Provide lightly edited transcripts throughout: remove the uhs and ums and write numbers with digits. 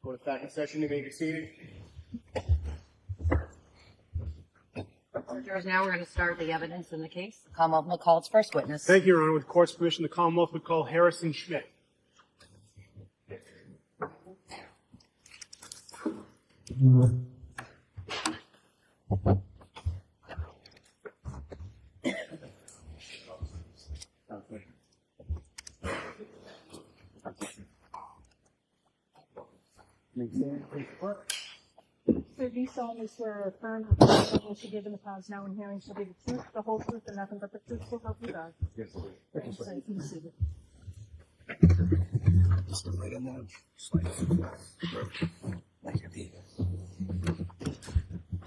Go to second session. You may be seated. Jurors, now we're going to start the evidence in the case. The Commonwealth will call its first witness. Thank you, Your Honor. With the court's permission, the Commonwealth would call Harrison Schmidt. So do you solemnly swear or affirm that the testimony she given the cause now and hearing shall be the truth, the whole truth, and nothing but the truth, so help you God? Yes, sir. Thank you, sir. You can be seated.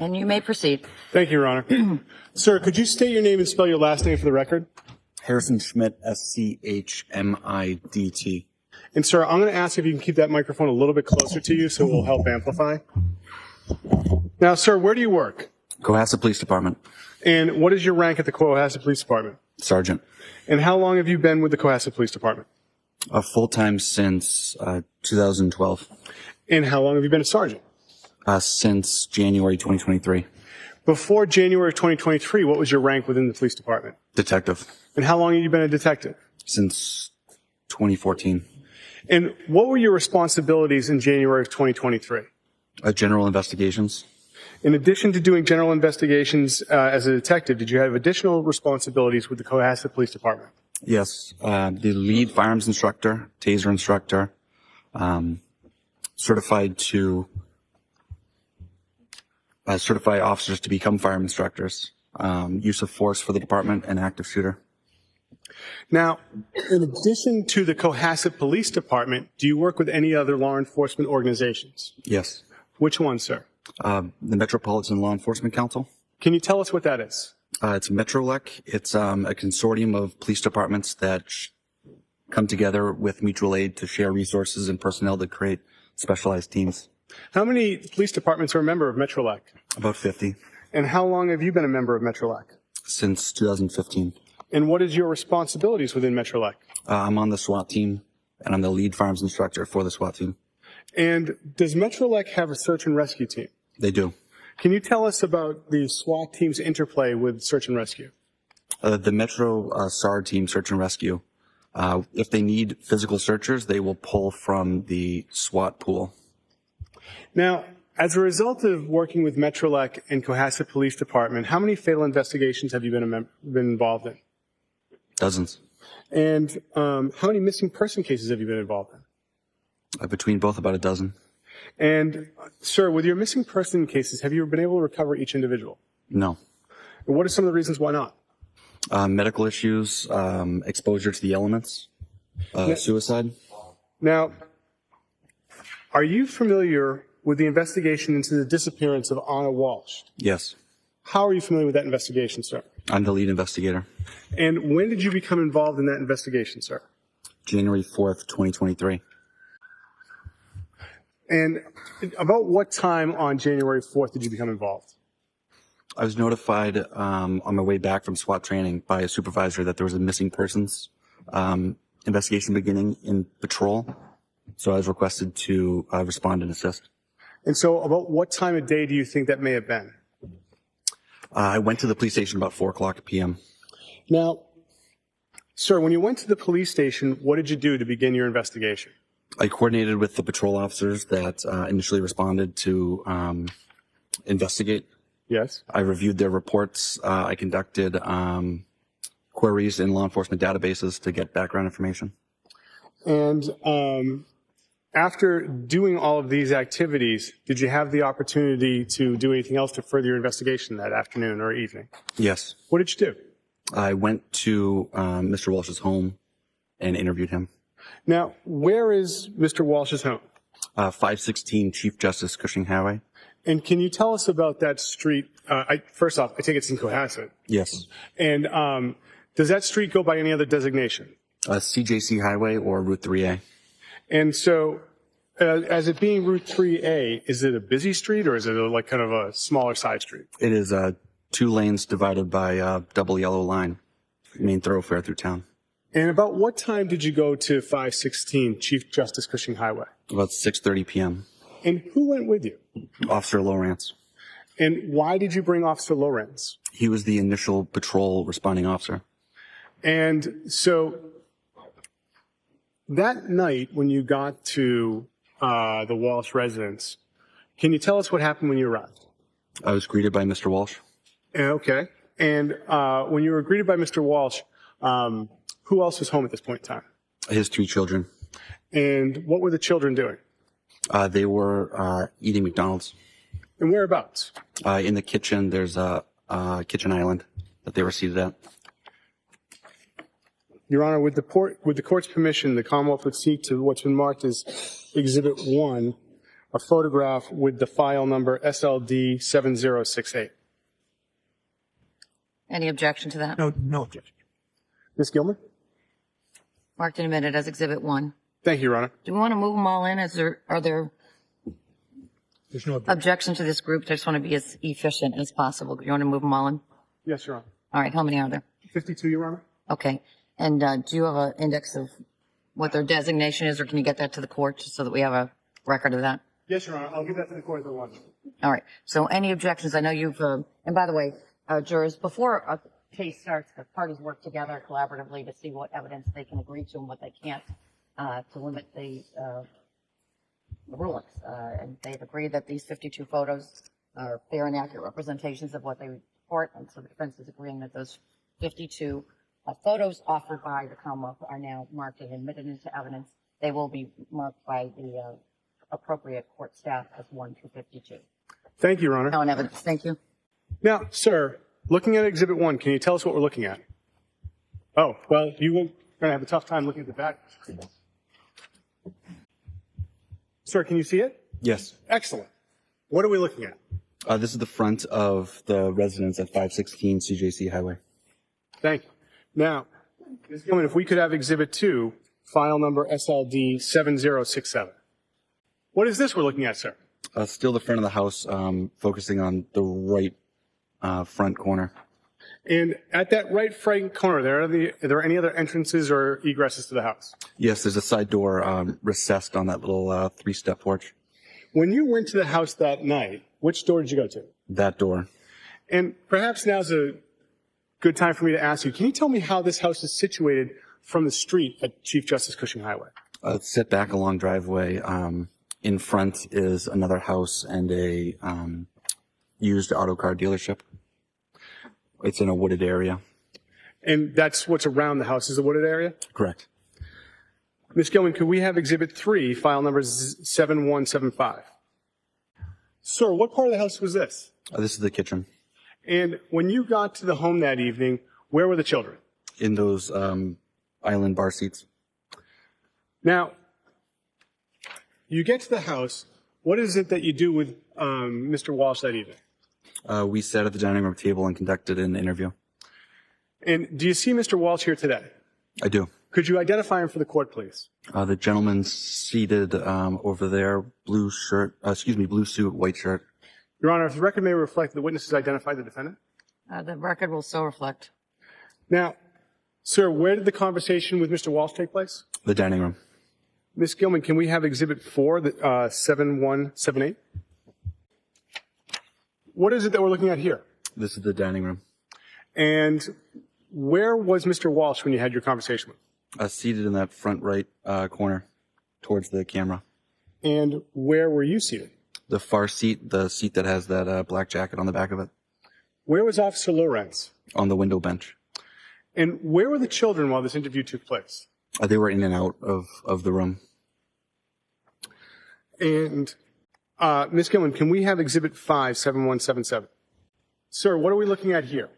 And you may proceed. Thank you, Your Honor. Sir, could you state your name and spell your last name for the record? Harrison Schmidt, S-C-H-M-I-D-T. And sir, I'm going to ask if you can keep that microphone a little bit closer to you so it will help amplify. Now, sir, where do you work? Cohasset Police Department. And what is your rank at the Cohasset Police Department? Sergeant. And how long have you been with the Cohasset Police Department? Full-time since 2012. And how long have you been a sergeant? Since January 2023. Before January of 2023, what was your rank within the police department? Detective. And how long have you been a detective? Since 2014. And what were your responsibilities in January of 2023? General investigations. In addition to doing general investigations as a detective, did you have additional responsibilities with the Cohasset Police Department? Yes. The lead firearms instructor, taser instructor, certified officers to become firearm instructors, use of force for the department, and active shooter. Now, in addition to the Cohasset Police Department, do you work with any other law enforcement organizations? Yes. Which one, sir? The Metropolitan Law Enforcement Council. Can you tell us what that is? It's MetroLEC. It's a consortium of police departments that come together with mutual aid to share resources and personnel to create specialized teams. How many police departments are a member of MetroLEC? About 50. And how long have you been a member of MetroLEC? Since 2015. And what is your responsibilities within MetroLEC? I'm on the SWAT team, and I'm the lead firearms instructor for the SWAT team. And does MetroLEC have a search and rescue team? They do. Can you tell us about the SWAT team's interplay with search and rescue? The Metro SAR team, search and rescue, if they need physical searchers, they will pull from the SWAT pool. Now, as a result of working with MetroLEC and Cohasset Police Department, how many fatal investigations have you been involved in? Dozens. And how many missing person cases have you been involved in? Between both, about a dozen. And, sir, with your missing person cases, have you been able to recover each individual? No. And what are some of the reasons why not? Medical issues, exposure to the elements, suicide. Now, are you familiar with the investigation into the disappearance of Anna Walshe? Yes. How are you familiar with that investigation, sir? I'm the lead investigator. And when did you become involved in that investigation, sir? January 4th, 2023. And about what time on January 4th did you become involved? I was notified on my way back from SWAT training by a supervisor that there was a missing persons investigation beginning in patrol. So I was requested to respond and assist. And so about what time of day do you think that may have been? I went to the police station about 4 o'clock p.m. Now, sir, when you went to the police station, what did you do to begin your investigation? I coordinated with the patrol officers that initially responded to investigate. Yes. I reviewed their reports. I conducted queries in law enforcement databases to get background information. And after doing all of these activities, did you have the opportunity to do anything else to further your investigation that afternoon or evening? Yes. What did you do? I went to Mr. Walsh's home and interviewed him. Now, where is Mr. Walsh's home? 516 Chief Justice Cushing Highway. And can you tell us about that street? First off, I take it's in Cohasset. Yes. And does that street go by any other designation? CJC Highway or Route 3A. And so, as it being Route 3A, is it a busy street or is it like kind of a smaller side street? It is 2 lanes divided by a double yellow line, main thoroughfare through town. And about what time did you go to 516 Chief Justice Cushing Highway? About 6:30 p.m. And who went with you? Officer Lawrence. And why did you bring Officer Lawrence? He was the initial patrol responding officer. And so that night when you got to the Walshe residence, can you tell us what happened when you arrived? I was greeted by Mr. Walshe. Okay. And when you were greeted by Mr. Walshe, who else was home at this point in time? His 3 children. And what were the children doing? They were eating McDonald's. And whereabouts? In the kitchen, there's a kitchen island that they were seated at. Your Honor, with the court's permission, the Commonwealth would seek to what's been marked as Exhibit 1, a photograph with the file number SLD 7068. Any objection to that? No objection. Ms. Gilman? Marked in a minute as Exhibit 1. Thank you, Your Honor. Do we want to move them all in? Are there There's no objection. objections to this group? I just want to be as efficient as possible. You want to move them all in? Yes, Your Honor. All right. How many are there? 52, Your Honor. Okay. And do you have an index of what their designation is, or can you get that to the court just so that we have a record of that? Yes, Your Honor. I'll give that to the court at the lunch. All right. So any objections? I know you've, and by the way, jurors, before a case starts, the parties work together collaboratively to see what evidence they can agree to and what they can't, to limit the rulings. And they've agreed that these 52 photos are fair and accurate representations of what they report. And so the defense is agreeing that those 52 photos offered by the Commonwealth are now marked and admitted into evidence. They will be marked by the appropriate court staff as 1 to 52. Thank you, Your Honor. No on evidence. Thank you. Now, sir, looking at Exhibit 1, can you tell us what we're looking at? Oh, well, you're going to have a tough time looking at the back. Sir, can you see it? Yes. Excellent. What are we looking at? This is the front of the residence at 516 CJC Highway. Thank you. Now, Ms. Gilman, if we could have Exhibit 2, file number SLD 7067. What is this we're looking at, sir? Still the front of the house, focusing on the right front corner. And at that right front corner, are there any other entrances or egresses to the house? Yes, there's a side door recessed on that little 3-step porch. When you went to the house that night, which door did you go to? That door. And perhaps now's a good time for me to ask you, can you tell me how this house is situated from the street at Chief Justice Cushing Highway? It's set back a long driveway. In front is another house and a used auto car dealership. It's in a wooded area. And that's what's around the house is the wooded area? Correct. Ms. Gilman, could we have Exhibit 3, file number 7175? Sir, what part of the house was this? This is the kitchen. And when you got to the home that evening, where were the children? In those island bar seats. Now, you get to the house. What is it that you do with Mr. Walshe that evening? We sat at the dining room table and conducted an interview. And do you see Mr. Walshe here today? I do. Could you identify him for the court, please? The gentleman seated over there, blue suit, white shirt. Your Honor, if the record may reflect, the witnesses identified the defendant. The record will so reflect. Now, sir, where did the conversation with Mr. Walshe take place? The dining room. Ms. Gilman, can we have Exhibit 4, 7178? What is it that we're looking at here? This is the dining room. And where was Mr. Walshe when you had your conversation with him? Seated in that front right corner towards the camera. And where were you seated? The far seat, the seat that has that black jacket on the back of it. Where was Officer Lawrence? On the window bench. And where were the children while this interview took place? They were in and out of the room. And Ms. Gilman, can we have Exhibit 5, 7177? Sir, what are we looking at here?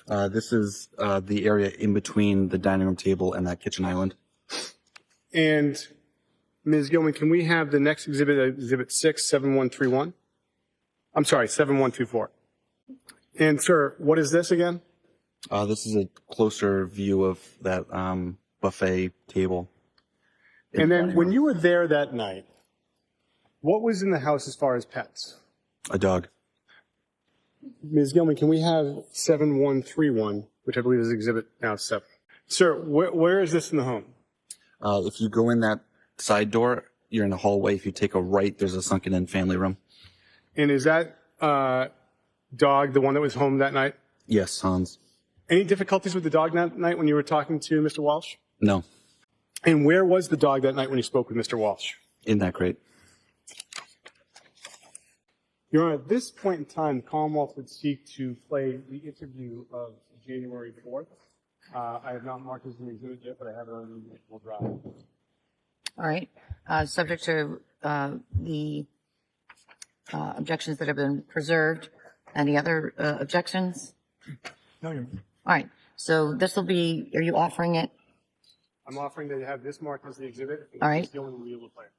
This is the area in between the dining room table and that kitchen island. And Ms. Gilman, can we have the next exhibit, Exhibit 6, 7131? I'm sorry, 7124. And sir, what is this again? This is a closer view of that buffet table. And then when you were there that night, what was in the house as far as pets? A dog. Ms. Gilman, can we have 7131, which I believe is Exhibit now 7? Sir, where is this in the home? If you go in that side door, you're in a hallway. If you take a right, there's a sunken in family room. And is that dog the one that was home that night? Yes, Hans. Any difficulties with the dog that night when you were talking to Mr. Walsh? No, And where was the dog that night when you spoke with Mr. Walsh? in that crate. Your Honor, at this point in time, the Commonwealth would seek to play the interview of January 4th. I have not marked this as an exhibit yet, but I have it on the will drive. All right. Subject to the objections that have been preserved. Any other objections? No, you're. All right. So this will be, are you offering it? I'm offering to have this marked as the exhibit. And All right. Ms. Gilman will be able to play it.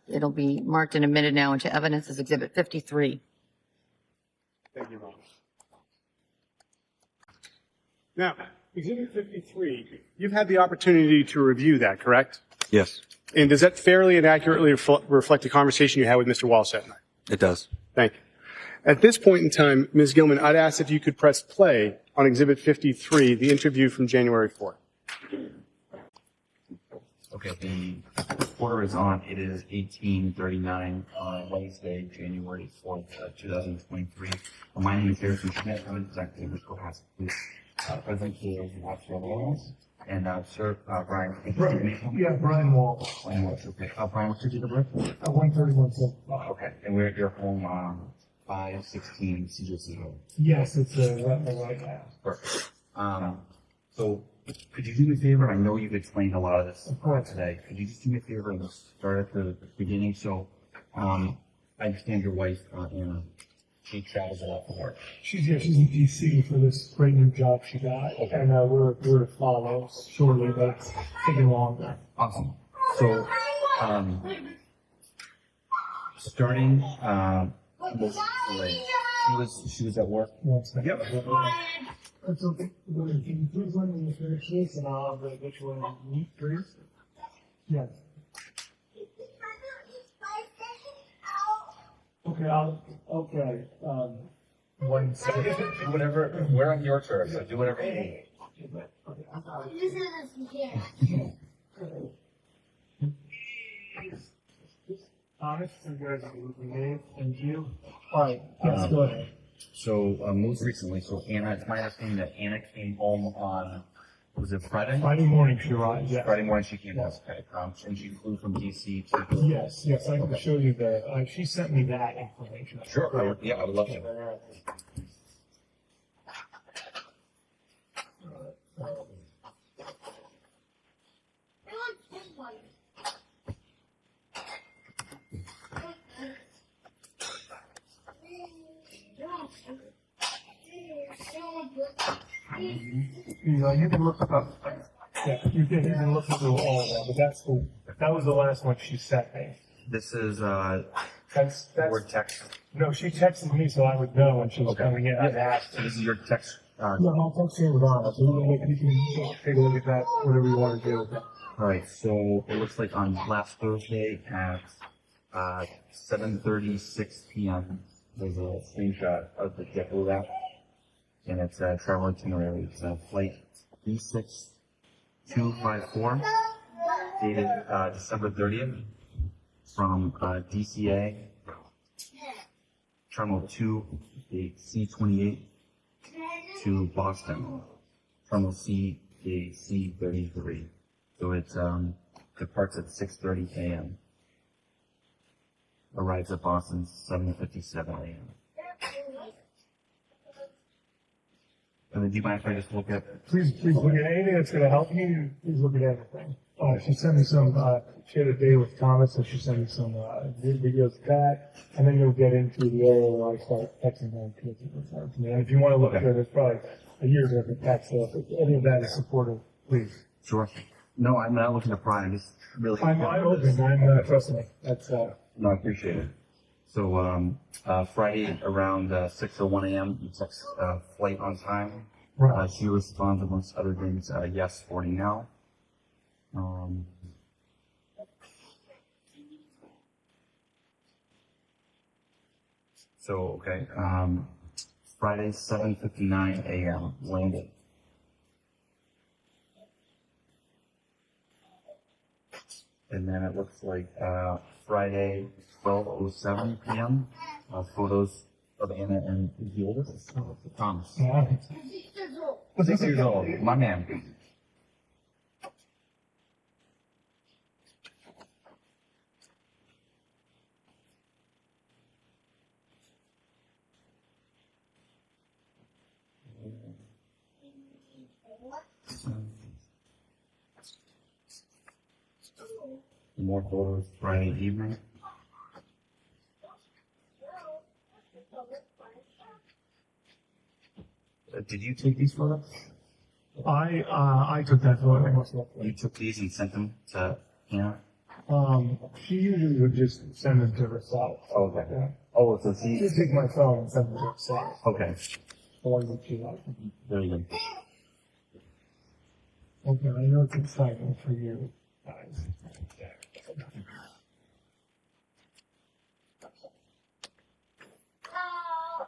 It'll be marked and admitted now into evidence as Exhibit 53. Thank you, Ron. Now, Exhibit 53, you've had the opportunity to review that, correct? Yes, And does that fairly and accurately reflect the conversation you had with Mr. Walsh that night? it does. Thank you. At this point in time, Ms. Gilman, I'd ask if you could press play on Exhibit 53, the interview from January 4th. Okay, the order is on. It is 18:39 on Wednesday, January 4th, 2023. My name is Harrison Schmidt. I'm an executive with Cohasset Police. President here is Officer Lawrence. And, Sir, Brian. Yeah, Brian Walshe. Brian Walshe, okay. Brian, what's your date of birth? 131. Okay, and we're at your home on 516 CJC Road. Yes, it's the right half. Perfect. So, could you do me a favor? I know you've explained a lot of this today. Could you just do me a favor and start at the beginning? So, I understand your wife, Anna, she travels a lot for work. She's in DC for this great new job she got, and we're to follow shortly, but it's taking longer. Awesome. So, starting, most late. She was at work. One second. Yep. That's okay. Can you please let me finish this and I'll get you in meet, please? Yes. Okay, okay. 1 second. Do whatever, we're on your turf, so do whatever you need. Honest, and guys, thank you. All right, yes, go ahead. So, most recently, Anna, it's my understanding that Anna came home on, was it Friday? Friday morning she arrived, yes. Friday morning she came home, okay, and she flew from DC to. Yes, I can show you she sent me that information. Sure, I would love to. You can look up. Yeah, you can look through all of that, but that was the last one she sent me. This is, That's word text. no, she texted me so I would know when she was coming in. I asked. So this is your text, Yeah, I'll text you with Anna, so you can take a look at that, whatever you want to do. Alright, so it looks like on last Thursday at, 7:36 p.m. There's a screenshot of the JetBlue app. And it's a travel itinerary. It's a flight B6254, dated December 30th, from DCA, Terminal 2, the C28, to Boston, Terminal C, the C33. So it departs at 6:30 a.m. Arrives at Boston 7:57 a.m. And then do you mind if I just look at? Please look at anything that's going to help you. Please look at everything. She sent me some, she had a day with Thomas, so she sent me some videos of that. And then you'll get into the area where I start texting them kids to me. And if you want to look at it, it's probably a year's worth of text. So if any of that is supportive, please. Sure. No, I'm not looking to pry. I'm just really. I'm open. Trust me. That's, No, I appreciate it. So, Friday around 6:01 a.m., you text flight on time. right. She responds amongst other things, yes, boarding now. So, okay, Friday 7:59 a.m. landed. And then it looks like Friday, 12:07 p.m. Photos of Anna and the oldest, Thomas. Yeah. 6 years old, my man. More photos Friday evening. Did you take these photos? I took that photo. Most likely. You took these and sent them to Hannah? She usually would just send them to herself. Oh, okay. Yeah. Oh, so she. She'd take my phone and send them to herself. Okay. The one that she liked. Very good. Okay, I know it's exciting for you guys.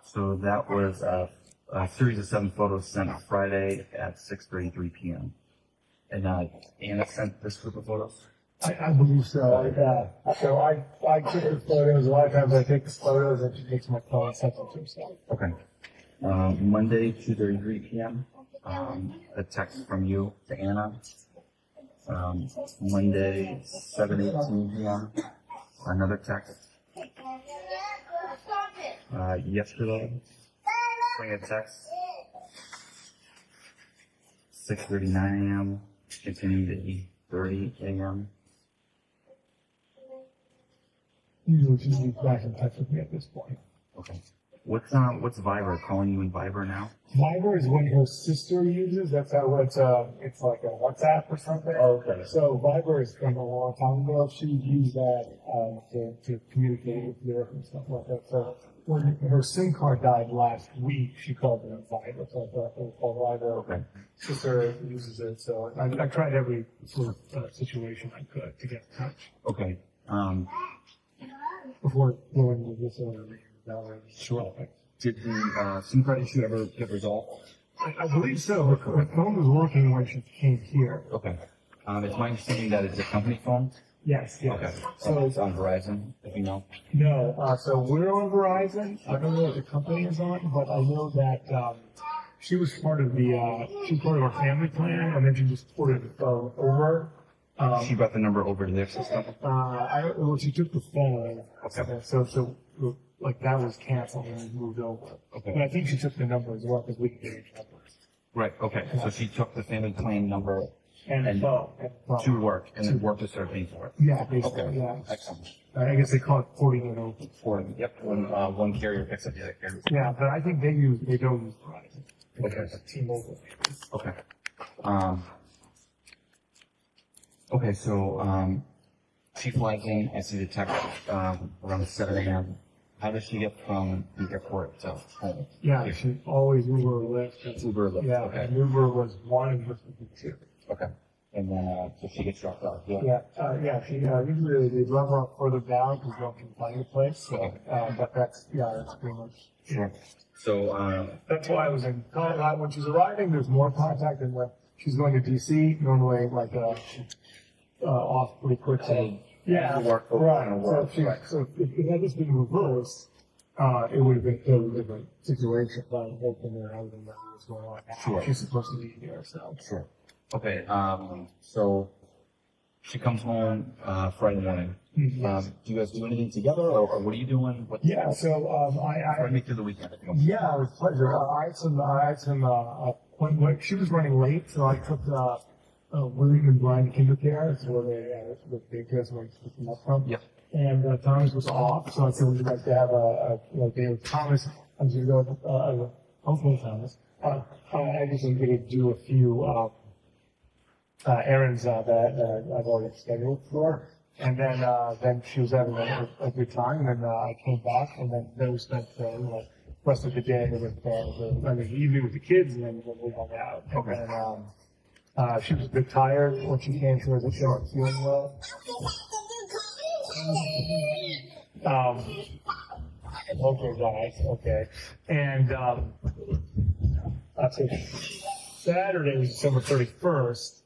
So that was a series of 7 photos sent Friday at 6:33 p.m. And Anna sent this group of photos? I believe so. Yeah. So I took the photos. A lot of times I take the photos and she takes my phone and sends them to herself. Okay. Monday, 2:33 p.m. A text from you to Anna. Monday, 7:18 p.m. Another text. Yesterday, bring a text. 6:39 a.m. Continuing to 8:30 a.m. Usually she's back in touch with me at this point. Okay. What's Viber? Calling you in Viber now? Viber is what her sister uses. That's how it's like a WhatsApp or something. Oh, okay. So Viber is from a long time ago. She used that to communicate with Europe and stuff like that. So when her SIM card died last week, she called it a Viber. So I thought it was called Viber. Okay. Sister uses it. So I tried every sort of situation I could to get in touch Okay. before going with this other reading. Sure. Did the SIM card issue ever get resolved? I believe so. Her phone was working when she came here. Okay. It's my understanding that it's a company phone. Yes, yes. Okay. So It's on Verizon, if you know. no, so we're on Verizon. I don't know what the company is on, but I know that she was part of our family plan, and then she just ported the phone over. She brought the number over to their system. She took the phone. Okay. So like that was canceled and we moved over. Okay. But I think she took the number as well because we can get each numbers. Right. Okay. So she took the family plan number And the phone. to work, and then work to start paying for it. Yeah, basically, Okay. yeah. Excellent. I guess they call it porting it over. For when one carrier picks up the other carrier. Yeah, but I think they don't use Verizon. Okay. T-Mobile. Okay. Okay. So she flies in. I see the text around 7 a.m. How does she get from the airport to home? Yeah, she always Uber or Lyft. It's Uber or Lyft. Yeah, Okay. and Uber was one and Lyft would be two. Okay. And then so she gets dropped off. Yeah. Yeah, she usually they drop her off further down because they don't find a place. So, but that's pretty much. Sure. So That's why I was in contact when she's arriving. There's more contact than when she's going to DC. Normally, like off pretty quickly. Yeah, Work, right. work, right. So if it had just been reversed, it would have been a totally different situation. But I'm hoping that I would have known what's going on. Sure. She's supposed to be here, so. Sure. Okay. So she comes home Friday morning. Yes. Do you guys do anything together, or what are you doing? What? Yeah, so Run me through the weekend. If you want. Yeah, it was a pleasure. I had some appointment. She was running late, so I took William and Brian to Kindercare. That's where the daycare's where I picked them up from. Yep. And Thomas was off, so I said we'd like to have a day with Thomas. I'm just going to hopefully Thomas. I just am going to do a few errands that I've already scheduled for. And then she was having a good time, and then I came back, and then we spent the rest of the day with the evening with the kids, and then we hung out. Okay. And she was a bit tired when she came. She wasn't feeling well. Okay, guys. Okay, and that's it. Saturday was December 31st.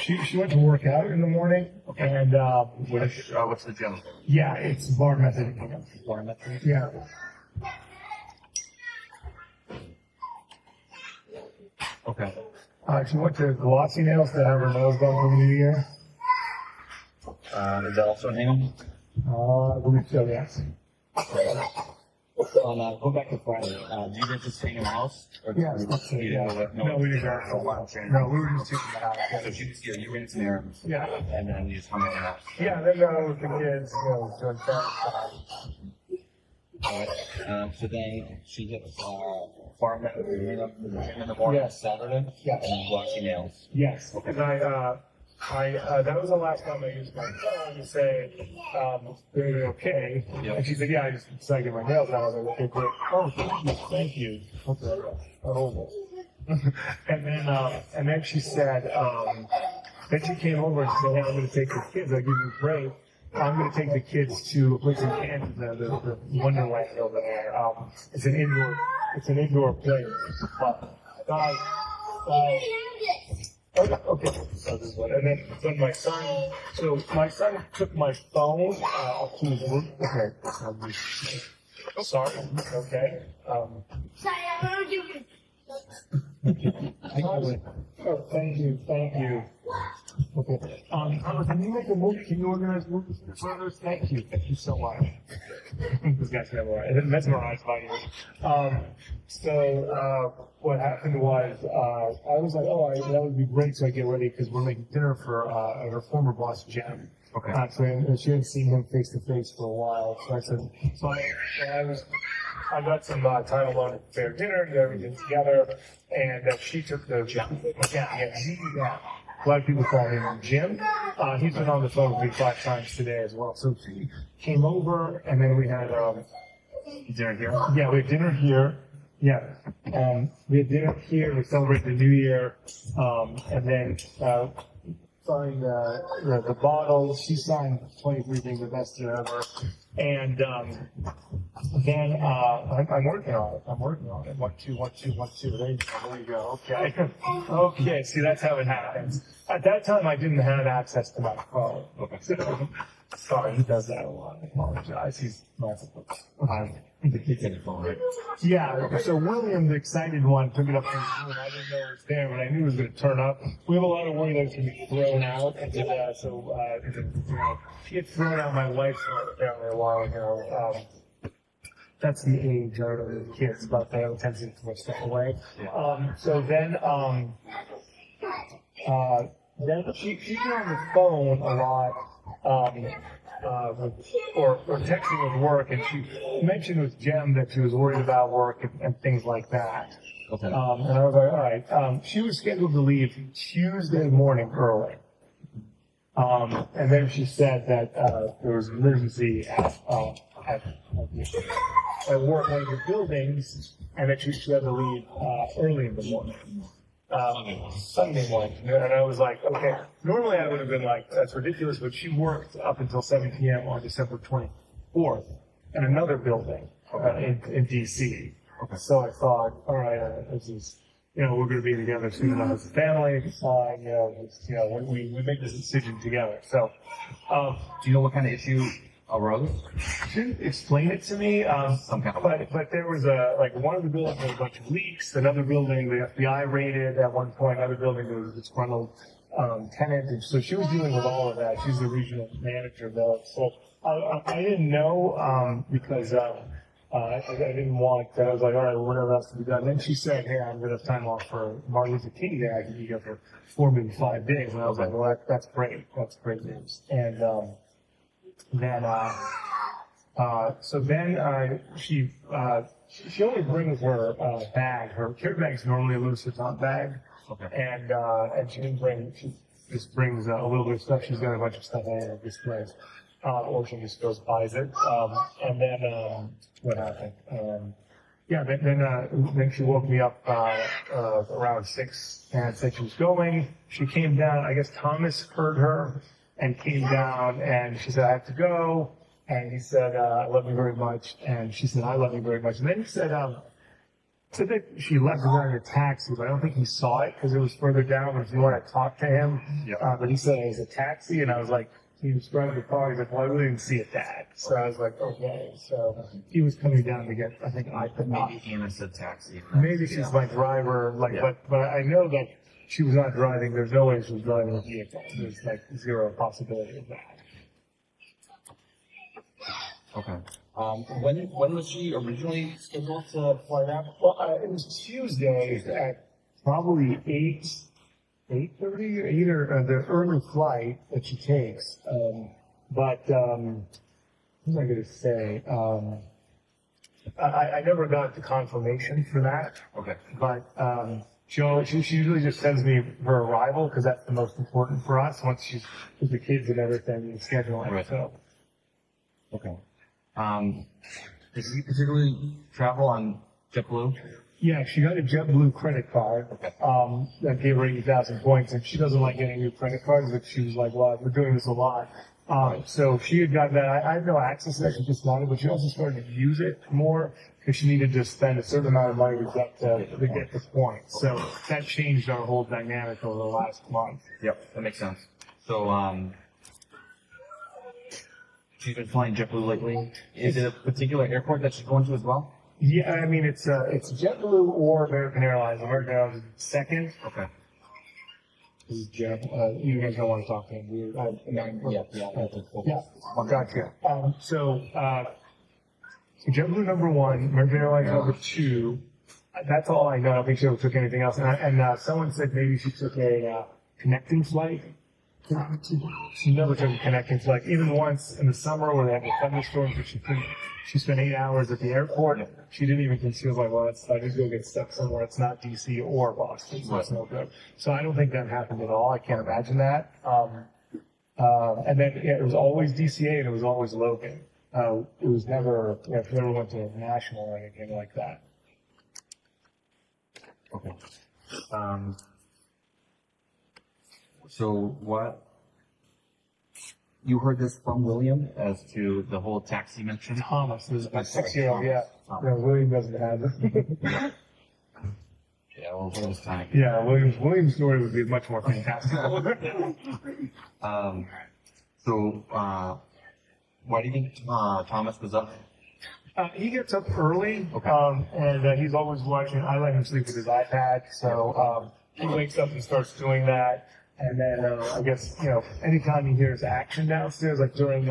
She went to work out in the morning, and What's the gym? yeah, it's bar method. Bar method? Yeah. Okay. She went to glossy nails to have her nails done for the new year. Is that also naming? I believe so, yes. Go back to Friday. Do you anticipate in the house? Or Yes, you didn't know that? No, we didn't go for a while. No, we were just taking the house. So you ran some errands. Yeah. And then you just hung out. Yeah, then with the kids, doing Alright, so then she gets farm up to the gym in the morning Yes. Saturday? Yes. And then glossy nails. Yes, and that was the last time I used my phone to say, they're okay. Yep. And she said, yeah, I just decided to get my nails done. I was like, okay, great. Oh, thank you. Okay. Oh. and then she said, then she came over and said, hey, I'm going to take the kids. I'll give you a break. I'm going to take the kids to a place in Kansas, the Wonderland over there. It's an indoor place. Okay. And then my son took my phone up to his room. Okay. Sorry. Okay. Sorry, I'm gonna do Oh, thank you. Okay. Can you make a movie? Can you organize movies for others? Thank you so much. This guy's mesmerized by you. So what happened was I was like, that would be great. So I get ready because we're making dinner for her former boss, Jen. Okay. So she hadn't seen him face to face for a while. So I said, I got some time alone to prepare dinner and get everything together, and she took the Jim. Yeah. A lot of people call him Jim. He's been on the phone with me 5 times today as well. So he came over, and then we had Dinner here? yeah, we had dinner here. Yeah, we had dinner here. We celebrated the New Year, and then signed the bottles. She signed 23 being the best year ever, and then I'm working on it. 1, 2, 1, 2, 1, 2. There you go. Okay. Okay. See, that's how it happens. At that time, I didn't have access to my phone. Okay. So, sorry, he does that a lot. I apologize. He's not. The kids had a phone, right? Yeah, so William, the excited one, took it up to his room. I didn't know it was there, but I knew it was going to turn up. We have a lot of worry that it's going to be thrown out. He had thrown out my wife's phone apparently a while ago. That's the age of the kids, but they have a tendency to throw stuff away. So then she's been on the phone a lot. Or texting with work, and she mentioned with Jem that she was worried about work and things like that. Okay. And I was like, all right. She was scheduled to leave Tuesday morning early. And then she said that there was an emergency at work, one of the buildings, and that she had to leave early in the morning. Sunday morning. And I was like, okay, normally I would have been like, that's ridiculous, but she worked up until 7 p.m. on December 24th in another building in D.C. Okay. So I thought, all right, this is, we're going to be together soon enough as a family. It's fine, we make this decision together. So, Do you know what kind of issue arose? she didn't explain it to me, Some kind of but there was one of the buildings had a bunch of leaks, another building the FBI raided at one point, another building there was a disgruntled tenant, and so she was dealing with all of that. She's the regional manager though, so I didn't know because I didn't want. I was like, all right, well, whatever else to be done. Then she said, hey, I'm going to have time off for Martin Luther King Day. I can be here for 4, maybe 5 days, and I was like, well, that's great. That's great news. And then she only brings her bag. Her care bag's normally a Louis Vuitton bag, and she didn't bring. She just brings a little bit of stuff. She's got a bunch of stuff all over this place, or she just goes buys it. And then what happened? Then she woke me up around 6 and said she was going. She came down. I guess Thomas heard her and came down, and she said, I have to go. And he said, I love you very much. And she said, I love you very much. And then he said, said that she left the guy in a taxi, but I don't think he saw it because it was further down. But if you want to talk to him, but he said it was a taxi, and I was like, he described the car. He's like, well, I really didn't see it, Dad. So I was like, okay. So he was coming down to get, I think, Maybe Anna said taxi. Maybe she's my driver, but I know that she was not driving. There's no way she was driving a vehicle. There's like zero possibility of that. Okay. When was she originally scheduled to fly out? Well, it was Tuesday at probably 8:30 or either the early flight that she takes. What was I going to say? I never got the confirmation for that. Okay. But she usually just sends me her arrival because that's the most important for us. Once she's with the kids and everything, you schedule it. Right. So. Okay. Does she particularly travel on JetBlue? Yeah, she got a JetBlue credit card that gave her 80,000 points, and she doesn't like getting new credit cards, but she was like, well, we're doing this a lot. So she had gotten that. I had no access to that. She just wanted, but she also started to use it more because she needed to spend a certain amount of money to get the points. So that changed our whole dynamic over the last month. Yep, that makes sense. So, she's been flying JetBlue lately. Is it a particular airport that she's going to as well? Yeah, I mean, it's JetBlue or American Airlines. American Airlines is second. Okay. This is Jeff. You guys don't want to talk to him. Gotcha. So JetBlue number one, American Airlines number two. That's all I know. I don't think she ever took anything else. And someone said maybe she took a connecting flight. She never took a connecting flight. Even once in the summer where they had the thunderstorms, but she spent 8 hours at the airport. She didn't even consider, she was like, well, I just go get stuck somewhere. It's not DC or Boston, so it's no good. So I don't think that happened at all. I can't imagine that. And then it was always DCA and it was always Logan. It was never, she never went to national or anything like that. Okay. So what, you heard this from William as to the whole taxi mention? Thomas, this is my I'm sorry, 6-year-old, yeah. Thomas. No, William doesn't have it. Yeah, well, it was time. Yeah, William's story would be much more fantastic. Why do you think Thomas was up? He gets up early, Okay. and he's always watching. I let him sleep with his iPad, so he wakes up and starts doing that. And then I guess anytime he hears action downstairs, like during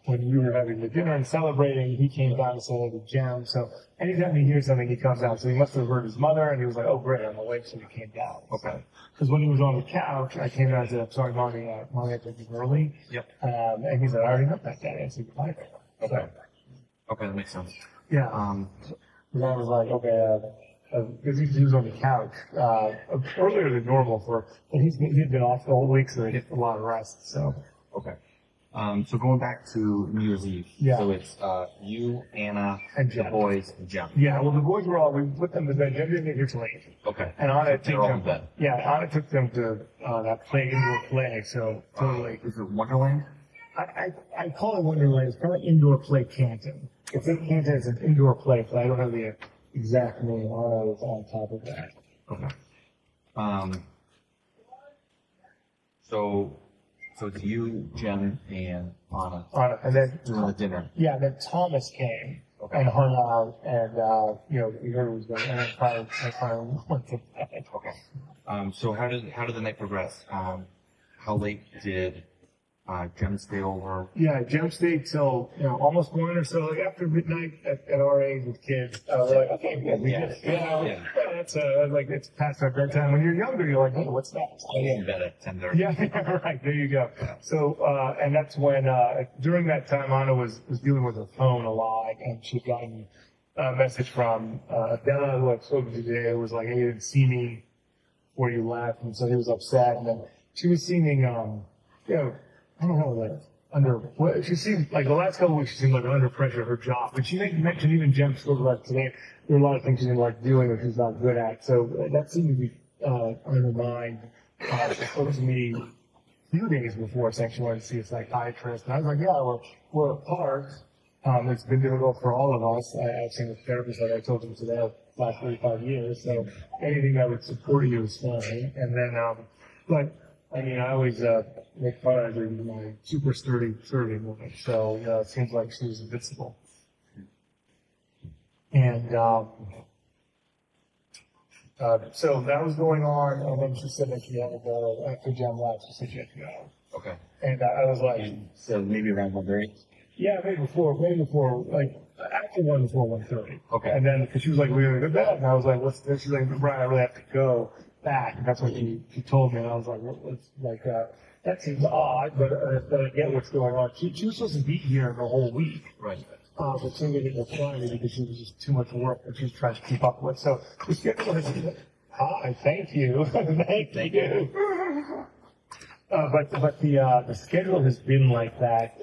when we were having the dinner and celebrating, he came down to say hello to Jen. So anytime he hears something, he comes down. So he must have heard his mother, and he was like, "Oh, great, I'm awake," so he came down. Okay. Because when he was on the couch, I came down and said, "I'm sorry, Mommy, I had to leave early." Yep. And he said, "I already know that, Daddy." I said, "Goodbye." Okay. Okay, that makes sense. Yeah. And I was like, okay, because he was on the couch earlier than normal he'd been off the whole week, so he had a lot of rest. So Okay. So going back to New Year's Eve. Yeah. So it's you, Anna, And the Jen. boys, and Jen. yeah, well, the boys were we put them to bed. Jen didn't get here till 8. Okay. And Anna They're all in bed. Anna took them to that indoor play. So totally. Is it Wonderland? I call it Wonderland. It's probably indoor play Canton. It's in Canton. It's an indoor play, but I don't have the exact name. Anna was on top of that. Okay. So it's you, Jen, and Anna And then doing the dinner. yeah, then Thomas came Okay. and hung out, and we heard it was going, and I finally went to bed. Okay. So how did the night progress? How late did Jen stay over? Yeah, Jem stayed till almost 1 or so, like after midnight at our age with kids. We're like, okay, it's past our bedtime. When you're younger, you're like, hey, what's that? I was in bed at 10:30. Yeah, right. There you go. So, and that's when during that time, Anna was dealing with her phone a lot, and she'd gotten a message from Della, who I've spoken to today, who was like, "Hey, you didn't see me before you left," and so he was upset. And then she was seeming, I don't know, she seemed like the last couple of weeks, she seemed like under pressure, her job. But she mentioned even Jem spoke about today. There were a lot of things she didn't like doing or she's not good at. So that seemed to be on her mind. She spoke to me a few days before saying she wanted to see a psychiatrist. And I was like, yeah, we're apart. It's been difficult for all of us. I've seen a therapist, like I told him today, last 35 years. So anything that would support you is fine. And then, but I mean, I always make fun of her, my super sturdy woman. So it seems like she was invincible. And so that was going on, and then she said that she had to go after Jen left. She said she had to go. Okay. And I was like, So maybe around 1:30? yeah, maybe before, like, after 1:30. Okay. And then, cause she was like, we're gonna go to bed. And I was like, what's this? She's like, Brian, I really have to go back. And that's what she told me. And I was like, what's like, that seems odd, but I get what's going on. She was supposed to be here the whole week. Right. But she didn't reply to me because she was just too much work that she was trying to keep up with. So the schedule has been, hi, thank you. thank you. But the schedule has been like that,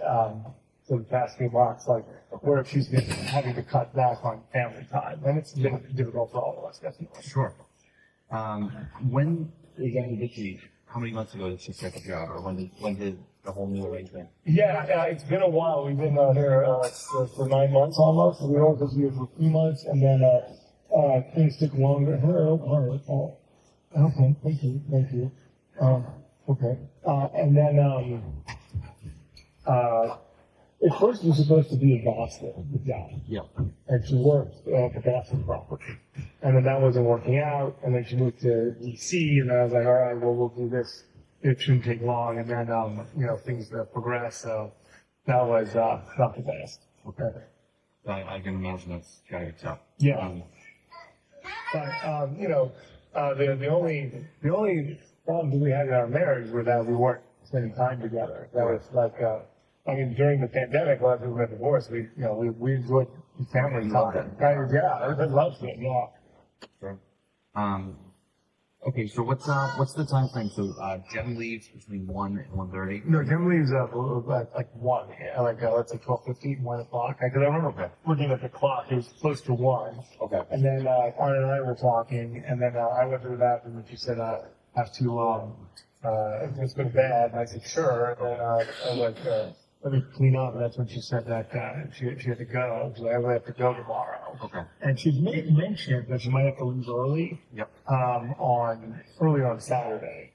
for the past few months, like where she's been having to cut back on family time, and it's been difficult for all of us, definitely. Sure. When exactly did she, how many months ago did she start the job, or when did the whole new arrangement? Yeah, it's been a while. We've been here for 9 months almost. We were supposed to be here for 3 months, and then things took longer. Okay, thank you. Okay, and then at first, you're supposed to be in Boston, the job. Yep. And she worked at the Boston property. And then that wasn't working out. And then she moved to DC. And then I was like, all right, well, we'll do this. It shouldn't take long. And then, things progressed. So that was not the best. Okay. I can imagine that's gotta be tough. Yeah. But, the only problems we had in our marriage were that we weren't spending time together. That was like, during the pandemic, while we were divorced, we enjoyed family time. I loved it. Yeah. Sure. Okay, so what's the time frame? So Jen leaves between 1 and 1:30. No, Jim leaves at like 1, let's say 12:15, 1 o'clock. Because I remember looking at the clock, it was close to 1. Okay. And then Anna and I were talking, and then I went to the bathroom, and she said, I have to let's go to bed. And I said, sure. And then I was like, let me clean up. And that's when she said that she had to go. She's like, I really have to go tomorrow. Okay. And she made mention that she might have to leave early. Yep. Early on Saturday.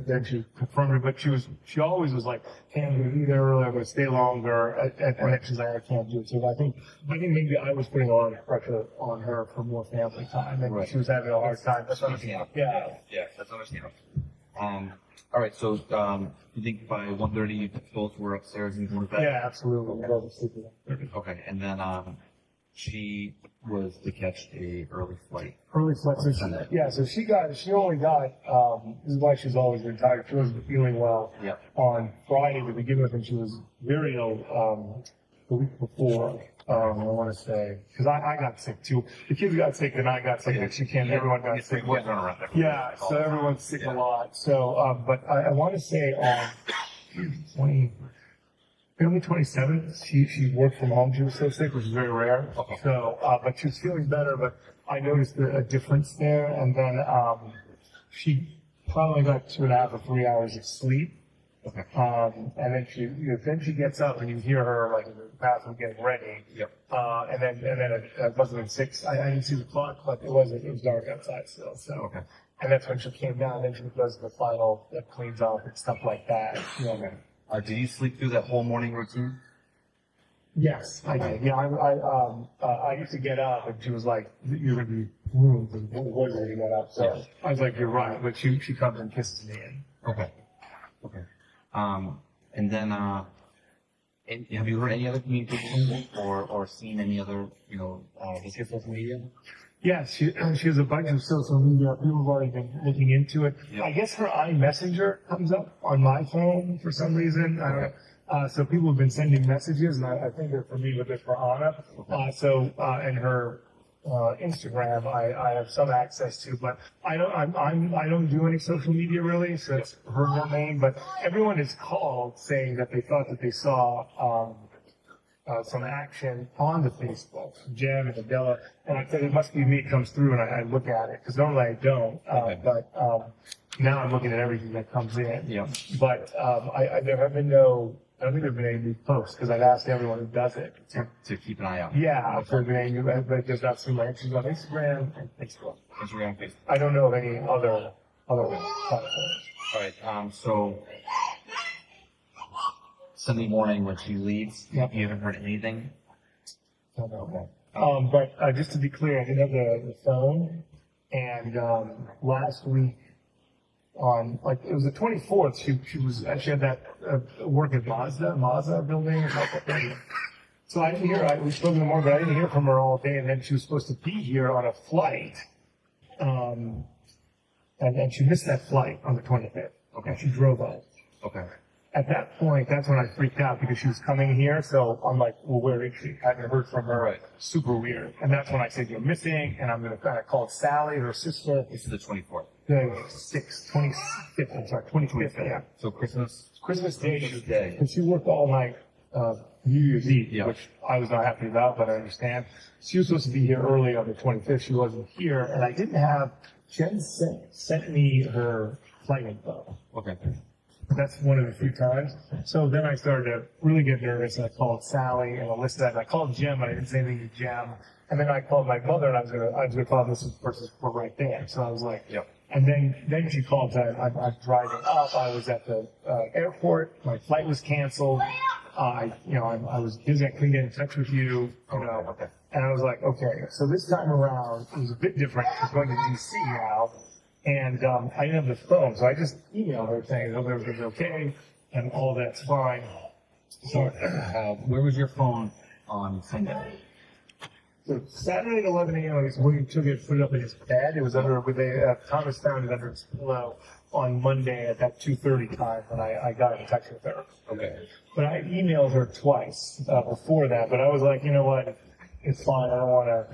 Then she confirmed it. But she always was like, hey, I'm going to be there early. I'm going to stay longer. And then she's like, I can't do it. So I think maybe I was putting a lot of pressure on her for more family time. And she was having a hard time. That's understandable. Yeah. Yeah, that's understandable. All right, so you think by 1:30 you both were upstairs and going to bed? Yeah, absolutely. We both sleeping. Okay, and then she was to catch a early flight. Early flight. So she only got, this is why she's always been tired. She wasn't feeling well on Friday to begin with, and she was very ill the week before. I want to say, because I got sick too. The kids got sick, and I got sick, and everyone got sick. Yeah, so everyone's sick a lot. So, but I want to say on February 27th, she worked from home. She was so sick, which is very rare. Okay. So, but she was feeling better, but I noticed a difference there. And then she probably got 2.5 or 3 hours of sleep. Okay. And then she gets up, and you hear her like in the bathroom getting ready. Yep. And then it must have been 6. I didn't see the clock, but it was dark outside still. So. Okay. And that's when she came down. And then she does the final cleans up and stuff like that. Okay. Did you sleep through that whole morning routine? Yes, I did. Yeah, I used to get up, and she was like, "You're gonna be ruined." And what was to get up? So I was like, "You're right." But she comes and kisses me. Okay. Okay. And then, have you heard any other communication or seen any other, social media? Yes, she has a bunch of social media. People have already been looking into it. Yep. I guess her iMessenger comes up on my phone for some reason. So people have been sending messages, and I think they're for me, but they're for Anna. And her Instagram, I have some access to, but I don't do any social media really, so it's her domain. But everyone is called saying that they thought that they saw some action on the Facebook, Jen and Adela, and I said it must be me. It comes through, and I look at it because normally I don't. But now I'm looking at everything that comes in. Yeah. But there have been no I don't think there've been any new posts because I've asked everyone who does it. To keep an eye out. Yeah, if there've been any new, but there's not so much. She's on Instagram and Facebook. Instagram, Facebook. I don't know of any other platforms. All right. So Sunday morning when she leaves, Yep. you haven't heard anything. Don't know. But just to be clear, I did have the phone, and last week on it was the 24th. She was actually had that work at Mazda building. So I didn't hear. We spoke in the morning, but I didn't hear from her all day. And then she was supposed to be here on a flight, and then she missed that flight on the 25th. Okay. She drove up. Okay. At that point, that's when I freaked out because she was coming here. So I'm like, well, where is she? I hadn't heard from her. Right. Super weird. And that's when I said, you're missing. And I'm going to kind of call Sally, her sister. It's the 24th. The 25th, I'm sorry, 25th, yeah. So Christmas. Christmas Day. Christmas Day. And she worked all night, New Year's Eve, Yeah. which I was not happy about, but I understand. She was supposed to be here early on the 25th. She wasn't here. And I didn't have, Jen sent me her flight info. Okay. That's one of the few times. So then I started to really get nervous, and I called Sally and Alyssa, and I called Jim, but I didn't say anything to Jim. And then I called my mother, and I was gonna call this person right there. So I was like, Yep. And then she called. I'm driving up. I was at the airport. My flight was canceled. I was busy. I couldn't get in touch with you. Okay. And I was like, okay. So this time around, it was a bit different. I'm going to DC now. And I didn't have the phone, so I just emailed her saying everything's okay and all that's fine. So Where was your phone on Sunday? So Saturday at 11 a.m. we took it, put it up in his bed. It was under, Thomas found it under his pillow on Monday at that 2:30 time when I got in touch with her. Okay. But I emailed her twice before that, but I was like, you know what, it's fine. I don't want to,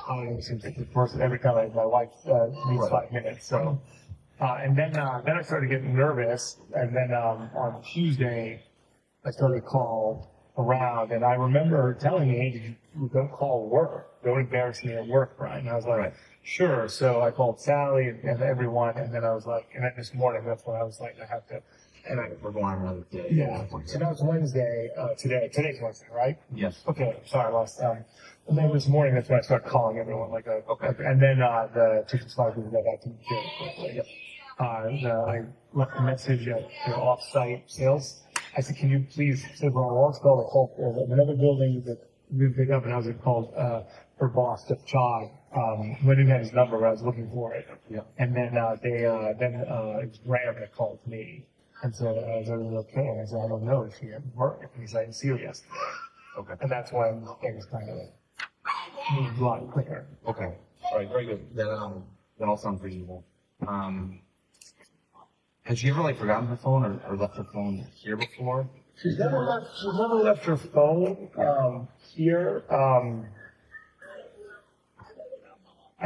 I don't even seem to take the person every time my wife needs 5 minutes. So, and then I started getting nervous, and then on Tuesday I started to call around, and I remember her telling me, "Hey, you don't call work. Don't embarrass me at work, Brian." And I was like, Right. "Sure." So I called Sally and everyone, and then I was like, and then this morning that's when I was like, I have to. And We're going on another day. yeah. So that was Wednesday. Today's Wednesday, right? Yes. Okay, sorry, last time. And then this morning, that's when I started calling everyone, Okay. and then the chicken slice was got back to me very quickly. I left a message at off-site sales. I said, can you please say Brian Walshe call the call another building that we pick up, and I was called her boss, Jeff Chog. I didn't have his number, but I was looking for it. Yeah. And then it was Graham that called me. And so I was okay, and I said, I don't know if she had work. And he said, I didn't see her yesterday. Okay. And that's when things kind of moved a lot quicker. Okay. All right. Very good. That all sounds reasonable. Has she ever forgotten her phone or left her phone here before? She's never left her phone here. I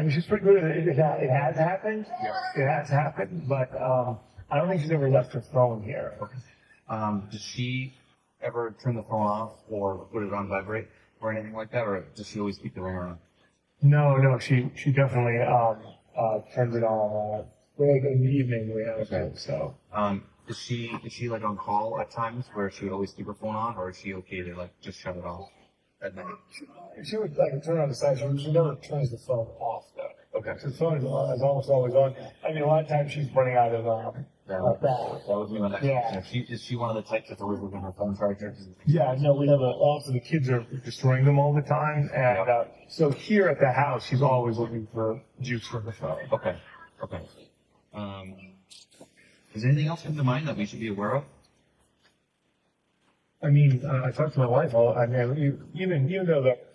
mean, she's pretty good at it. It has happened. Yeah. It has happened, but I don't think she's ever left her phone here. Okay. Does she ever turn the phone off or put it on vibrate or anything like that, or does she always keep the ringer on? No, she definitely turns it on. In the evening we have Okay. so. Is she on call at times where she would always keep her phone on, or is she okay to just shut it off at night? She would turn on the side. She never turns the phone off though. Okay. So the phone is almost always on. I mean, a lot of times she's running out of battery. That was me my next Yeah. question. Is she one of the types that's always looking at her phone charger? Yeah, no, we have also the kids are destroying them all the time, and so here at the house, she's always looking for juice for the phone. Okay. Okay. Does anything else come to mind that we should be aware of? I mean, I talked to my wife. I mean, even though that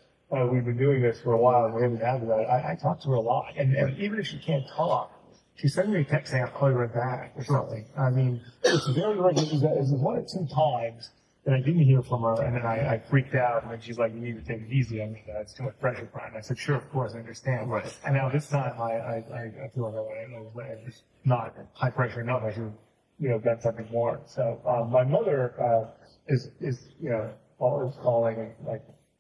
we've been doing this for a while and we haven't had that, I talk to her a lot, and even if she can't talk, she sends me a text saying, "I'll call you right back" or something. I mean, it's very regular. It's one or two times that I didn't hear from her, and then I freaked out, and then she's like, "You need to take it easy. I mean, it's too much pressure, Brian." I said, "Sure, of course, I understand." Right. And now this time, I feel like it's not high pressure enough. I should have done something more. So my mother is always calling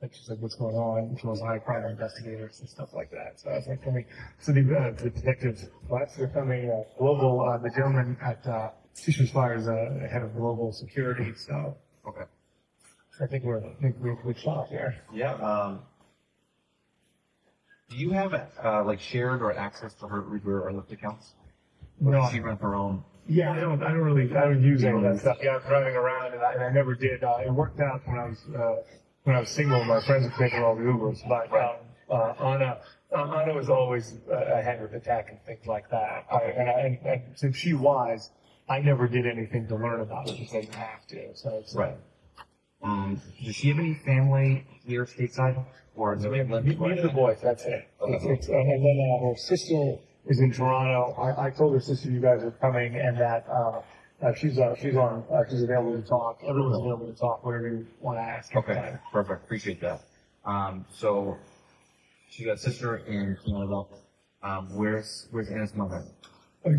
and she's like, "What's going on?" She was high crime investigators and stuff like that. So I was like, so the detectives, they're coming. The gentleman at Chief Spire is head of global security, so Okay. I think we're in a good spot here. Yeah. Do you have like shared or access to her Uber or Lyft accounts? Or No. does she run her own? Yeah, I don't use any of that stuff. Yeah, I'm driving around, and I never did. It worked out when I was single. My friends were taking all the Ubers, but Anna was always ahead with the tech and things like that. And since she was, I never did anything to learn about it because I didn't have to. So it's Right. Does she have any family here stateside, or does we have me and the boys. That's it. And then her sister is in Toronto. I told her sister you guys are coming, and that she's available to talk. Everyone's available to talk. Whatever you want to ask. Okay, perfect. Appreciate that. So she got a sister in Canada. Where's Anna's mother?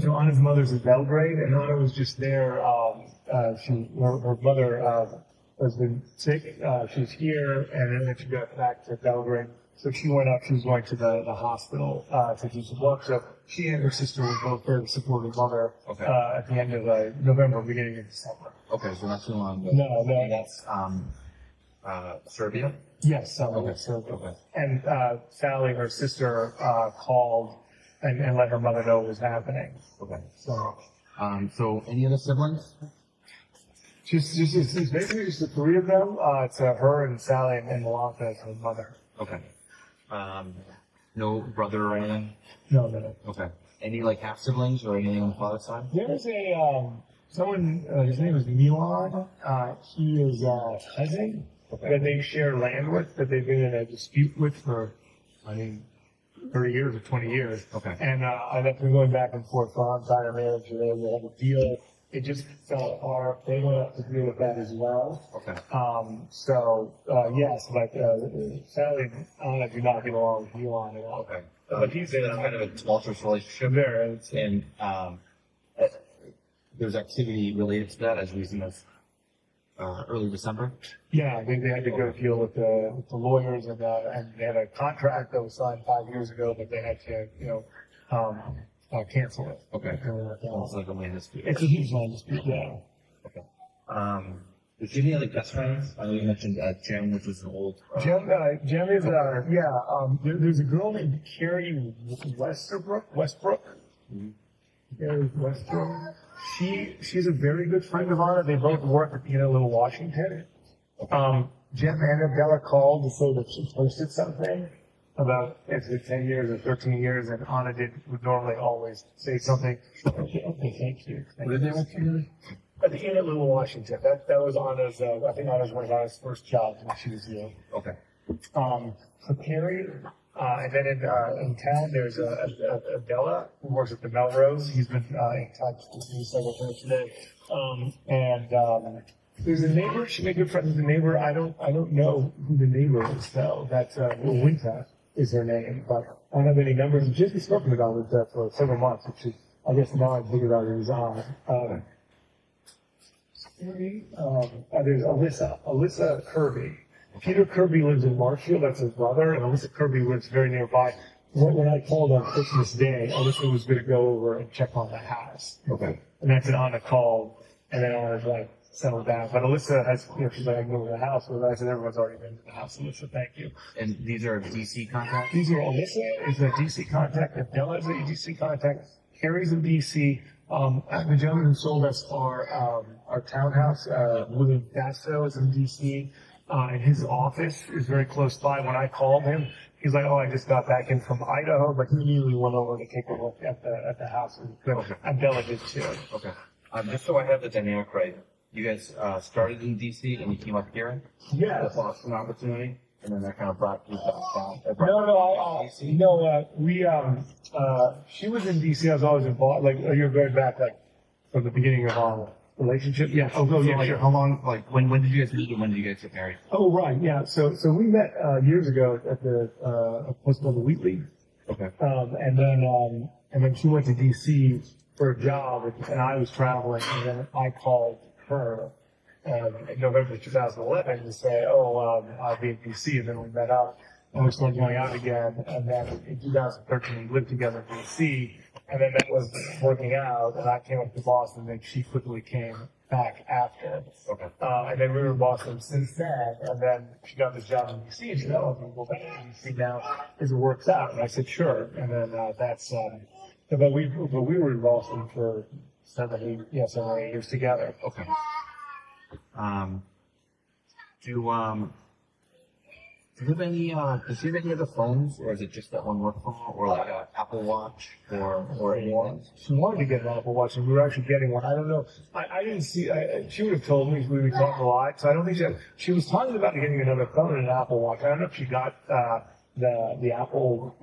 So Anna's mother's in Belgrade, and Anna was just there. Her mother has been sick. She's here, and then she got back to Belgrade. So she went up. She was going to the hospital to do some work. So she and her sister were both very supportive mother at the end of November, beginning of December. Okay, so not too long ago. No. And that's Serbia. Yes, Okay. Serbia. Okay. And Sally, her sister, called and let her mother know what was happening. Okay. So So any other siblings? it's basically just the three of them. It's her and Sally and Malaka as her mother. Okay. No brother or anything? No. Okay. Any like half siblings or anything on the father's side? There's someone, his name is Milan. He is a cousin that they share land with, that they've been in a dispute with for, 30 years or 20 years. Okay. And I've been going back and forth for our entire marriage. They had a deal. It just fell apart. They went up to deal with that as well. Okay. Yes, but Sally and Anna do not get along with Milan at all. Okay. But he's so that's kind of a tumultuous relationship. there. And there's activity related to that as recent as early December. Yeah, they had to go deal with the lawyers, and they had a contract that was signed 5 years ago, but they had to, cancel it. Okay. It's like a land dispute. It's a huge land dispute, yeah. Okay. Does she have any other best friends? I know you mentioned Jim, which was an old. Jem is, there's a girl named Carrie Westbrook. Carrie Westbrook. She's a very good friend of ours. They both work at Little Washington. Jem and Bella called to say that she posted something about 10 years or 13 years, and Anna would normally always say something. Okay, thank you. What did they work together? At the Inn at Little Washington. That was Anna's, I think Anna's one of Anna's first jobs when she was here. Okay. So Carrie, and then in town there's Adela who works at the Melrose. He's been in touch with me several times today. There's a neighbor. She made good friends with the neighbor. I don't know who the neighbor is though. That's Winter is her name, but I don't have any numbers. We've just been spoken about with for several months, which is, I guess now I figured out it was on. There's Alyssa Kirby. Peter Kirby lives in Marshfield, that's his brother, and Alyssa Kirby lives very nearby. When I called on Christmas Day, Alyssa was going to go over and check on the house. Okay. And that's an Anna call, and then Anna's settled down. But Alyssa has, she's like, I can go to the house. But I said, everyone's already been to the house. Alyssa, thank you. And these are DC contacts? These are Alyssa is a DC contact, Adela is a DC contact, Carrie's in DC. The gentleman who sold us our townhouse, William Dasso, is in DC. And his office is very close by. When I called him, he's like, "Oh, I just got back in from Idaho," but he immediately went over to take a look at the house. And Bella did too. Okay. Just so I have the dynamic right, you guys started in DC and you came up here. Yeah. The Boston opportunity, and then that kind of brought you back down. She was in DC. I was always in Boston. Like, you're going back from the beginning of our relationship. Yeah. Sure. How long? Like, when did you guys meet and when did you guys get married? Oh, right. Yeah. So we met years ago at the place called the Wheatley. Okay. And then she went to DC for a job, and I was traveling, and then I called her in November 2011 to say, I'll be in DC, and then we met up, and we started going out again, and then in 2013 we lived together in DC, and then that was working out, and I came up to Boston, and then she quickly came back after. Okay. And then we were in Boston since then, and then she got this job in DC, and she said, oh, I'm going to go back to DC now as it works out. And I said, sure. And then but we were in Boston for 7 or 8 years together. Okay. Do you have any, does he have any other phones, or is it just that one work phone, or like an Apple Watch, or anything? She wanted to get an Apple Watch, and we were actually getting one. I don't know. I didn't see. She would have told me we would talk a lot, so I don't think she was talking about getting another phone and an Apple Watch. I don't know if she got the Apple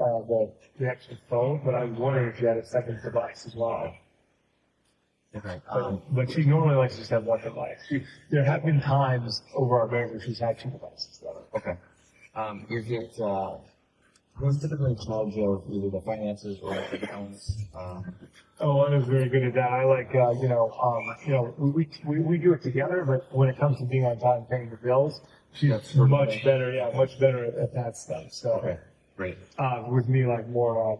the extra phone, but I was wondering if she had a second device as well. Okay. But she normally likes to just have one device. There have been times over our marriage where she's had 2 devices. Though. Okay. Is it, who's typically in charge of either the finances or the accounts? Oh, I was very good at that. I like, we do it together, but when it comes to being on time paying the bills, she's much better at that stuff. So, Okay, great. with me, like more,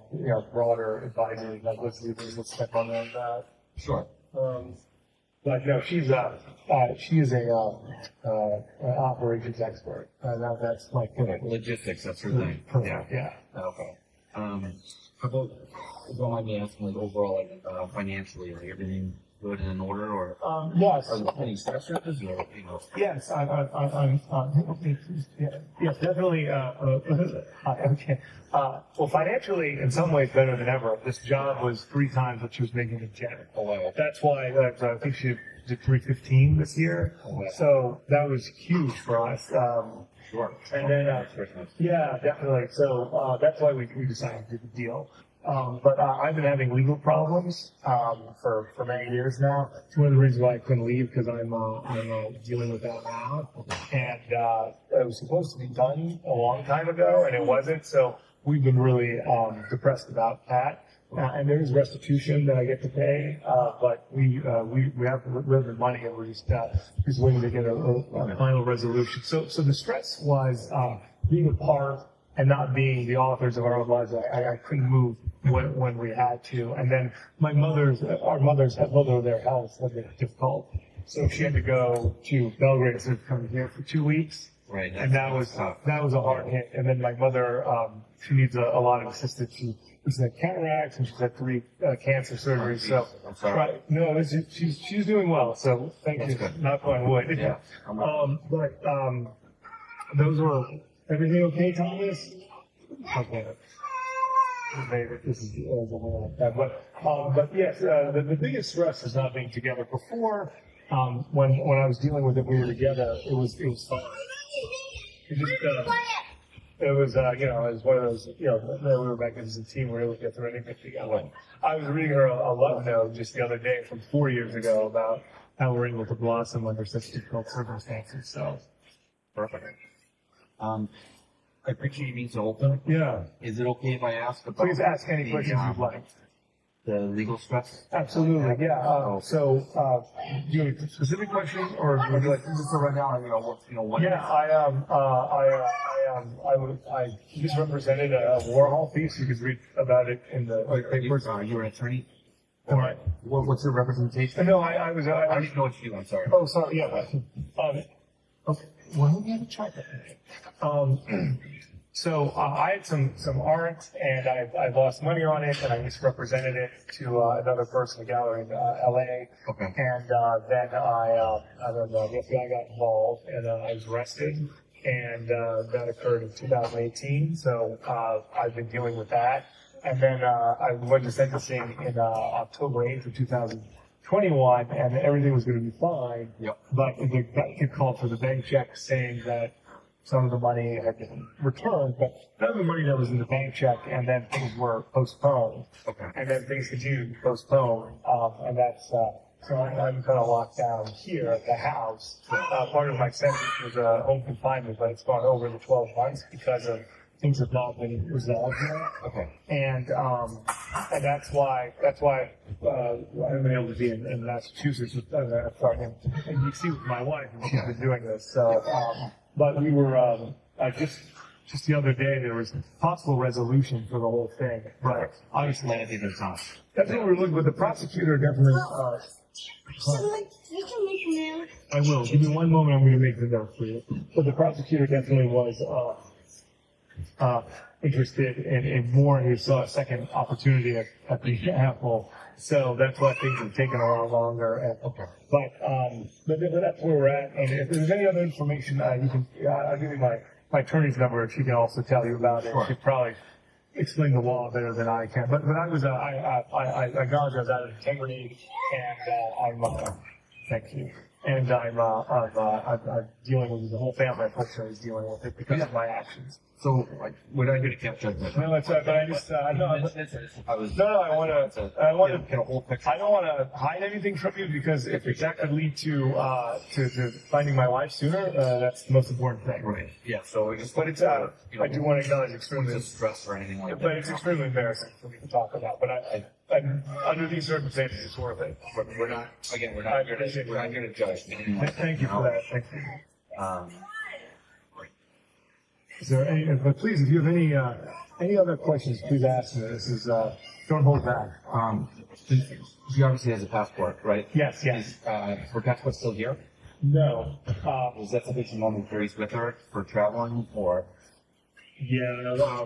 broader advisory, like let's do this, let's step on that. Sure. But no, she is a operations expert. That's like Logistics, that's her thing. perfect. Yeah. Okay. How about, if you don't mind me asking, like, overall, like, financially, like, everything good and in order, or Yes. are there any stressors, or, Yes, yes, definitely. Okay. Well, financially, in some ways, better than ever. This job was 3 times what she was making in Janet. Oh, wow. That's why I think she did 315 this year. Oh, wow. So that was huge for us. Sure. And then, yeah, definitely. So that's why we decided to do the deal. But I've been having legal problems for many years now. It's one of the reasons why I couldn't leave, because I'm dealing with that now. And it was supposed to be done a long time ago, and it wasn't. So we've been really depressed about that. And there is restitution that I get to pay, but we have the money, and we're just waiting to get a final resolution. So the stress was being a part and not being the authors of our own lives. I couldn't move when we had to. And then our mothers had both of their health was difficult. So she had to go to Belgrade instead of coming here for 2 weeks. Right. And that was a hard hit. And then my mother, she needs a lot of assistance. She's had cataracts, and she's had 3 cancer surgeries. So, I'm sorry. no, she's doing well. So thank you. Good. Knock on wood. Yeah. Those were everything okay, Thomas? Okay. Maybe this is but yes, the biggest stress is not being together. Before, when I was dealing with it, we were together. It was fun. It just it was it was one of those we were back as a team. We were able to get through anything together. I was reading her a love note just the other day from 4 years ago about how we're able to blossom under such difficult circumstances. So Perfect. I appreciate you being so open. yeah, Is it okay if I ask about please ask any questions you'd like. the legal stress? Absolutely, yeah. Do you have a specific question, or would you like Just to run down, what? Yeah, I just represented a Warhol piece. You could read about it in the papers. You're an attorney? All right. What's your representation? No, I was. I didn't know what you do, I'm sorry. Oh, sorry. Yeah. Okay. Well, we haven't tried that. So I had some art, and I lost money on it, and I just represented it to another person, a gallery in L.A. Okay. And then the FBI got involved, and I was arrested, and that occurred in 2018. So I've been dealing with that, and then I went to sentencing in October 8th of 2021, and everything was going to be fine. Yep. But it called for the bank check saying that some of the money had been returned, but none of the money that was in the bank check, and then things were postponed. Okay. And then things continued to postpone, and that's, so I'm kind of locked down here at the house. Part of my sentence was home confinement, but it's gone over the 12 months because of things have not been resolved yet. Okay. And that's why I've been able to be in Massachusetts with, and you see with my wife, and she's been doing this. So, but we were just the other day there was possible resolution for the whole thing, but obviously Let it be the time. That's what we're looking with. The prosecutor definitely, You can make milk. I will. Give me one moment. I'm going to make the note for you. But the prosecutor definitely was interested in more. He saw a second opportunity at the Apple. So that's why things have taken a lot longer. But that's where we're at. And if there's any other information, you can. I'll give you my attorney's number. She can also tell you about it. She could probably explain the law better than I can. But I was I acknowledge I was out of integrity, and I'm thank you. And I'm dealing with the whole family. Unfortunately, is dealing with it because of my actions. So, like, what did I do to capture that? No, that's right. But I just I want to get a whole picture. I don't want to hide anything from you because if that could lead to finding my wife sooner, that's the most important thing. Right. Yeah. So we just. But it's I do want to acknowledge extremely stress or anything like that. but it's extremely embarrassing for me to talk about. But I'm under these circumstances, it's worth it. But we're not. Again, we're not here to judge. Thank you for that. Thank you. Right. Is there any? But please, if you have any other questions, please ask me. This is don't hold back. She obviously has a passport, right? Yes. Her passport's still here. No. Is that something she normally carries with her for traveling, or? Yeah.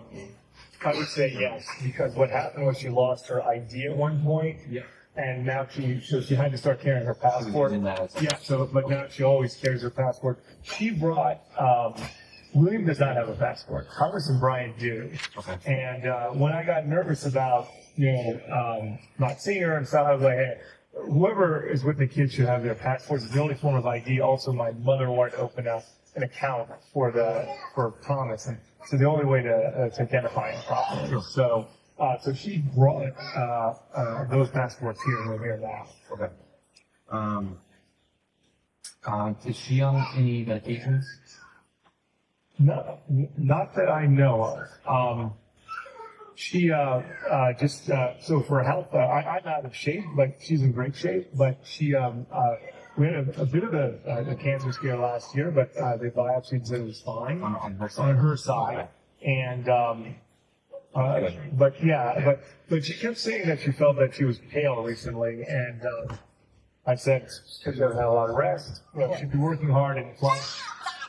I would say yes, because what happened was she lost her ID at one point. Yeah. And now she had to start carrying her passport. Yeah. But now she always carries her passport. She brought. William does not have a passport. Thomas and Brian do. Okay. And when I got nervous about not seeing her and stuff, I was like, hey, whoever is with the kids should have their passports. It's the only form of ID. Also, my mother wanted to open up an account for Thomas, and so the only way to identify him properly. So she brought those passports here, and we're here now. Okay. Is she on any medications? No, not that I know of. She just so for health, I'm out of shape, but she's in great shape. But she we had a bit of a cancer scare last year, but the biopsy and said it was fine On her side. And but she kept saying that she felt that she was pale recently, and I said she doesn't have a lot of rest. She'd be working hard and flying.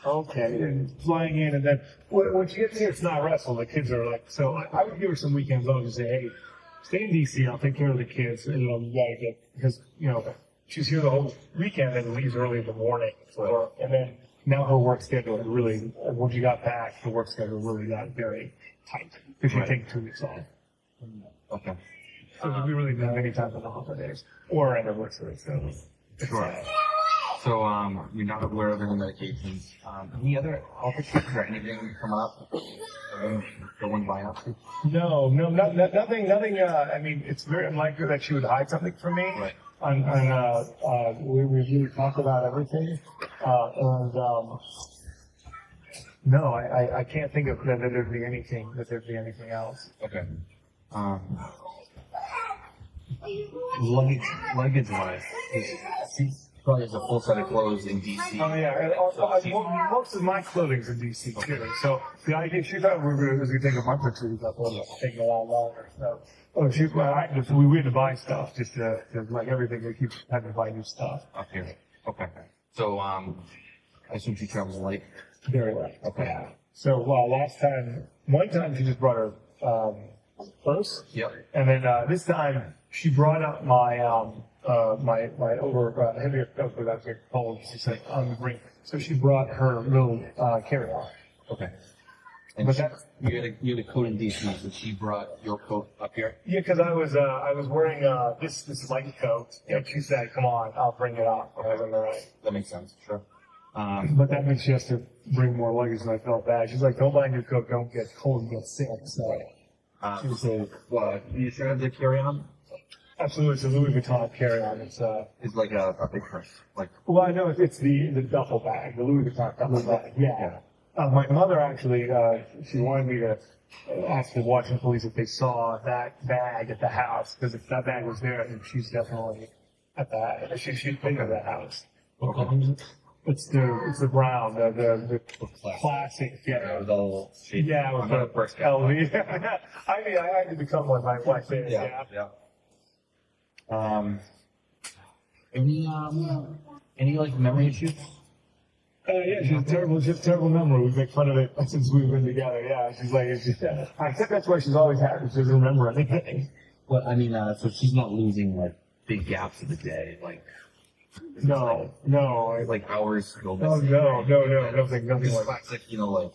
Okay, and flying in, and then when she gets here, it's not restful. The kids are like, so I would give her some weekends off and say, hey, stay in DC. I'll take care of the kids, and because she's here the whole weekend and leaves early in the morning for work, and then now her work schedule is really, when she got back, her work schedule really got very tight because she takes 2 weeks off. Okay. So we really didn't have any time for the holidays or anniversary. So Sure. So you're not aware of any medications. Any other health issues or anything come up? Going biopsy? No, nothing. I mean, it's very unlikely that she would hide something from me. Right. We really talk about everything, and no, I can't think of that there'd be anything else. Okay. Luggage wise, she probably has a full set of clothes in DC. Oh yeah, most of my clothing's in DC too. So the idea, she thought it was going to take a month or two, but it's taking a lot longer. So, we had to buy stuff just to like everything. We keep having to buy new stuff. Up here. Okay. So I assume she travels late. Very well. Okay. Yeah. So one time she just brought her purse. Yep. And then this time she brought up my heavier coat that I was getting cold. She said on the brink. So she brought her little carry-on. Okay. And But you had a coat in DC, so she brought your coat up here. yeah, because I was wearing this light coat, and she said, "Come on, I'll bring it up." I was on the right. That makes sense. Sure. But that means she has to bring more luggage, and I felt bad. She's like, "Don't buy a new coat, don't get cold and get sick." So she was Well, you sure have the carry-on? absolutely, it's a Louis Vuitton carry-on. It's It's like a big purse. Like. well, I know it's the duffel bag, the Louis Vuitton duffel bag. Yeah. My mother actually, she wanted me to ask the Washington police if they saw that bag at the house, because if that bag was there, then she's definitely at that. She'd been to that house. What color is it? It's the brown, the classic, The little shape. yeah, with I'm not a the purse guy. LV. I mean, I had to become one. My wife is, yeah. Any like memory issues? Yeah, she has terrible memory. We make fun of it since we've been together. Yeah, she's like, I think that's why she's always happy. She doesn't remember anything. Well, I mean, so she's not losing like big gaps of the day, like No, like hours go oh, missing. nothing Just like classic, you know, like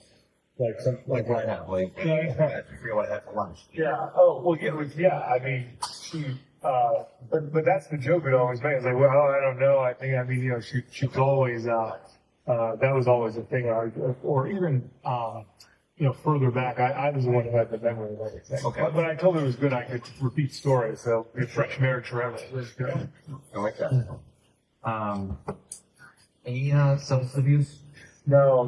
like what I have, like Yeah. I forget what I had for lunch. Yeah. Oh, well, yeah. I mean, she. But that's the joke it always makes. Like, well, I don't know. I mean, you know, she's always. That was always a thing. Or even, you know, further back, I was the one who had the memory of everything. Okay. But I told her it was good. I could repeat stories, so a fresh marriage forever. It was good. I like that. Any substance abuse? No.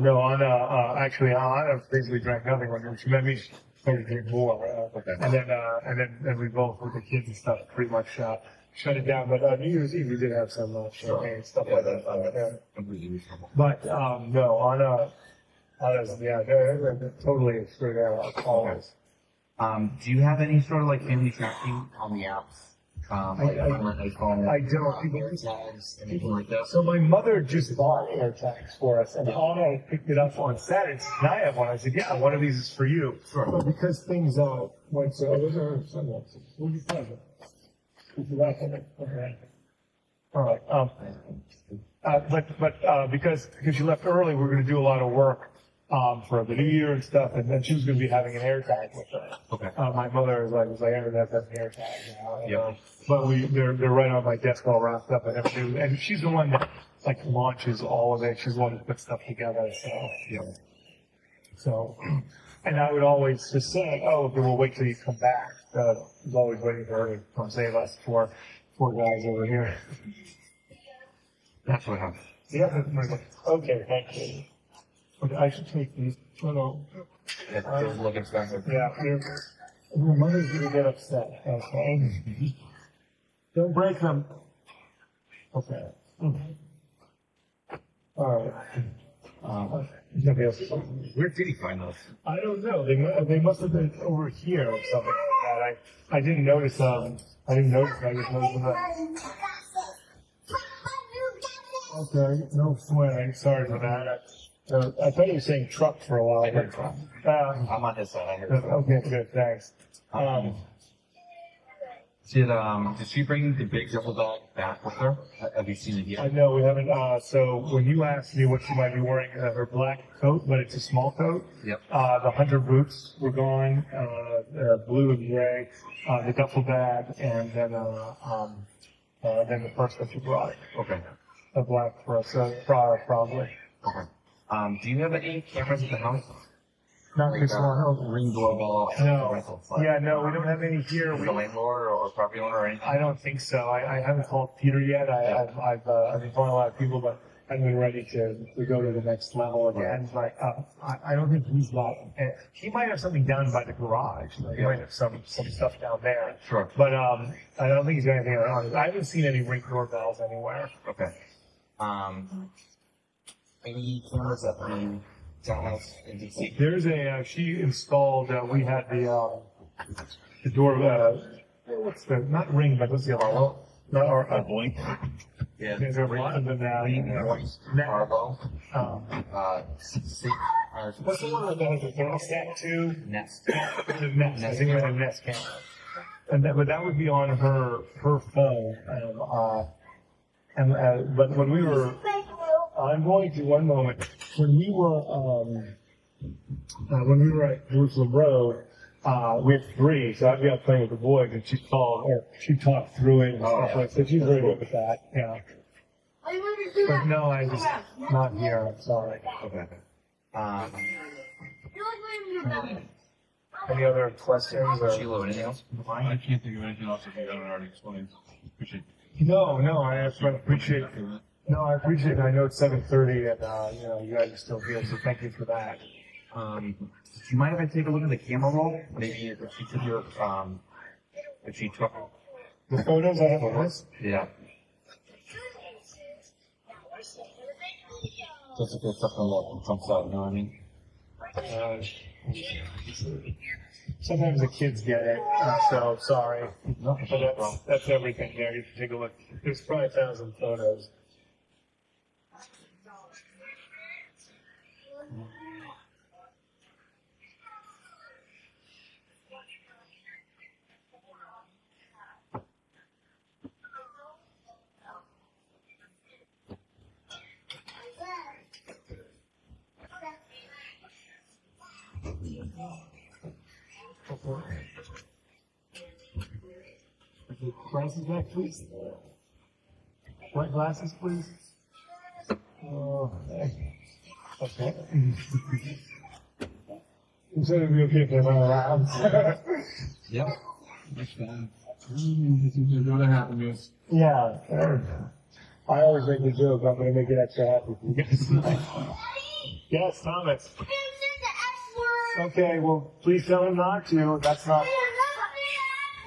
Actually, Anna basically drank nothing when she met me. She started to drink more, Okay. and then we both with the kids and stuff pretty much shut it down. But New Year's Eve we did have some champagne and stuff like that. Yeah. Completely reasonable. But no, Anna's they're totally straight out always. Do you have any sort of like family tracking on the apps? Like on my iPhone? I don't. AirTags, anything like that? So my mother just bought AirTags for us, and Anna picked it up on Saturday. And I have one. I said, "Yeah, one of these is for you." Sure. But because things went so, those are sunglasses. What do you think? Okay. All right. But because she left early, we were going to do a lot of work for the New Year and stuff, and then she was going to be having an AirTag with her. Okay. My mother was like, I don't have to have an AirTag. You know? Yep. But they're right on my desk, all wrapped up and everything. And she's the one that like launches all of it. She's the one that puts stuff together. So Yeah. So, and I would always just say, "Oh, okay, we'll wait till you come back." I was always waiting for her to come save us. Four guys over here. That's what happened. Yeah. Okay. Thank you. Okay, I should take these. Oh, no. It doesn't look expensive. Yeah. Your mother's gonna get upset. Okay. Don't break them. Okay. All right. Nobody else. Where did he find those? I don't know. They must have been over here or something like that. I didn't notice. I just noticed them. Okay. No swearing. Sorry for that. I thought you were saying truck for a while. I heard truck. I'm on his side. I heard truck. Okay. Good. Thanks. Did she bring the big duffel bag back with her? Have you seen it I yet? know we haven't. So when you asked me what she might be wearing, her black coat, but it's a small coat. Yep. The hunter boots were gone, blue and gray, the duffel bag, and then the purse that she brought, Okay. a black purse, probably. Okay. Do you have any cameras at the house? Not this one. Ring doorbell. No. rental flat? Yeah, no, we don't have any here. The landlord or property owner or anything? I don't think so. I haven't called Peter yet. I've been calling a lot of people, but I haven't been ready to go to the next level again. But I don't think he's got. He might have something down by the garage. He might have some stuff down there. Sure. But I don't think he's got anything around. I haven't seen any ring doorbells anywhere. Okay. Any cameras at the townhouse in DC? There's she installed. We had the door. What's the not ring, but what's the other one? Not our blink. Yeah. There's a lot of them now. Arvo. What's the one that has a thermostat too? Nest. The Nest. I think it was a Nest camera. But that would be on her phone. But when we were, I'm going to one moment. When we were at Jerusalem Road, we had 3, so I'd be out playing with the boys, and she talked through it and stuff like that. So she's very good with that. Yeah. But no, I just not here. I'm sorry. Okay. Any other questions? Or? Sheila, anything else? I can't think of anything else if you haven't already explained. Appreciate it. No, I appreciate it. No, I appreciate it. I know it's 7:30, and you guys are still here, so thank you for that. Do you mind if I take a look at the camera roll? Maybe if she took your, if she took, The photos I have a list. yeah. Just if there's something that jumps out, you know what I mean? Sometimes the kids get it, so sorry. But that's everything there. You can take a look. There's probably 1,000 photos. Glasses back, please. White glasses, please. Oh, okay. You said it'd be okay if they run around. Yep. That's fine. This is gonna happen, yes. Yeah. I always make a joke. I'm going to make it extra happy for you guys. Yes, Thomas. Okay, well, please tell him not to. That's not.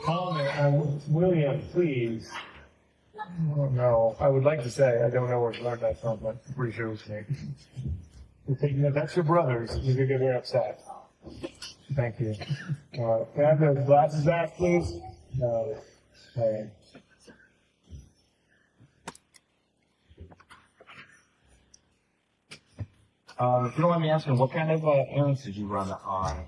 Thomas, William, please. Oh, no. I would like to say I don't know where he learned that from, but I'm pretty sure it was me. You're thinking that that's your brother's. You're going to get very upset. Thank you. Can I have the glasses back, please? No. Okay. If you don't mind me asking, what kind of errands did you run on?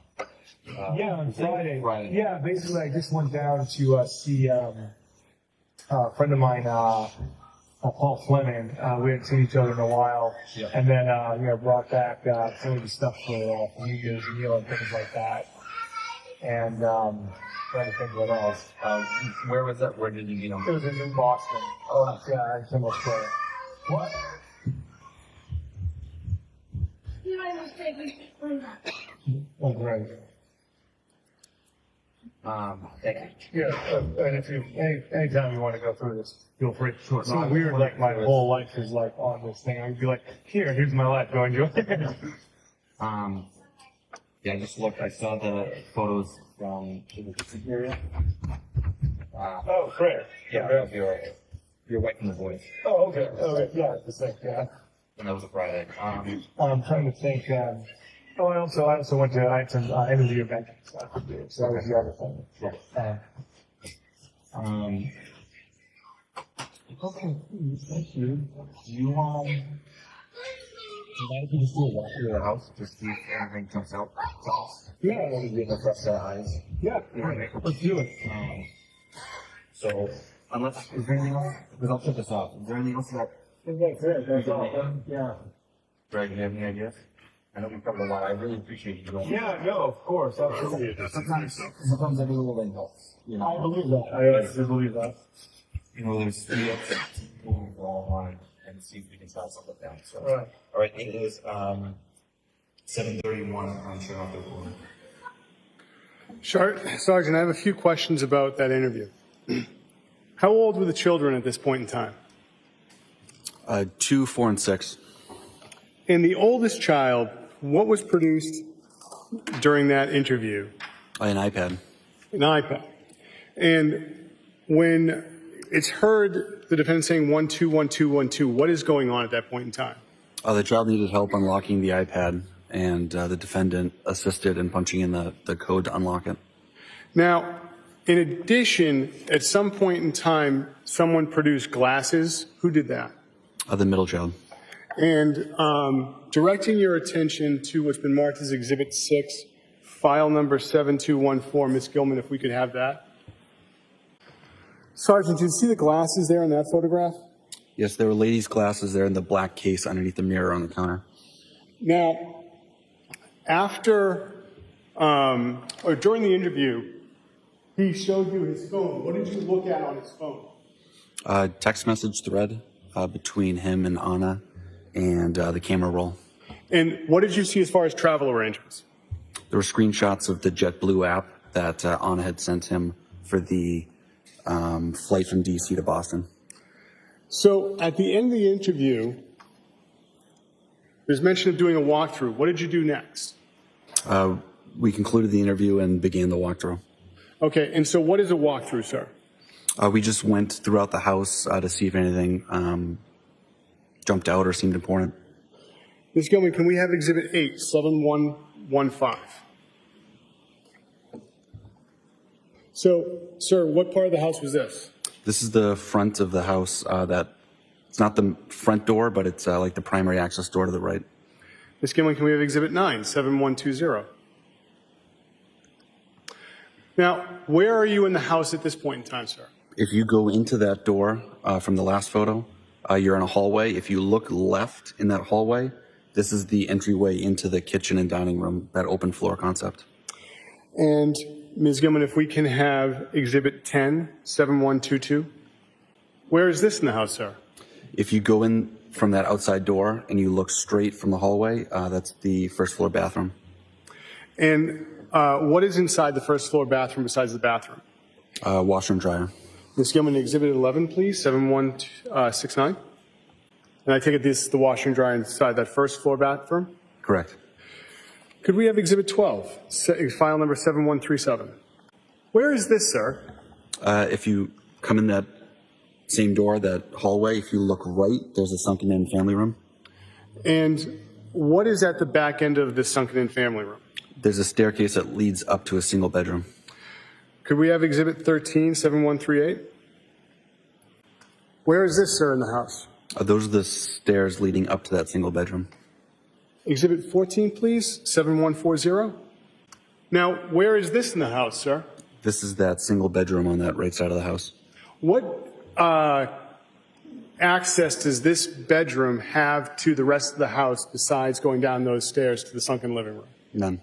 Yeah, on Friday. Friday. Yeah, basically, I just went down to see a friend of mine, Paul Fleming. We hadn't seen each other in a while, Yeah. and then brought back some of the stuff for New Year's meal and things like that. And trying to think what else. Where was that? Where did you meet him? It was in Boston. Oh, yeah, in Kimball Square. What? You made a mistake. We should clean that. Oh, great. Thank you. Yeah, and if you anytime you want to go through this, feel free. It's so weird. Like my whole life is like on this thing. I'd be like, here's my life. Go enjoy it. Yeah, I just looked. I saw the photos from the area. Oh, great. Yeah, your wife and the boys. Oh, okay. Okay. Yeah, it's the same. Yeah. And that was a Friday. I'm trying to think. I also went to I had some interview banking stuff to do, so that was the other thing. Yeah. Okay, thank you. Do you mind if you just do a walk through the house to see if everything comes out? Yeah. Give a fresh set of eyes. Yeah. Let's do it. So, is there anything else? Because I'll shut this off. Is there anything else that That's all. Yeah. Greg, do you have any ideas? I know we covered a lot. I really appreciate you doing Yeah. No, of course. Absolutely. Sometimes every little thing helps. You know, I believe that. I honestly believe that. you know, there's three options. We'll go online and see if we can tell something down. So, Right. all right, it is 7:31. I'm sure off the board. Sergeant, I have a few questions about that interview. How old were the children at this point in time? 2, 4, and 6. And the oldest child, what was produced during that interview? An iPad. An iPad. And when it's heard the defendant saying 121212, what is going on at that point in time? The child needed help unlocking the iPad, and the defendant assisted in punching in the code to unlock it. Now, in addition, at some point in time, someone produced glasses. Who did that? The middle child. And directing your attention to what's been marked as Exhibit 6, file number 7214. Ms. Gilman, if we could have that. Sergeant, did you see the glasses there in that photograph? Yes, there were ladies' glasses there in the black case underneath the mirror on the counter. Now, after or during the interview, he showed you his phone. What did you look at on his phone? Text message thread between him and Anna, and the camera roll. And what did you see as far as travel arrangements? There were screenshots of the JetBlue app that Anna had sent him for the flight from DC to Boston. So at the end of the interview, there's mention of doing a walkthrough. What did you do next? We concluded the interview and began the walkthrough. Okay, and so what is a walkthrough, sir? We just went throughout the house to see if anything jumped out or seemed important. Ms. Gilman, can we have Exhibit 8, 7115? So, sir, what part of the house was this? This is the front of the house. It's not the front door, but it's like the primary access door to the right. Ms. Gilman, can we have Exhibit 9, 7120? Now, where are you in the house at this point in time, sir? If you go into that door from the last photo, you're in a hallway. If you look left in that hallway, this is the entryway into the kitchen and dining room, that open floor concept. And Ms. Gilman, if we can have Exhibit 10, 7122. Where is this in the house, sir? If you go in from that outside door and you look straight from the hallway, that's the first floor bathroom. And what is inside the first floor bathroom besides the bathroom? Washer and dryer. Ms. Gilman, Exhibit 11, please, 7169. And I take it this is the washer and dryer inside that first floor bathroom? Correct. Could we have Exhibit 12, file number 7137? Where is this, sir? If you come in that same door, that hallway, if you look right, there's a sunken in family room. And what is at the back end of this sunken in family room? There's a staircase that leads up to a single bedroom. Could we have Exhibit 13, 7138? Where is this, sir, in the house? Those are the stairs leading up to that single bedroom. Exhibit 14, please, 7140. Now, where is this in the house, sir? This is that single bedroom on that right side of the house. What access does this bedroom have to the rest of the house besides going down those stairs to the sunken living room? None.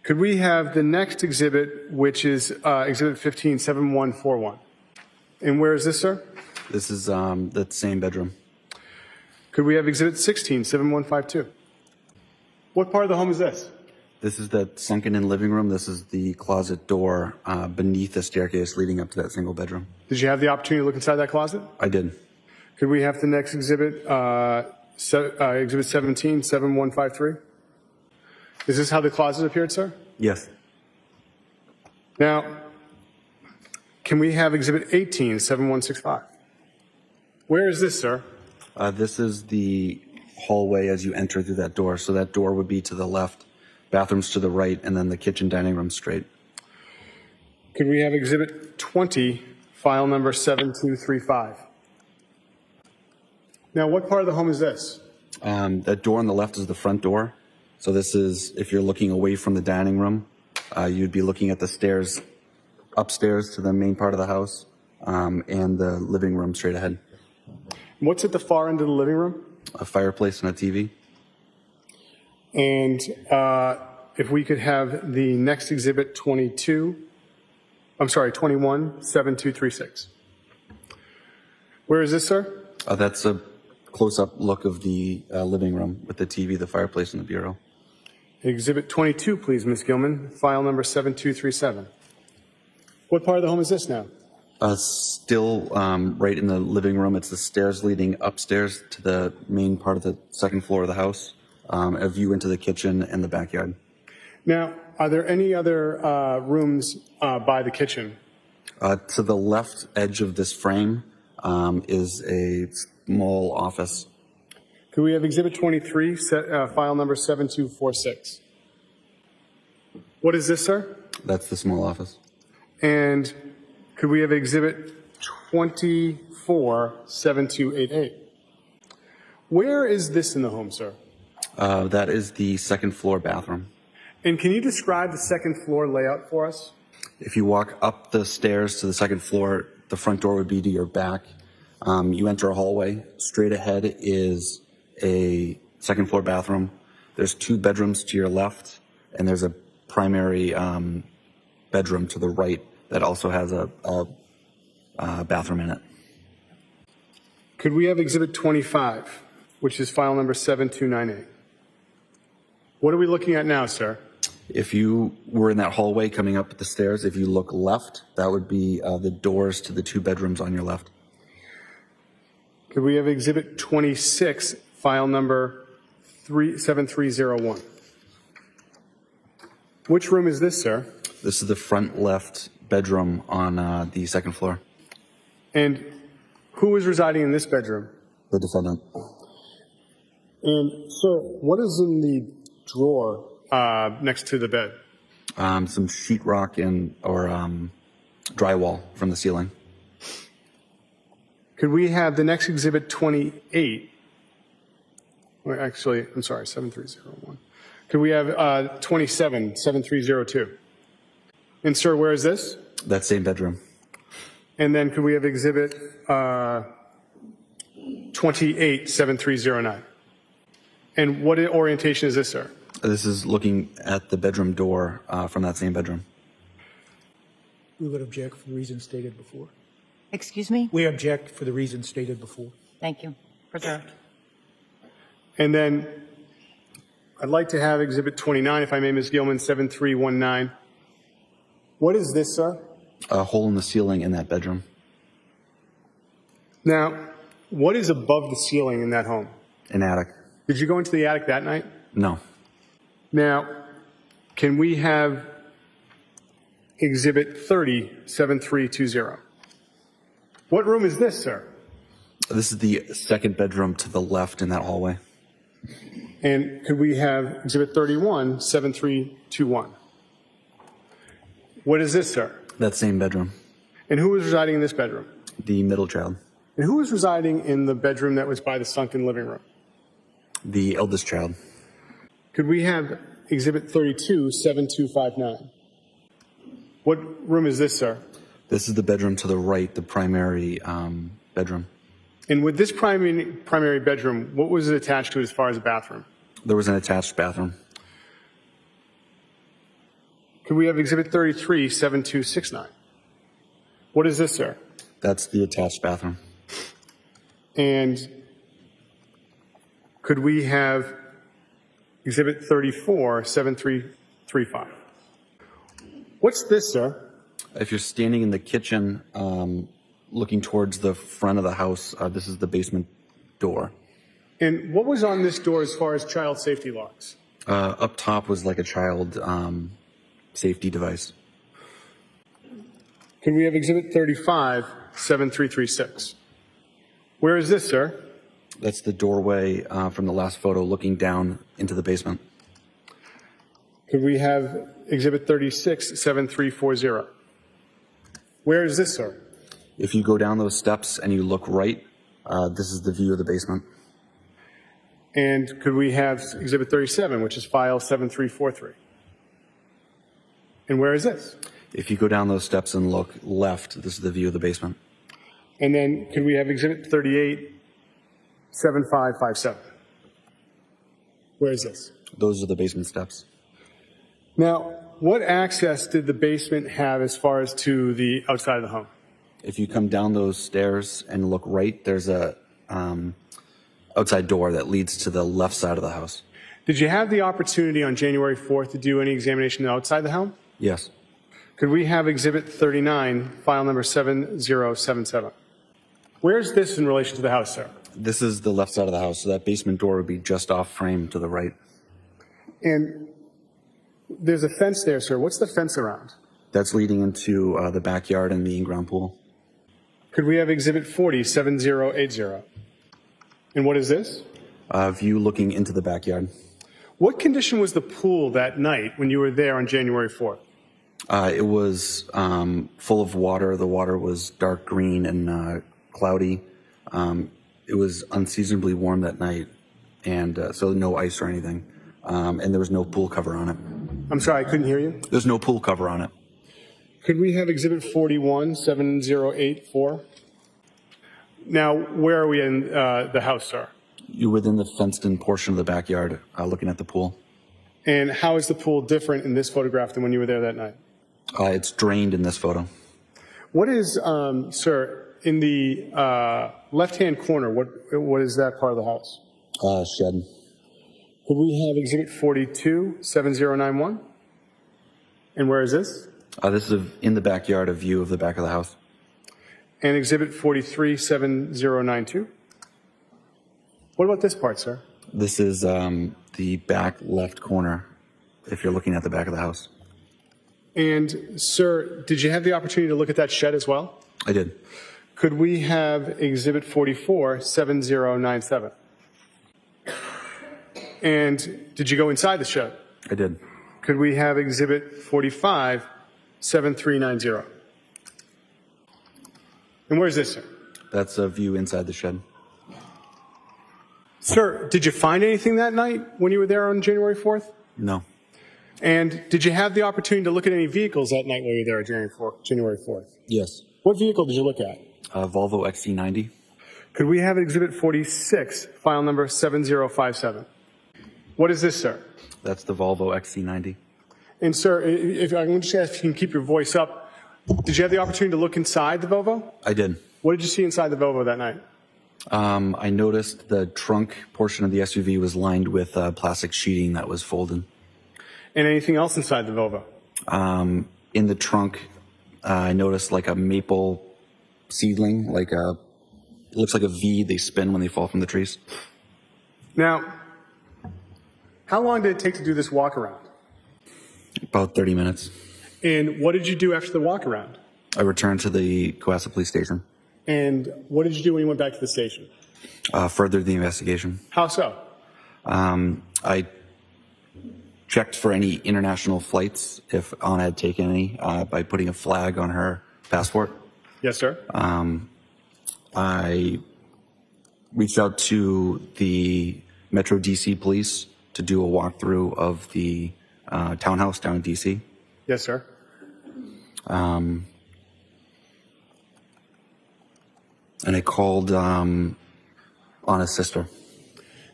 Could we have the next exhibit, which is Exhibit 15, 7141? And where is this, sir? This is that same bedroom. Could we have Exhibit 16, 7152? What part of the home is this? This is that sunken in living room. This is the closet door beneath the staircase leading up to that single bedroom. Did you have the opportunity to look inside that closet? I did. Could we have the next exhibit, Exhibit 17, 7153? Is this how the closet appeared, sir? Yes. Now, can we have Exhibit 18, 7165? Where is this, sir? This is the hallway as you enter through that door. So that door would be to the left, bathrooms to the right, and then the kitchen dining room straight. Could we have Exhibit 20, file number 7235? Now, what part of the home is this? That door on the left is the front door. So this is, if you're looking away from the dining room, you'd be looking at the stairs upstairs to the main part of the house and the living room straight ahead. What's at the far end of the living room? A fireplace and a TV. And if we could have the next exhibit 21, 7236. Where is this, sir? That's a close-up look of the living room with the TV, the fireplace, and the bureau. Exhibit 22, please, Ms. Gilman, file number 7237. What part of the home is this now? Still right in the living room. It's the stairs leading upstairs to the main part of the second floor of the house, a view into the kitchen and the backyard. Now, are there any other rooms by the kitchen? To the left edge of this frame is a small office. Could we have Exhibit 23, file number 7246? What is this, sir? That's the small office. And could we have Exhibit 24, 7288? Where is this in the home, sir? That is the second floor bathroom. And can you describe the second floor layout for us? If you walk up the stairs to the second floor, the front door would be to your back. You enter a hallway. Straight ahead is a second floor bathroom. There's two bedrooms to your left, and there's a primary bedroom to the right that also has a bathroom in it. Could we have Exhibit 25, which is file number 7298? What are we looking at now, sir? If you were in that hallway coming up the stairs, if you look left, that would be the doors to the two bedrooms on your left. Could we have Exhibit 26, file number 7301? Which room is this, sir? This is the front left bedroom on the second floor. And who is residing in this bedroom? The defendant. And, sir, what is in the drawer next to the bed? Some sheetrock drywall from the ceiling. Could we have the next exhibit 28? Well, actually, I'm sorry, 7301. Could we have 27, 7302? And sir, where is this? That same bedroom. And then could we have exhibit 28, 7309? And what orientation is this, sir? This is looking at the bedroom door from that same bedroom. We would object for the reasons stated before. Excuse me? We object for the reasons stated before. Thank you. Preserved. And then I'd like to have exhibit 29, if I may, Ms. Gilman, 7319. What is this, sir? A hole in the ceiling in that bedroom. Now, what is above the ceiling in that home? An attic. Did you go into the attic that night? No. Now, can we have exhibit 30, 7320? What room is this, sir? This is the second bedroom to the left in that hallway. And could we have exhibit 31, 7321? What is this, sir? That same bedroom. And who was residing in this bedroom? The middle child. And who was residing in the bedroom that was by the sunken living room? The eldest child. Could we have exhibit 32, 7259? What room is this, sir? This is the bedroom to the right, the primary bedroom. And with this primary bedroom, what was it attached to as far as a bathroom? There was an attached bathroom. Could we have exhibit 33, 7269? What is this, sir? That's the attached bathroom. And could we have exhibit 34, 7335? What's this, sir? If you're standing in the kitchen, looking towards the front of the house, this is the basement door. And what was on this door as far as child safety locks? Up top was like a child safety device. Could we have exhibit 35, 7336? Where is this, sir? That's the doorway from the last photo looking down into the basement. Could we have exhibit 36, 7340? Where is this, sir? If you go down those steps and you look right, this is the view of the basement. And could we have exhibit 37, which is file 7343? And where is this? If you go down those steps and look left, this is the view of the basement. And then could we have exhibit 38, 7557? Where is this? Those are the basement steps. Now, what access did the basement have as far as to the outside of the home? If you come down those stairs and look right, there's a outside door that leads to the left side of the house. Did you have the opportunity on January 4th to do any examination outside the home? Yes. Could we have exhibit 39, file number 7077? Where's this in relation to the house, sir? This is the left side of the house, so that basement door would be just off frame to the right. And there's a fence there, sir. What's the fence around? That's leading into the backyard and the in-ground pool. Could we have exhibit 40, 7080? And what is this? View looking into the backyard. What condition was the pool that night when you were there on January 4th? It was full of water. The water was dark green and cloudy. It was unseasonably warm that night, and so no ice or anything. And there was no pool cover on it. I'm sorry, I couldn't hear you. There's no pool cover on it. Could we have exhibit 41, 7084? Now, where are we in the house, sir? You're within the fenced-in portion of the backyard, looking at the pool. And how is the pool different in this photograph than when you were there that night? It's drained in this photo. What is, sir, in the left-hand corner, what is that part of the house? Shed. Could we have exhibit 42, 7091? And where is this? This is in the backyard, a view of the back of the house. And exhibit 43, 7092? What about this part, sir? This is the back left corner, if you're looking at the back of the house. And, sir, did you have the opportunity to look at that shed as well? I did. Could we have exhibit 44, 7097? And did you go inside the shed? I did. Could we have exhibit 45, 7390? And where's this, sir? That's a view inside the shed. Sir, did you find anything that night when you were there on January 4th? No. And did you have the opportunity to look at any vehicles that night when you were there on January 4th? Yes. What vehicle did you look at? Volvo XC90. Could we have Exhibit 46, file number 7057? What is this, sir? That's the Volvo XC90. And sir, if I can just ask if you can keep your voice up, did you have the opportunity to look inside the Volvo? I did. What did you see inside the Volvo that night? I noticed the trunk portion of the SUV was lined with plastic sheeting that was folded. And anything else inside the Volvo? In the trunk, I noticed like a maple seedling, it looks like a V. They spin when they fall from the trees. Now, how long did it take to do this walk around? About 30 minutes. And what did you do after the walk around? I returned to the Cohasset Police Station. And what did you do when you went back to the station? Furthered the investigation. How so? I checked for any international flights, if Anna had taken any, by putting a flag on her passport. Yes, sir. I reached out to the Metro DC Police to do a walkthrough of the townhouse down in DC. Yes, sir. And I called Anna's sister.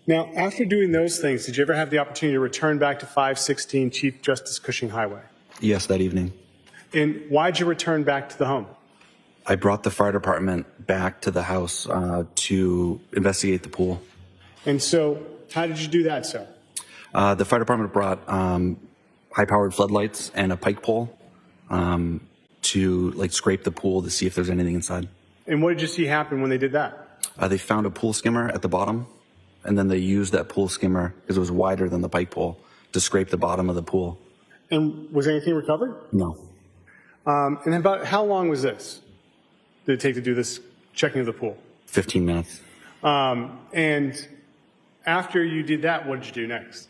Now, after doing those things, did you ever have the opportunity to return back to 516 Chief Justice Cushing Highway? Yes, that evening. And why'd you return back to the home? I brought the fire department back to the house to investigate the pool. And so, how did you do that, sir? The fire department brought high-powered floodlights and a pike pole to scrape the pool to see if there's anything inside. And what did you see happen when they did that? They found a pool skimmer at the bottom, and then they used that pool skimmer, because it was wider than the pike pole, to scrape the bottom of the pool. And was anything recovered? No. And about how long was this? Did it take to do this checking of the pool? 15 minutes. And after you did that, what did you do next?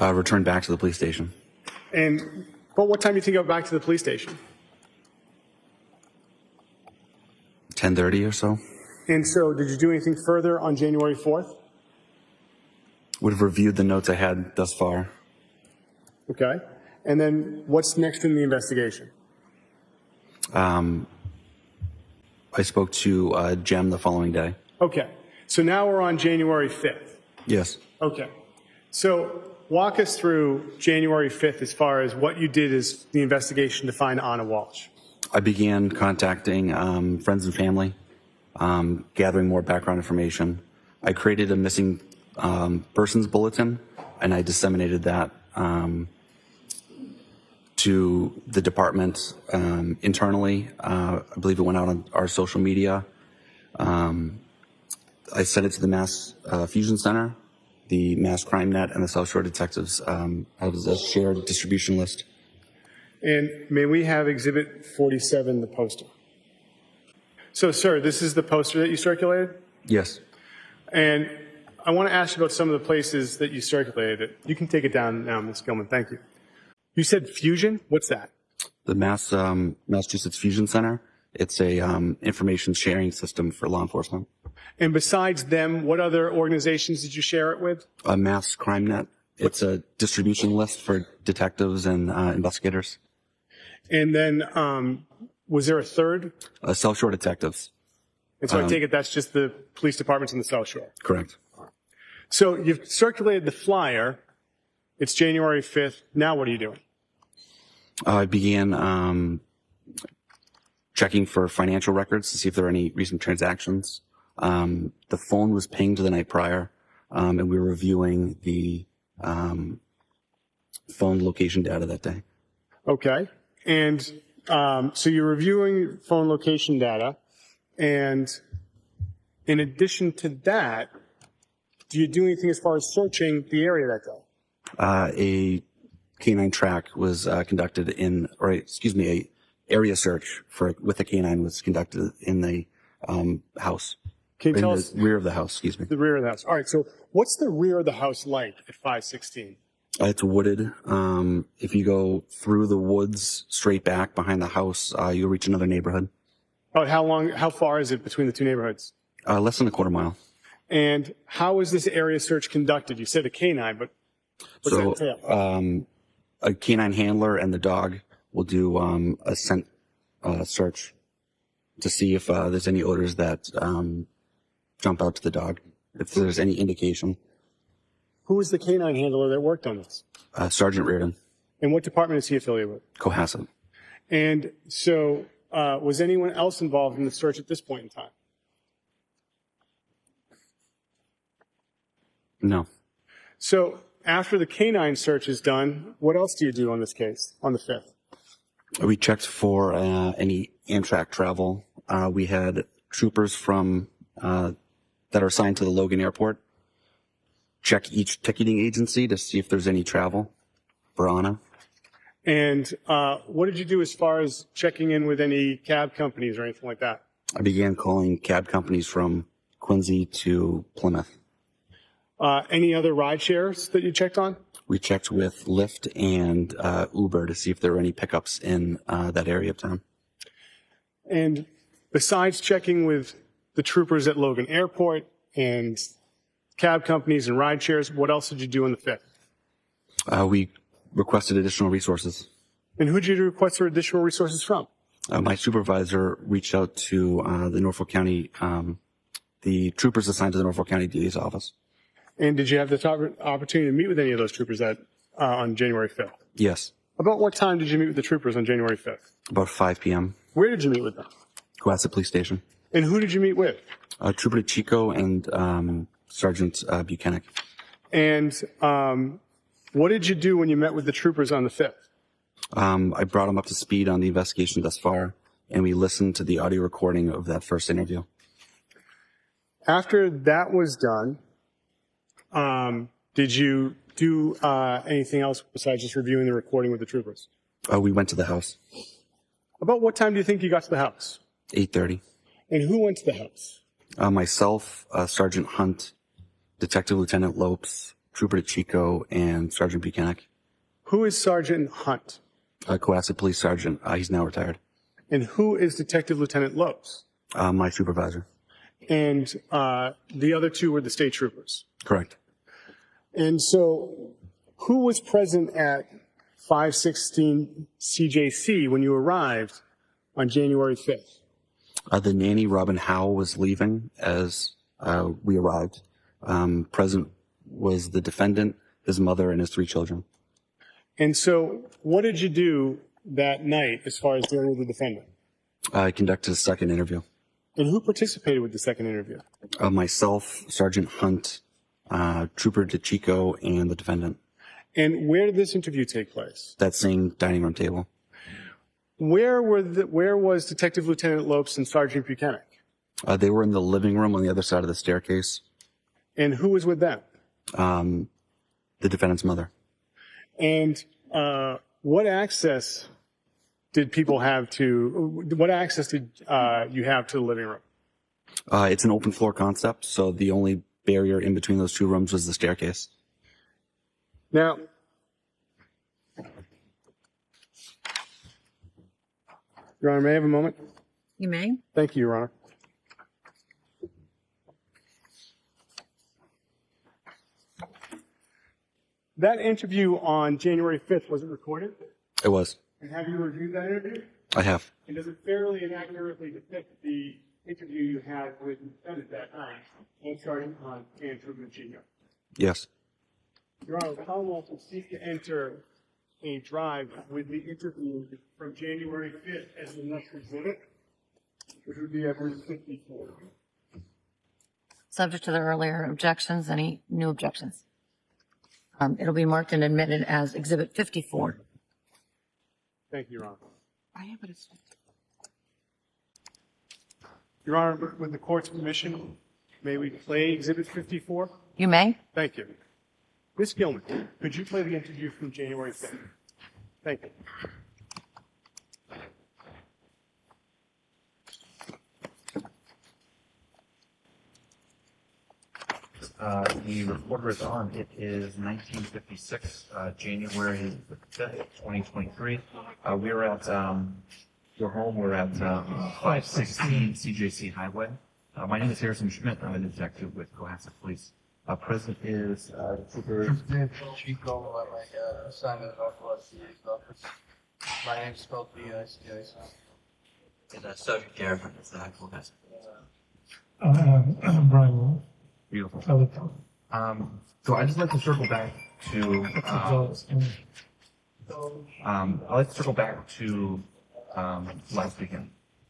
Returned back to the police station. And but what time do you think you got back to the police station? 10:30 or so. And so, did you do anything further on January 4th? Would have reviewed the notes I had thus far. Okay. And then, what's next in the investigation? I spoke to Jem the following day. Okay. So now we're on January 5th. Yes. Okay. So walk us through January 5th as far as what you did as the investigation to find Anna Walshe. I began contacting friends and family, gathering more background information. I created a missing persons bulletin, and I disseminated that to the department internally. I believe it went out on our social media. I sent it to the Mass Fusion Center, the Mass Crime Net, and the South Shore Detectives. I was a shared distribution list. And may we have Exhibit 47, the poster? So, sir, this is the poster that you circulated? Yes. And I want to ask you about some of the places that you circulated it. You can take it down now, Ms. Gilman. Thank you. You said Fusion? What's that? The Massachusetts Fusion Center. It's a information sharing system for law enforcement. And besides them, what other organizations did you share it with? A Mass Crime Net. It's a distribution list for detectives and investigators. And then was there a third? South Shore Detectives. And so I take it that's just the police departments in the South Shore. Correct. So you've circulated the flyer. It's January 5th. Now what are you doing? I began checking for financial records to see if there are any recent transactions. The phone was pinged the night prior, and we were reviewing the phone location data that day. Okay. And so you're reviewing phone location data. And in addition to that, do you do anything as far as searching the area that day? A canine track was conducted a area search with a canine was conducted in the house. Can you tell in us the rear of the house, excuse me. the rear of the house? All right. So what's the rear of the house like at 516? It's wooded. If you go through the woods straight back behind the house, you'll reach another neighborhood. About how far is it between the two neighborhoods? Less than a quarter mile. And how is this area search conducted? You said a canine, but what's that entail? A canine handler and the dog will do a scent search to see if there's any odors that jump out to the dog, if there's any indication. Who was the canine handler that worked on this? Sergeant Reardon, And what department is he affiliated with? Cohasset. And so, was anyone else involved in the search at this point in time? No. So, after the canine search is done, what else do you do on this case, on the 5th? We checked for any Amtrak travel. We had troopers from that are assigned to the Logan Airport check each ticketing agency to see if there's any travel for Anna. And what did you do as far as checking in with any cab companies or anything like that? I began calling cab companies from Quincy to Plymouth. Any other ride shares that you checked on? We checked with Lyft and Uber to see if there were any pickups in that area of town. And besides checking with the troopers at Logan Airport and cab companies and ride shares, what else did you do on the 5th? We requested additional resources. And who did you request for additional resources from? My supervisor reached out to the Norfolk County, the troopers assigned to the Norfolk County DA's office. And did you have the opportunity to meet with any of those troopers on January 5th? Yes, About what time did you meet with the troopers on January 5th? about 5 p.m. Where did you meet with them? Cohasset Police Station. And who did you meet with? Trooper Chico and Sergeant Buchanan. And what did you do when you met with the troopers on the 5th? I brought them up to speed on the investigation thus far, and we listened to the audio recording of that first interview. After that was done, did you do anything else besides just reviewing the recording with the troopers? We went to the house, About what time do you think you got to the house? 8:30. And who went to the house? Myself, Sergeant Hunt, Detective Lieutenant Lopes, Trooper Chico, and Sergeant Buchanan. Who is Sergeant Hunt? Cohasset Police Sergeant. He's now retired. And who is Detective Lieutenant Lopes? My supervisor. And the other two were the state troopers. Correct. And so who was present at 516 CJC when you arrived on January 5th? The nanny, Robin Howe, was leaving as we arrived. Present was the defendant, his mother, and his 3 children. And so what did you do that night as far as dealing with the defendant? I conducted a second interview. And who participated with the second interview? Myself, Sergeant Hunt, Trooper DeChico, and the defendant. And where did this interview take place? That same dining room table. Where was Detective Lieutenant Lopes and Sergeant Buchanan? They were in the living room on the other side of the staircase. And who was with them? The defendant's mother. And what access did you have to the living room? It's an open floor concept, so the only barrier in between those 2 rooms was the staircase. Now, Your Honor, may I have a moment? You may. Thank you, Your Honor. That interview on January 5th, was it recorded? It was. And have you reviewed that interview? I have. And does it fairly and accurately depict the interview you had with the defendant that night, and Sergeant Hunt and Trooper Chico? Yes. Your Honor, the Commonwealth will seek to enter a drive with the interview from January 5th as the next exhibit, which would be Exhibit 54. Subject to the earlier objections, any new objections? It'll be marked and admitted as Exhibit 54. Thank you, Your Honor. Your Honor, with the court's permission, may we play Exhibit 54? You may. Thank you. Ms. Gilman, could you play the interview from January 5th? Thank you. The recorder is on. It is 1956, January 5th, 2023. We were at your home. We're at 516 CJC Highway. My name is Harrison Schmidt. I'm a detective with Cohasset Police. Present is Trooper Chico at my assignment at Northwest CA's office. My name's spelled B-I-C-I. and Sergeant Garrett from Cohasset. Brian Walshe. Beautiful. Other So I'd just like to circle back to I'd like to circle back to last weekend.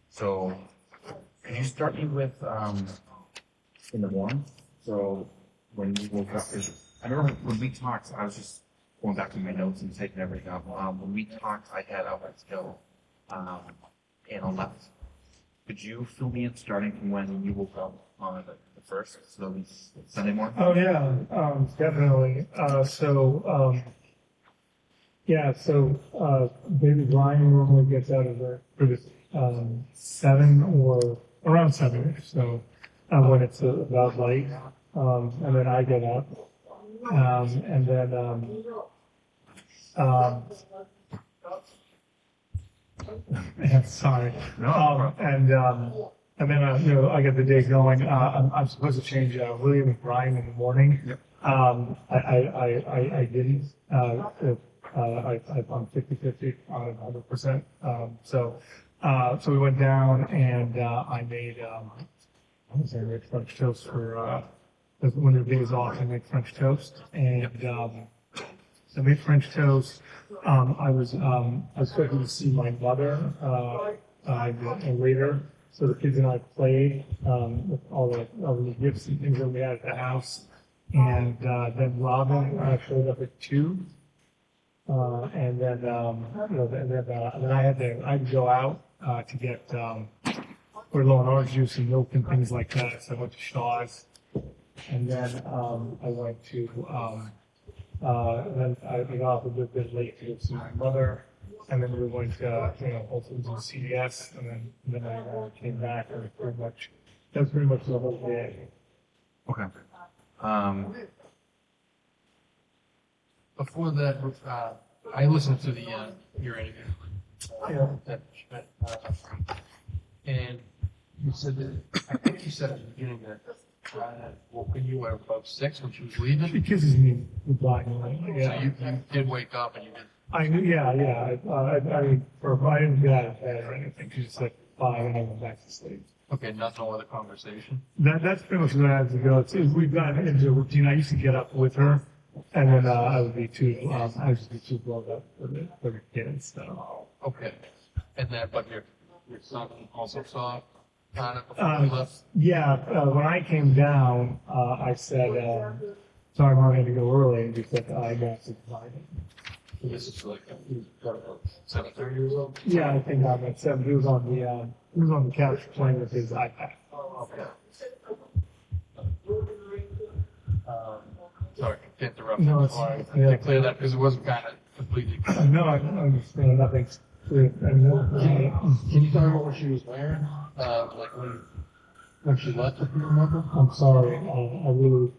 So could you start me with in the morning? So when you woke up, 'cause I remember when we talked, I was just going back to my notes and taking everything up. When we talked, I had outlets go and on left. Could you fill me in starting from when you woke up on the first, so it's Sunday morning? Oh yeah, definitely. Baby Brian normally gets out of the for this 7 or around 7ish. So when it's about light, and then I get up, and then yeah, sorry. And then I get the day going. I'm supposed to change William and Brian in the morning. Yep. I didn't. I'm 50-50 on 100%. So we went down and I made French toast for when the day is off. I make French toast and I made French toast. I was expecting to see my mother later. So the kids and I played with all the gifts and things that we had at the house. And then Robin showed up at 2. And then I had to go out to get for low and orange juice and milk and things like that. So I went to Shaw's, and then I went to then I got off a bit late to go see my mother, and then we went to Whole to CVS, and then I came back, and that's pretty much the whole day. Okay. Before that, I listened to your interview. Yeah. That Schmidt, and you said that, I think you said at the beginning that when you were about 6 when she was leaving. She kisses me with black and white. Yeah. So you did wake up and you did. I knew, yeah. I didn't get out of bed or anything. She just said bye and I went back to sleep. Okay, no other conversation. That's pretty much what I had to go. We've gotten into a routine. I used to get up with her, and then I would be too blown up for the kids. So. Okay, and then but your son also saw kind of before you left. Yeah, when I came down, I said, "Sorry, Mom, I had to go early," and he said, "I got to find him." So this is like he's about 7 years old. Yeah, I think I'm at 7. He was on the couch playing with his iPad. Okay. Sorry to interrupt. No, it's Sorry. yeah. To clear that because it wasn't kind of completely. No, I understand nothing. Can you tell me what she was wearing? Like when she left, if you remember? I'm sorry. I really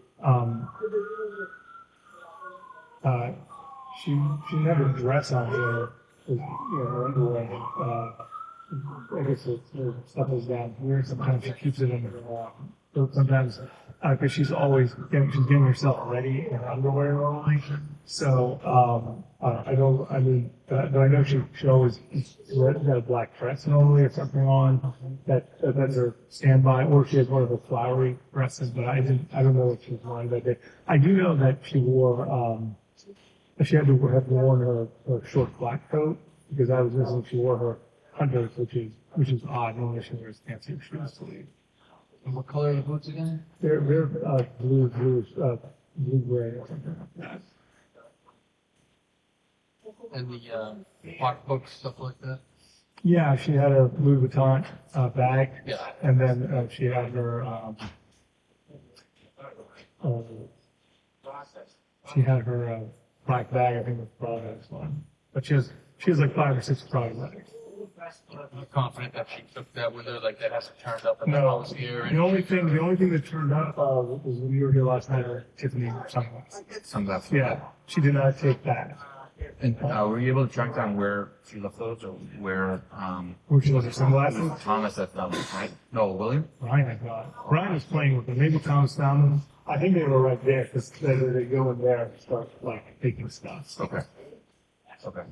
she never dress on her, her underwear. I guess her stuff is down here. Sometimes she keeps it under her arm. So sometimes, because she's getting herself ready in her underwear normally. So I know she always got a black dress normally or something on. That's her standby, or she has one of the flowery dresses. But I don't know what she was wearing that day. I do know that she wore. She had to have worn her short black coat because I was listening. She wore her hunters, which is odd. Normally she wears fancy shoes to leave. And what color are the boots again? They're blue gray or something like that. And the pocketbooks, stuff like that? Yeah, she had a Louis Vuitton bag. Yeah. And then she had her black bag. I think with Prada's one. But she has like 5 or 6 Prada bags. I'm confident that she took that with her, like that hasn't turned up in the No, house here. the only thing that turned up was when you were here last night. Tiffany sunglasses. Sunglasses. Yeah, she did not take that. And were you able to track down where she left those, or where Where she left her it sunglasses? was Thomas that found them, right? No, William. Brian, I thought. Brian was playing with them. Maybe Thomas found them. I think they were right there because they go in there and start like taking stuff. Okay. Okay.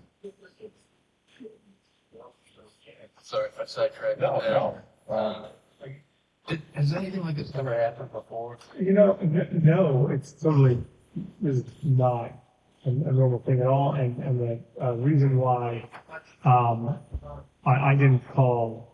Sorry if I sidetracked. No. Has anything like this ever happened before? You know, no, it's totally this is not a normal thing at all. And the reason why I didn't call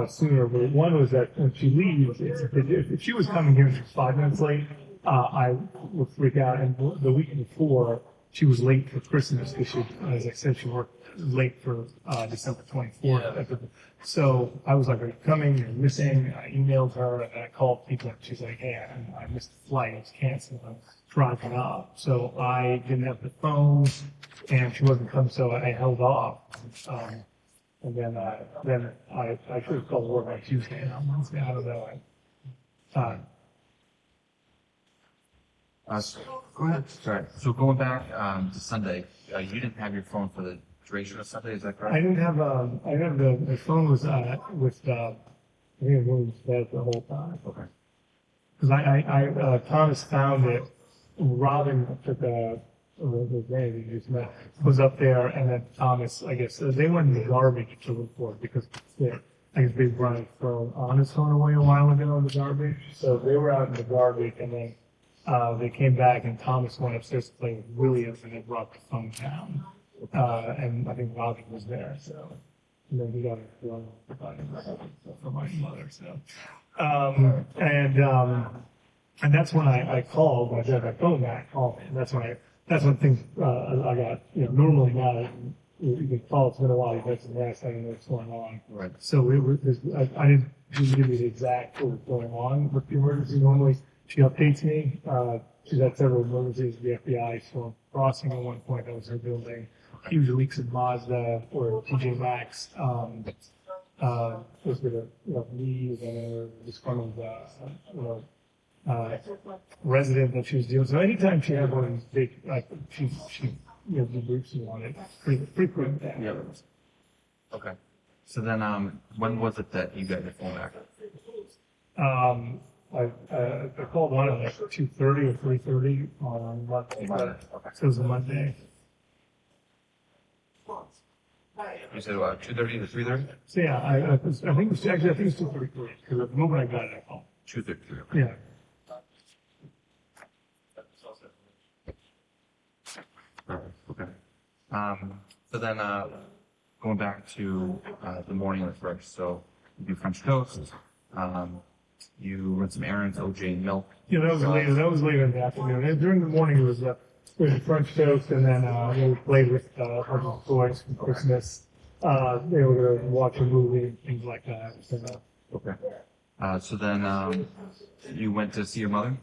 sooner, but one was that when she leaves, if she was coming here and she was 5 minutes late, I would freak out. And the week before, she was late for Christmas because she, as I said, she worked late for December 24th. Yeah. So I was like, "Are you coming? You're missing." I emailed her and I called people and she's like, "Hey, I missed the flight. It's canceled. I'm driving up." So I didn't have the phone and she wasn't coming, so I held off. And then I should have called work on Tuesday and on Wednesday. I don't know. Go ahead. Sorry. So going back to Sunday, you didn't have your phone for the duration of Sunday, is that correct? I didn't have the phone was with I think it was bed the whole time. Okay. Because Thomas found it. Robin took his name he just met was up there, and then Thomas, I guess they went in the garbage to look for it because I guess they brought his phone on his phone away a while ago in the garbage. So they were out in the garbage, and then they came back, and Thomas went upstairs to play with Williams, and they brought the phone down. And I think Robin was there, so. And then he got it from my mother, so. And that's when I called, when I got my phone back, called me, and that's when things, I got, normally now, you can call, it's been a while, you've had some rest, I don't know what's going on. Right. So I didn't give you the exact what was going on with the emergency. Normally, she updates me, she's had several emergencies with the FBI, so crossing at one point, that was her building. Huge leaks in Mazda or TJ Maxx, was gonna, leave and a disgruntled, resident that she was dealing with. So anytime she had one of these big, like, she debriefs you on it pretty quick. Yeah. Okay. So then, when was it that you got your phone back? I called one at like 2:30 or 3:30 on Monday. Okay. So it was a Monday. You said about 2:30 to 3:30? So yeah, I think it's 2:33 because the moment I got it, I called. 2:33. Yeah. Perfect. Okay. So then, going back to the morning of the first, so you do French toast. You run some errands, OJ and milk. Yeah, that was later. That was later in the afternoon. And during the morning, it was French toast, and then we played with a bunch of toys from Christmas. They were gonna watch a movie, things like that. So, Okay. So then, you went to see your mother?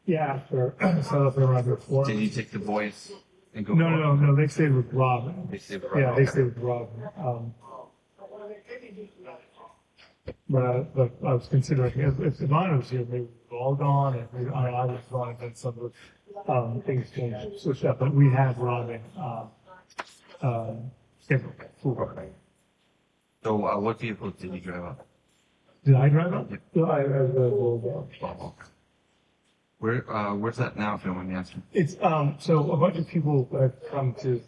yeah, after set up around there 4. Did you take the boys and go? No. They stayed with Robin. They stayed with Yeah, Robin. they Okay. stayed with Robin. But I was considering if Ivana was here, maybe we were all gone, and maybe I was gone, and then some of the things changed, switched up. But we had Robin scheduled for. Okay. So, what vehicle did you drive up? Did I drive up? No, I was Where's that now, if you don't mind me asking? It's so a bunch of people have come to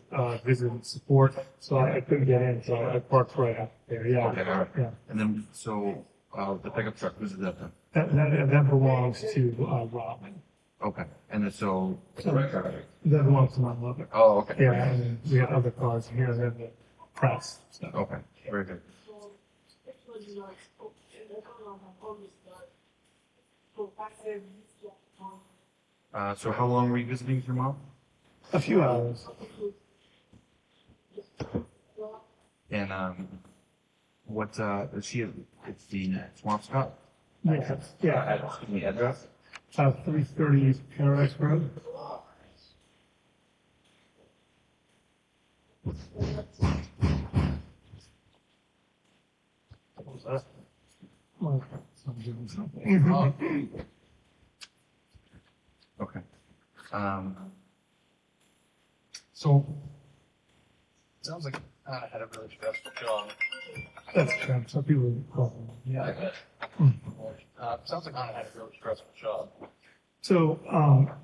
visit and support, so I couldn't get in, so I parked right out there. Yeah, Okay, all right. yeah. And then, so, the pickup truck, who's it then? That belongs to Robin. Okay. And then, so. That belongs to my mother. Oh, okay. Yeah, and then we have other cars here, and then the press stuff. Okay, very good. So how long were you visiting with your mom? A few hours. And, what, is she, it's the Swampscott? Yeah. Excuse me, address? 330 Paradise Road. What was that? Well, I'm doing something. Okay. So, Sounds like Anna had a really stressful job. That's true. Some people call them. Yeah. Sounds like Anna had a really stressful job. So,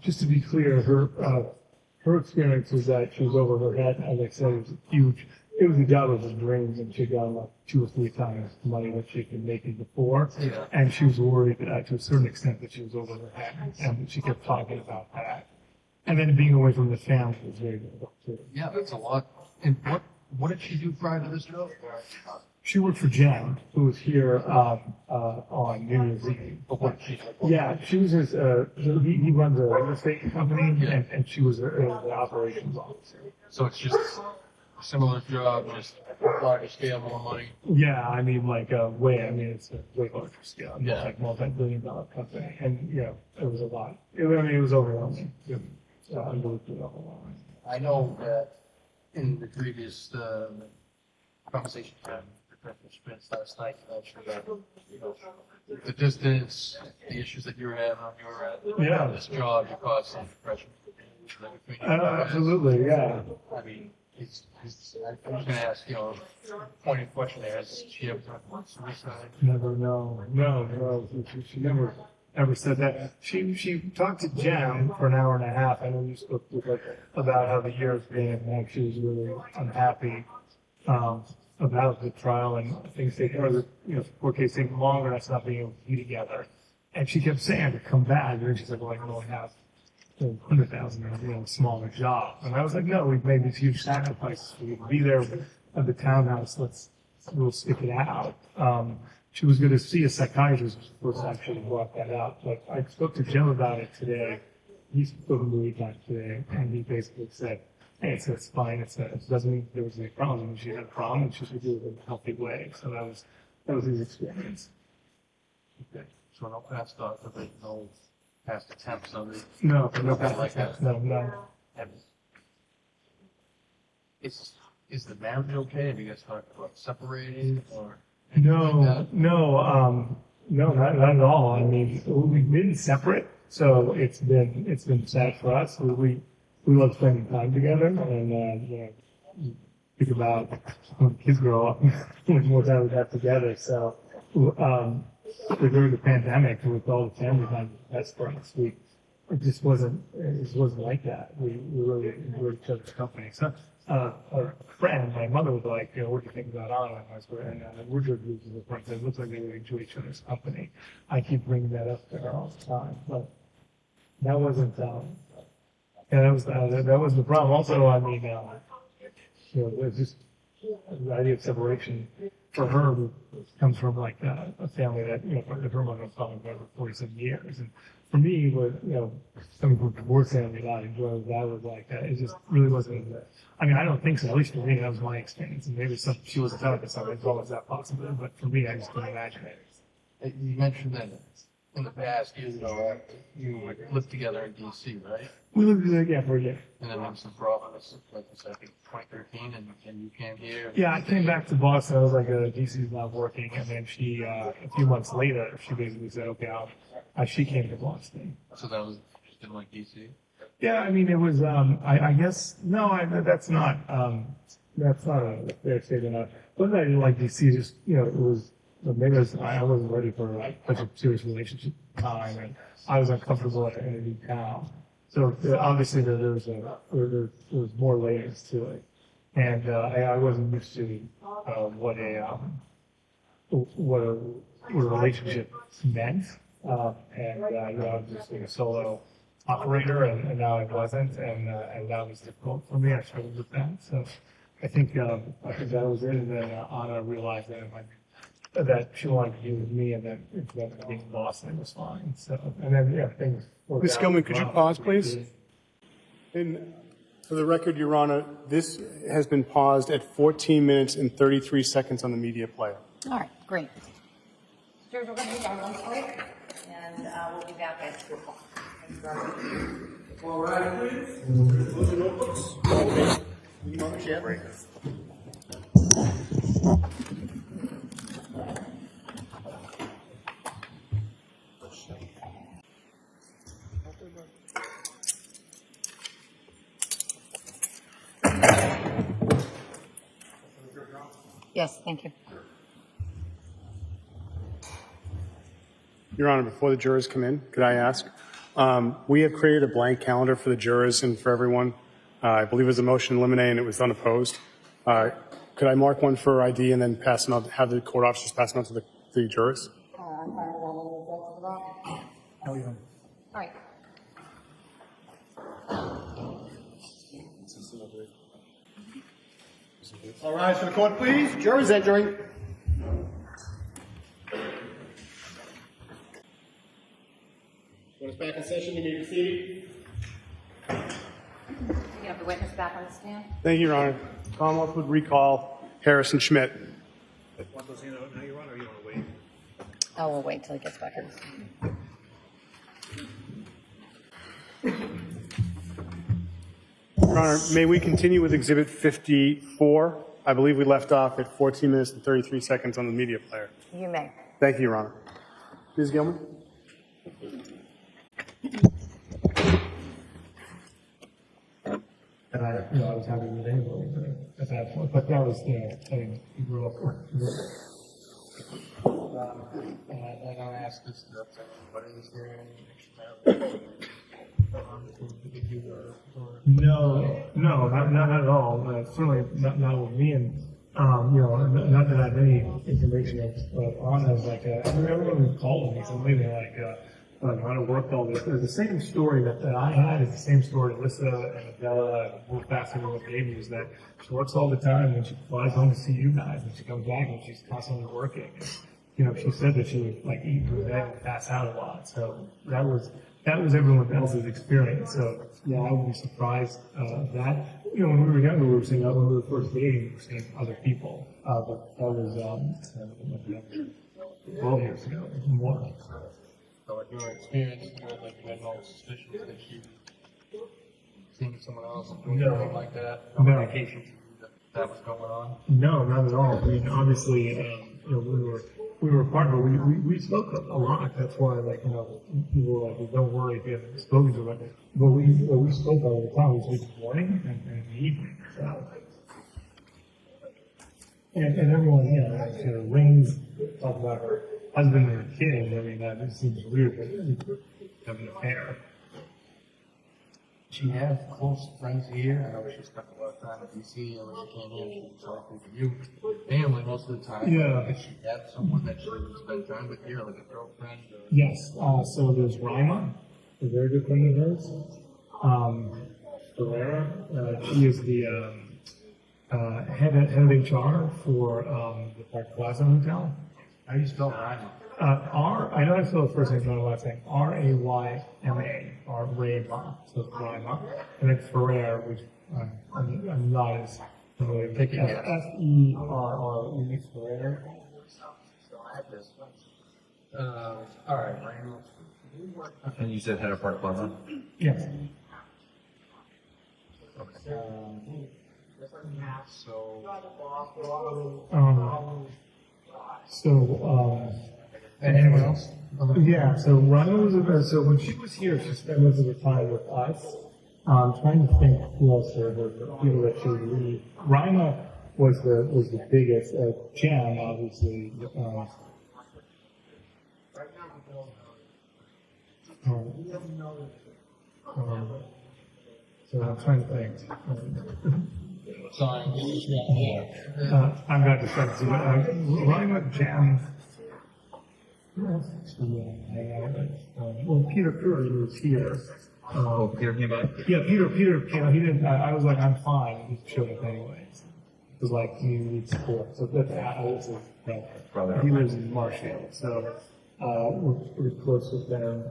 just to be clear, her experience was that she was over her head. As I said, it was huge. It was a job of her dreams, and she'd gotten like 2 or 3 times the money that she could make it before. Yeah. And she was worried to a certain extent that she was over her head, and she kept talking about that. And then being away from the family was very difficult too. Yeah, that's a lot. And what did she do prior to this job? She worked for Jen, who was here on New Year's Eve. But what did she do? Yeah, she was his. He runs a real estate company, Yeah. and she was the operations officer. So it's just a similar job, just larger scale, more money. Yeah, I mean, like way. I mean, it's a way larger scale. Yeah. It's like multi-billion-dollar company, and it was a lot. It was overwhelming. It was unbelievably overwhelming. I know that in the previous conversation with Professor Schmidt last night, you mentioned that the distance, the issues that you were having on your this job, you caused some depression. Absolutely, yeah. I mean, I'm just going to ask, pointed question there. Has she ever thought suicide? Never, no. She never ever said that. She talked to Jen for an hour and a half. I know you spoke to her about how the year has been, and she was really unhappy about the trial and things taking, or the court case taking longer, us not being able to be together. And she kept saying to come back, and then she's like, well, I can only have $100,000 smaller job. And I was like, no, we've made these huge sacrifices for you to be there at the townhouse. We'll stick it out. She was going to see a psychiatrist before she actually brought that up. But I spoke to Jim about it today. He spoke to me about it today, and he basically said, hey, it's fine. It doesn't mean there was any problem. She had a problem, and she should do it in a healthy way. So that was his experience. Okay. So no past doctor, no past attempts on the. No Nothing like that. No. Is the marriage okay? Have you guys talked about separating or? No, not at all. I mean, we've been separate, so it's been sad for us. We love spending time together, and think about when kids grow up, how much more time we have together. So, during the pandemic, with all the family time that's for us, it just wasn't like that. We really enjoyed each other's company. So, a friend, my mother was like, what do you think about Anna? And we're just losing the friend. It looks like they really enjoy each other's company. I keep bringing that up to her all the time, but that wasn't. That was the problem. Also, I mean, it's just the idea of separation for her comes from like a family that her mother was following for 47 years, and for me, coming from a divorced family, not enjoying that was like it just really wasn't. I mean, I don't think so. At least for me, that was my experience, and maybe she was a therapist, so as well as that possible. But for me, I just couldn't imagine it. You mentioned that in the past years ago, you lived together in D.C., right? We lived together for a year. And then there was some problems, like you said, I think 2013, and you came here. Yeah, I came back to Boston. I was like, DC's not working. And then she, a few months later, she basically said, okay, she came to Boston. So that was just didn't like DC? Yeah, I mean, it was, I guess, no, that's not a fair statement. But I didn't like DC, just, it was, maybe I wasn't ready for such a serious relationship time, and I was uncomfortable in a new town. So obviously there was more layers to it, and I wasn't used to what a relationship meant, and I was just like a solo operator, and now I wasn't, and that was difficult for me. I struggled with that, so I think that was it. And then Anna realized that she wanted to be with me, and then being in Boston was fine. So, and then things worked out. Ms. Skillman, could you pause, please? And for the record, Your Honor, this has been paused at 14 minutes and 33 seconds on the media player. All right, great. Jurors, we're going to take our lunch break, and we'll be back at 2 o'clock. Thank you very much. All right, please. Close your notebooks. Yes, thank you. Your Honor, before the jurors come in, could I ask? We have created a blank calendar for the jurors and for everyone. I believe it was a motion to eliminate and it was unopposed. Could I mark one for ID and then pass it on, have the court officers pass it on to the jurors? All right. All rise for the court, please. Jurors entering. Court is back in session. You may be seated. You have the witness back on the stand? Thank you, Your Honor. Commonwealth would recall Harris and Schmidt. Want those in now, Your Honor, or you want to wait? Oh, we'll wait till he gets back on the stand. Your Honor, may we continue with Exhibit 54? I believe we left off at 14 minutes and 33 seconds on the media player. You may. Thank you, Your Honor. Ms. Gilman? And I was having with anybody at that point, but that was, I mean, he grew up. And I don't ask this to upset anybody, is there any extramarital that you or No, not at all. Certainly not with me, and not that I have any information on it. Like everyone who called me, so maybe how to work all this. The same story that I had is the same story Alyssa and Adela and Wolf Bassett with Amy is that she works all the time and she flies home to see you guys and she comes back and she's constantly working. And, she said that she would like eat her bed and pass out a lot. So that was everyone else's experience. So yeah, I would be surprised that when we were younger, we were seeing when we were first dating, we were seeing other people. But that was 12 years ago, more. So in your experience, you had no suspicion that she was seeing someone else or doing anything like that? No No. indication that was going on? No, not at all. I mean, obviously, we were partner. We spoke a lot. That's why, people were like, "Don't worry if you haven't spoken to them." But we spoke all the time. We spoke in the morning and in the evening. So. And everyone, rings, talk about her husband and her kids. I mean, that just seems weird. But have an affair. She has close friends here. I know she spent a lot of time in DC, and when she came here, she was talking to you, family most of the time. Yeah. Did she have someone that she would spend time with here, like a girlfriend? Or... Yes. So there's Rima, a very good friend of hers. Ferreira, she is the head of HR for the Park Plaza Hotel. How do you spell Rima? I know I spelled the first name, not the last name. Rayma, or Rayma, so it's Rayma. And then Ferrer, which I'm not as familiar with. Picking it. Ferrer. Ferrer. All right, Rima. And you said head of Park Plaza? Yes. Anyone else? Yeah, so Rhino was so when she was here, she spent most of her time with us. Trying to think who else were the people that she would leave. Rhino was the biggest. Jam, obviously. So I'm trying to think. Sorry. I'm not distracted. Rhino, Jam. Well, Peter Curry was here. Peter came back? Yeah, Peter, he didn't, I was like, I'm fine. He showed up anyways. It was like, you need support. So that's Alice's brother. He lives in Marshfield. So, we're pretty close with them.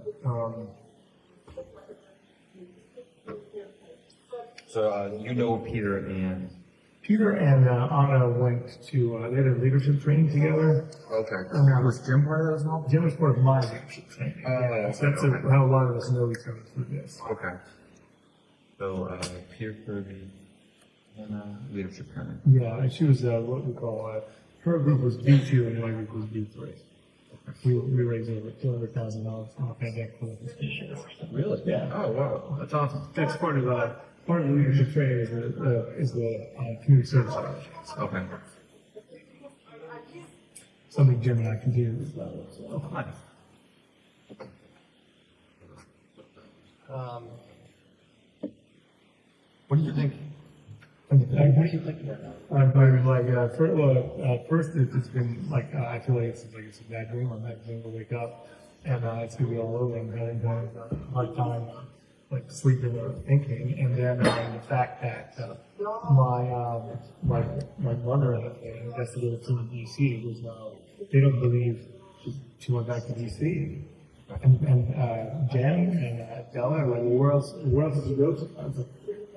So, you know Peter and... Peter and Anna went to, they had a leadership training together. Okay. Was Jim part of that as well? Jim was part of my leadership training. So that's how a lot of us know each other through this. Okay. So, Peter Kirby and leadership training. Yeah, and she was what we call, her group was B2 and my group was B3. We raised over $200,000 in the pandemic for this issue. Really? Yeah. Oh, wow. That's awesome. That's part of the leadership training is the community service. Okay. something Jim and I continue to discuss. So. What do you think? First, it's been like, I feel like it's a bad dream. I'm not going to wake up and it's going to be all over. I'm having a hard time like sleeping or thinking. And then the fact that my mother and the investigative team in DC was they don't believe she went back to DC. And Jen and Della are like, well, where else did you go to?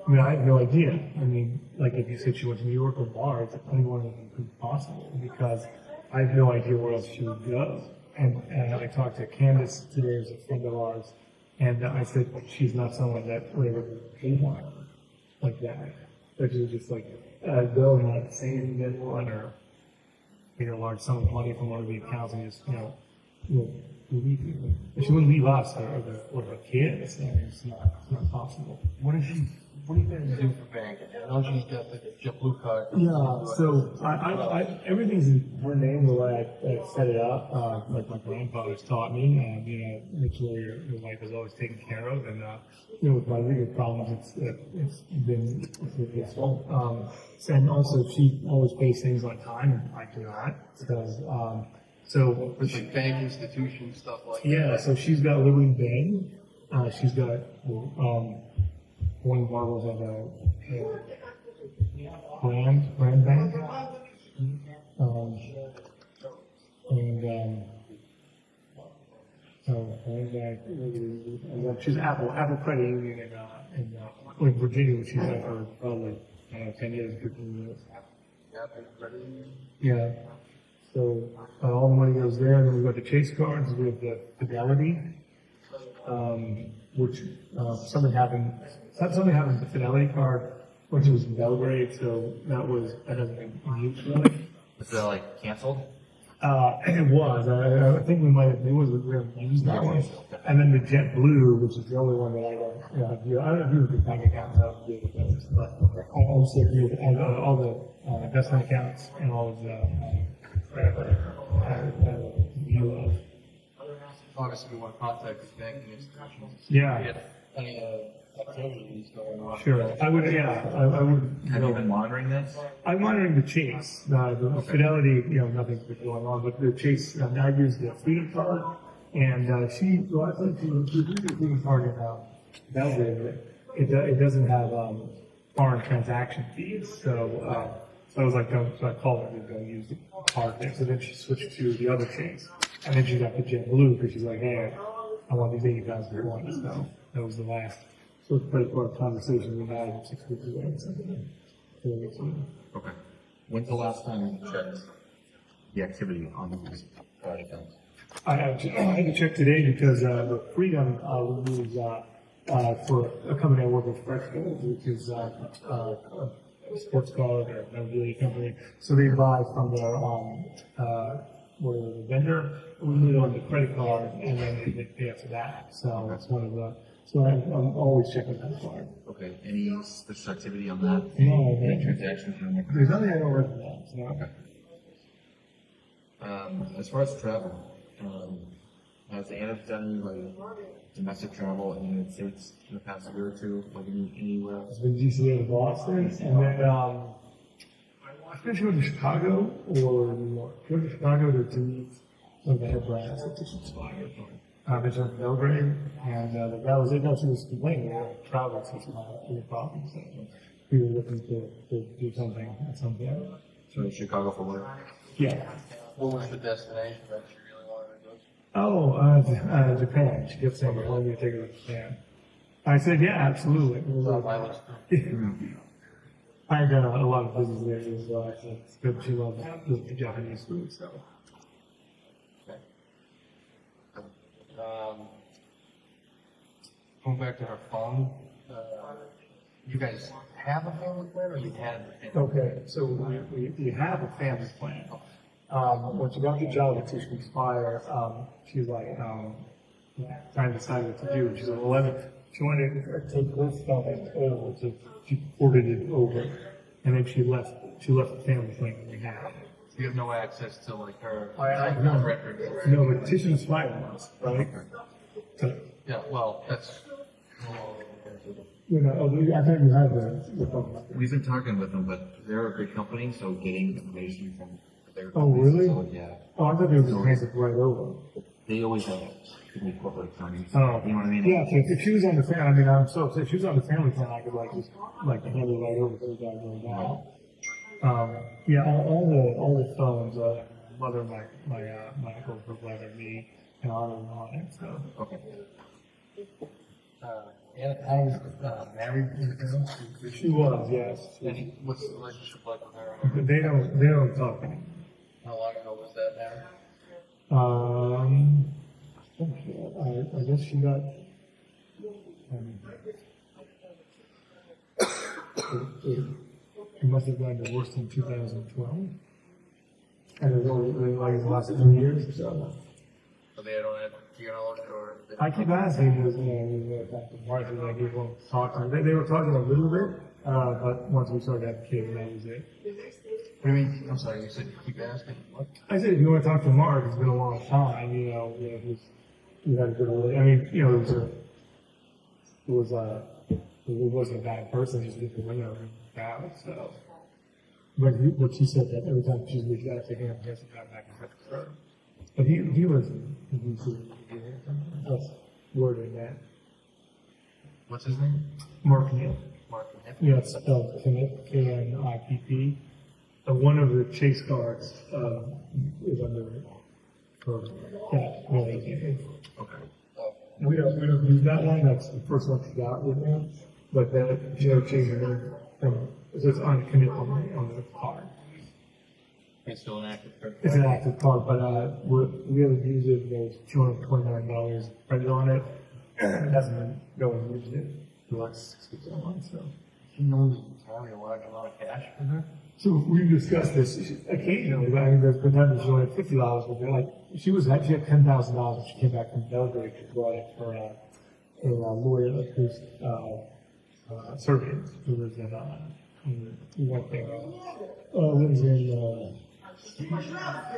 I mean, I have no idea. I mean, like if you said she went to New York or Mars, anyone would be possible because I have no idea where else she would go. And I talked to Candace today, who's a friend of ours, and I said she's not someone that would ever pay one like that. That she would just like go and not say anything to anyone or get a large sum of money from one of the accounts and just leave you. She wouldn't leave us or the kids. I mean, it's not possible. What are you going to do for bank? I know she's got the JetBlue card. Yeah, so I everything's in her name the way I set it up. Like my grandfather's taught me, make sure your wife is always taken care of. And with my legal problems, it's been difficult. And also, she always pays things on time, and I do not. So With the bank institution stuff like that. yeah, so she's got Liberty Bank. She's got one Marvel's at a brand bank. And she's Apple Credit Union in Virginia, which she's had for probably 10 years, 15 years. Yeah. So all the money goes there, and then we've got the Chase cards, we have the Fidelity, which something happened with the Fidelity card, which was in Belgrade, so that hasn't been used really. Was that like canceled? It was. I think we might have used that one. And then the JetBlue, which is the only one that I don't do. I don't do the bank accounts, I don't deal with those, but I also deal with all the investment accounts and all of the view of. Obviously, we want to contact these banking institutions. Yeah. We have plenty of activities going on. Sure. I would. Have you been monitoring this? I'm monitoring the Chase. The Fidelity, nothing's been going on, but the Chase, I use the Freedom card, and I think she used the Freedom card in Belgrade. It doesn't have foreign transaction fees, so I was like, so I called her to go use the card there. So then she switched to the other Chase, and then she got the JetBlue because she's like, hey, I want these 80,000 points. So that was the last sort of credit card conversation we had 6 weeks ago. Okay. When's the last time you checked the activity on these card accounts? I had to check today because the Freedom we use for a company I work with, which is a sports card or memorabilia company. So they buy from their the vendor. We need it on the credit card, and then they pay us for that. So that's one of the. So I'm always checking that card. Okay. Any special activity on that? No, Any transactions? there's nothing I don't recognize. No. Okay. As far as travel, has Anna done any domestic travel in the United States in the past year or two, like anywhere? It's been GCA in Boston, and then I think she went to Chicago or New York. She went to Chicago to meet some of the head brands that just inspired. They went to Belgrade, and that was it. No, she was complaining about travel since my problems. So we were looking to do something at some point. So Chicago for work? Yeah. What was the destination that you really wanted to go to? Japan. She kept saying, "Why don't you take her to Japan?" I said, "Yeah, absolutely." It's on my list. I had done a lot of business there as well. It's good. She loves the Japanese food, so. Going back to her phone, you guys have a family plan, or you had a family plan? Okay, so we have a family plan. When she got the job at Tisch Expire, she's like, trying to decide what to do. She's like, well, she wanted to take her stuff over, so she ported it over, and then she left the family plan that we had. You have no access to like her no. records. No, but Titian's file was, right? So, Yeah, well, that's, you know, I thought you had the phone. We've been talking with them, but they're a big company, so getting information from their Oh, companies, really? so, yeah, Oh, I thought they were just handed right over. they always have to be corporate attorneys. Oh, You know what I mean? Yeah, so if she was on the family, I mean, I'm so upset. If she was on the family plan, I could like just like hand it right over to the guy right now. Yeah, all the phones, mother, my uncle provided me, and on it. So Okay. Anna was married in the film. she was, yes. Any, what's the relationship like with her? But they don't talk anymore. How long ago was that marriage? I guess she got. She must have gotten divorced in 2012. And it was only like the last 2 years or so. So they don't have genealogy or? I keep asking, was, Martha, like, he won't talk to me. They were talking a little bit, but once we started having kids, that was it. What do you mean? I'm sorry, you said you keep asking. What? I said, if you want to talk to Mark, it's been a long time, we had a good relationship. I mean, it wasn't a bad person, just didn't bad, so. But she said that every time she's reached out to him, he hasn't gotten back in touch with her. But he was, that's wording that. What's his name? Mark Knipp. Mark. Yeah, it's spelled Knipp, K-N-I-P-P. One of the chase cards, is under, for that relationship. Okay. We don't use that one, that's the first one she got with him, but then she had changed her name from, it says uncommitted on the card. It's still an active card. It's an active card, but, we haven't used it, there's $229 credit on it, and it hasn't been, no one used it for the last 6 or 7 months, so. She knows probably a lot of cash for her. So we've discussed this occasionally, but I mean, there's been times she only had $50 with her. Like, she had $10,000 when she came back from Belgrade to brought it for a lawyer who's Serbian, who lives in what there.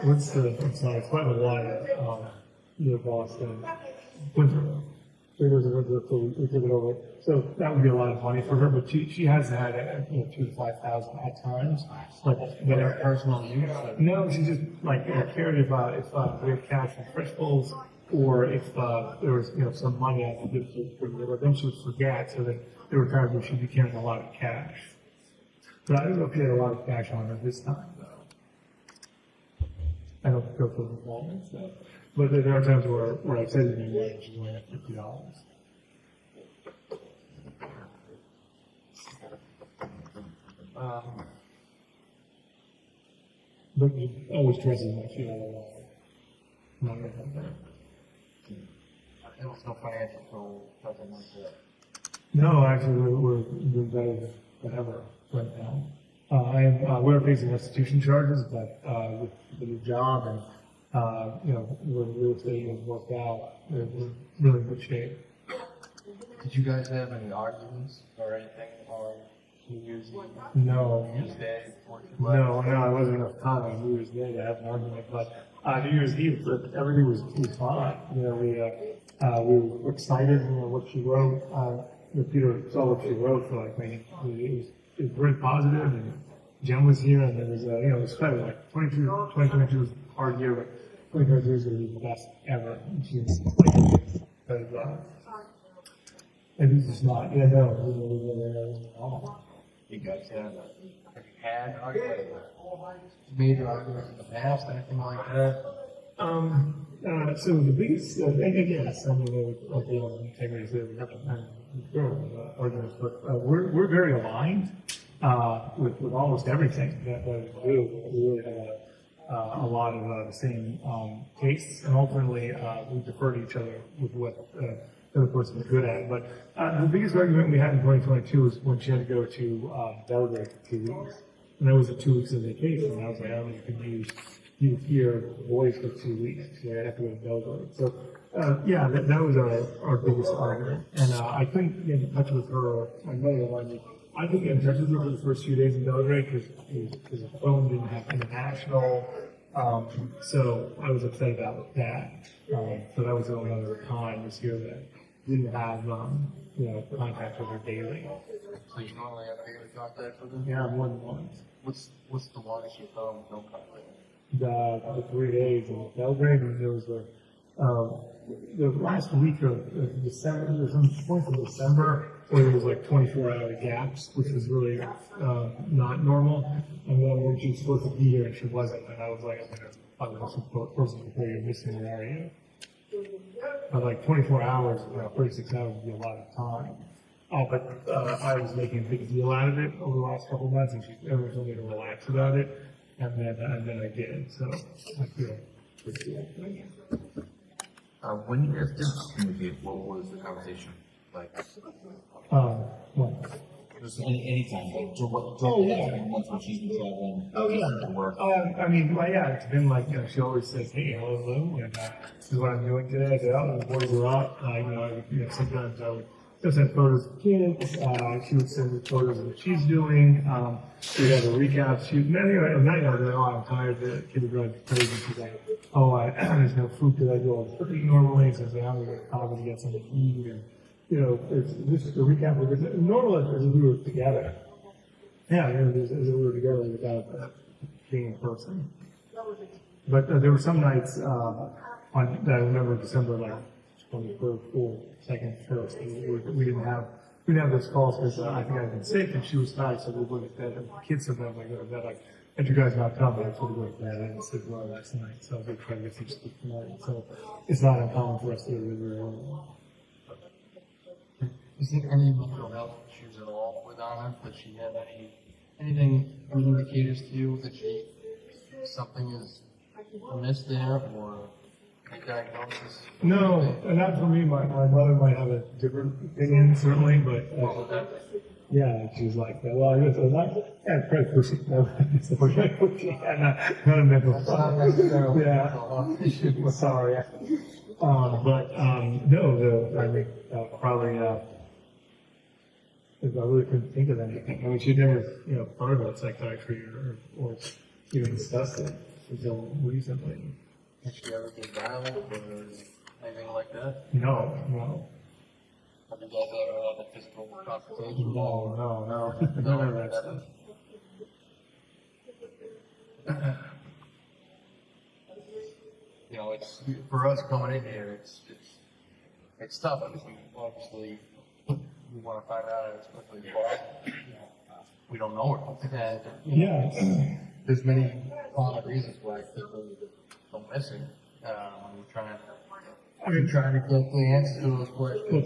Lives in it's quite a while near Boston, Winterville. So we took it over. So that would be a lot of money for her, but she has had $2,000 to $5,000 at times. But her personal use? No, she just cared if we have cash from Fresh Bowls, or if there was some money I could give to her. But then she would forget, so that there were times where she'd be carrying a lot of cash. But I don't know if she had a lot of cash on her this time, though. I don't go for the moment, so. But there are times where I said to me, she's only at $50. But you always dresses like you know, not like that. There was no financial nothing like that. No, actually, we're doing better than ever right now. We're facing restitution charges, but with the new job and when real estate has worked out, we're really in good shape. Did you guys have any arguments or anything on New Year's Eve? No. New Year's Day before you left? No, it wasn't enough time on New Year's Day to have an argument, but New Year's Eve, everything was fine. We were excited, what she wrote. Peter saw what she wrote for it was very positive, and Jen was here, and there was, it was kind of 2022 was a hard year, but 2023 is going to be the best ever. And she was and he's just not, You guys have you had arguments, major arguments in the past, anything like that? So the biggest, yes, I mean, integrity is we have arguments, but we're very aligned with almost everything that we do. We really have a lot of the same tastes, and ultimately we defer to each other with what the other person is good at. But the biggest argument we had in 2022 was when she had to go to Belgrade for 2 weeks, and that was the 2 weeks of vacation. And I was like, I don't think you can use your voice for 2 weeks. So I have to go to Belgrade. So that was our biggest argument, and I couldn't get in touch with her. My mother wanted me I think in terms of the first few days in Belgrade, because the phone didn't have international, so I was upset about that. So that was the only other time this year that didn't have, contact with her daily. So you normally have daily contact with them? Yeah, more than once. What's the longest you found with no contact? The 3 days in Belgrade, and there was the last week of December, there's some points in December where there was like 24-hour gaps, which was really not normal. And then when she was supposed to be here and she wasn't, and I was like, I'm going to support person before you're missing an area. But like 24 hours, 36 hours would be a lot of time. But I was making a big deal out of it over the last couple of months, and everyone told me to relax about it, and then I did. So I feel pretty good. When you guys did communicate, what was the conversation like? What? Just anytime, like, once when she's been traveling. Oh, yeah. To work. It's been like, she always says, hey, hello, and this is what I'm doing today. I said, oh, the boys are up. Sometimes I would just send photos of kids. She would send me photos of what she's doing. We'd have a recap. At night I would go, I'm tired. The kids are driving me crazy. She's like, there's no food because I do all the cooking normally. So I say, I'm going to go to college and get something to eat. And, this is the recap. Normal as if we were together. Yeah, as if we were together without being in person. But there were some nights that I remember December, like 23rd, 4th, 2nd, 1st. We didn't have those calls because I think I'd been sick and she was tired, so we went to bed. And the kids sometimes like go to bed like, if you guys not coming, I should go to bed. I didn't sleep well last night, so we're trying to get some sleep tonight. So it's not uncommon for us to live very early. Is there any mental health issues at all with Anna? Does she have anything indicators to you that something is amiss there, or any diagnosis? No, and not for me. My mother might have a different opinion, certainly, but yeah, she's like, well, I guess I'm not, probably pushing. No, it's probably pushing. Not a mental problem. Yeah, sorry. No, I think probably. If I really couldn't think of anything. I mean, she never, thought about psychiatry or even discussed it until recently. Has she ever been violent or anything like that? No. Have you guys ever had a physical confrontation? No. None of that. It's for us coming in here. It's tough because we obviously we want to find out as quickly as possible. We don't know her. And, there's many common reasons why people go missing. We're trying to get the answers to those questions. Well,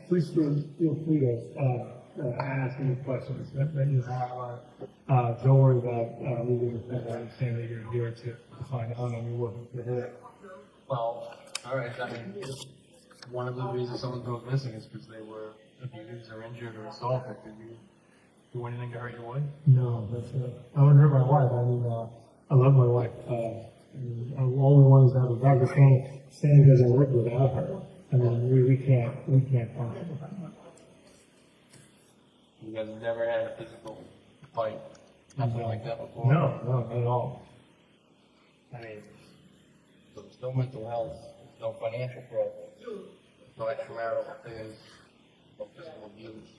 please feel free to ask any questions that you have. Don't worry about leaving the pen. I understand that you're here to find out and you're working for her. Well, all right. I mean, one of the reasons someone goes missing is because they were abused or injured or assaulted. Did you do anything to hurt your wife? No, that's it. I wouldn't hurt my wife. I mean, I love my wife. All we want is to have a doctor saying it doesn't work without her. I mean, we can't function without her. You guys have never had a physical fight, nothing like that before? No, not at all. I mean, so there's no mental health, there's no financial problems, no extramarital affairs, no physical abuse.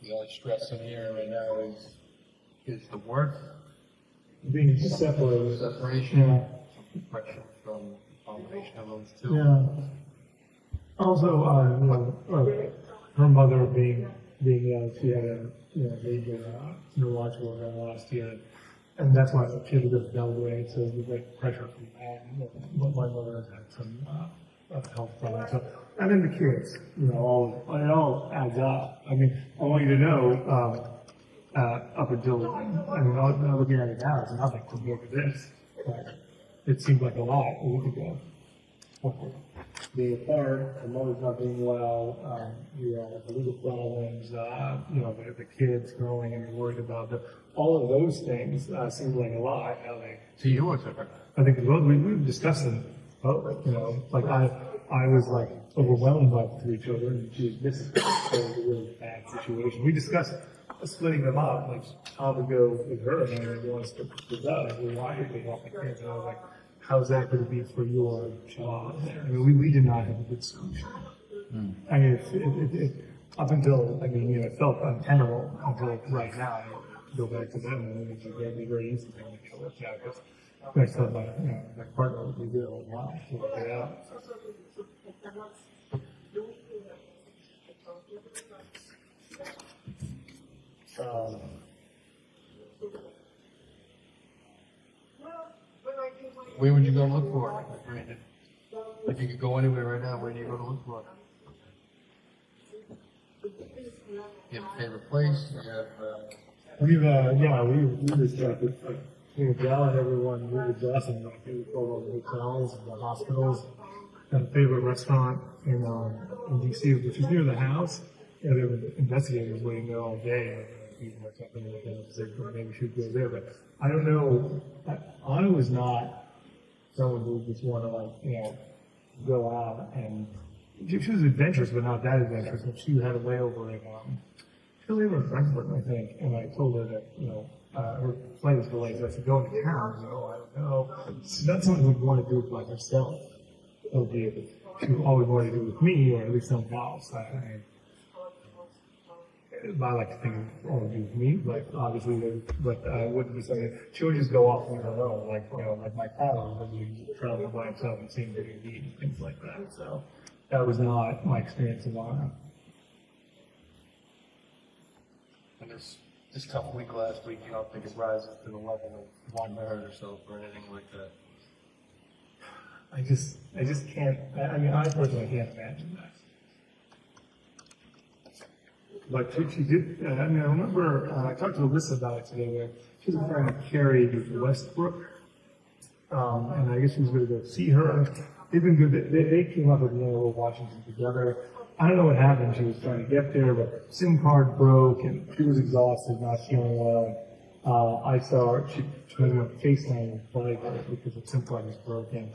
The only stress in here right now is the work, Being separated. separation, depression from the combination of those two. Yeah. Also, her mother being she had a major neurological event last year, and that's why she had to go to Belgrade. So we got pressure from that. But my mother has had some health problems. So, and then the kids, it all adds up. I mean, I want you to know, up until I'm looking at it now, it's nothing compared to this. But it seemed like a lot a week ago. Being apart, the mother's not doing well, the legal problems, the kids growing and worried about them. All of those things seem like a lot. To you or to her? I think we discussed them both. Like I was like overwhelmed by the 3 children, and she was missing. So it was a really bad situation. We discussed splitting them up, like Tom would go with her, and then everyone split up. And why did they help my parents? And I was like, how's that going to be for your child? I mean, we did not have a good solution. I mean, up until, I mean, it felt untenable until right now. I go back to them, and it's very, very easy to make it work out. Because I thought my partner would be good a while to work it out. Where would you go look for it, Brandon? If you could go anywhere right now, where do you go to look for it? You have a favorite place? You have, We just we were telling everyone we were just and like we would go to the hotels and the hospitals. Had a favorite restaurant in DC, which is near the house. And there were investigators waiting there all day. And people were talking with them because they thought maybe we should go there. But I don't know. Anna was not someone who just want to go out and she was adventurous, but not that adventurous. And she had a layover in Frankfurt, I think, and I told her that, her flight was delayed, so I said, go into town. I don't know. She's not someone who would want to do it by herself. She would always want to do it with me, or at least someone else. I like to think it would only do with me, but obviously, wouldn't be something. She would just go off on her own, like my father, when he traveled by himself and seeing what he needed, and things like that. So that was not my experience in Lana. and this tough week last week, you don't think it rises to the level of wanting to hurt herself or anything like that? I just can't. I mean, I personally can't imagine that. But she did. I remember I talked to Alyssa about it today. Where she was a friend of Carrie Westbrook, and I guess she was going to go see her. They've been good. They came up with Washington together. I don't know what happened. She was trying to get there, but SIM card broke, and she was exhausted, not feeling well. I saw her. She was on FaceTime with Blake because the SIM card was broken.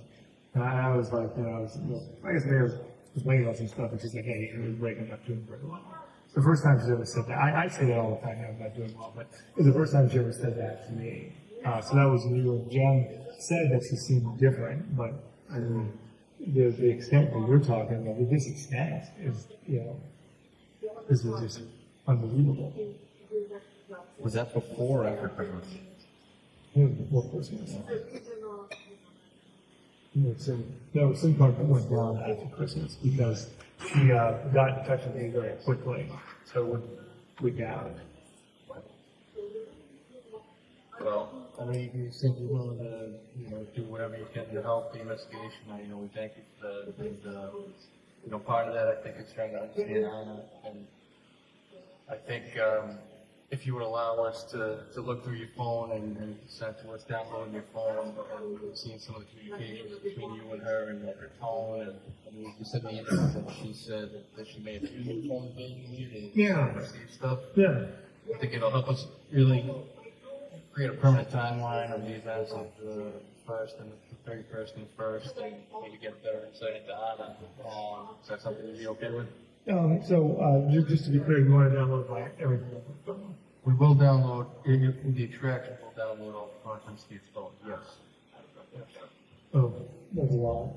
And I was like, I guess maybe I was complaining about some stuff, and she's like, hey, you're breaking, I'm not doing very well. It's the first time she's ever said that. I say that all the time, I'm not doing well, but it was the first time she ever said that to me. So that was new. And Jen said that she seemed different, but I mean, the extent that you're talking about, this extent is, this is just unbelievable. Was that before or after Christmas? Before Christmas. No, SIM card went down after Christmas because she got in touch with me very quickly, so it went down. Well, I mean, you seem to be willing to, do whatever you can to help the investigation. We thank you for that. And, part of that, I think, is trying to understand Anna. And I think if you would allow us to look through your phone and send to us downloading your phone and seeing some of the communications between you and her and her tone. And I mean, you said in the interview that she said that she may have used your phone occasionally to receive stuff. Yeah. I think it'll help us really create a permanent timeline of the events of the 1st and the 31st and the 1st, and maybe get better insight into Anna. Is that something you'd be okay with? Just to be clear, you want to download everything on the phone? We will download, in the attraction, we'll download all the contents to your phone, yes. Oh, that's a lot.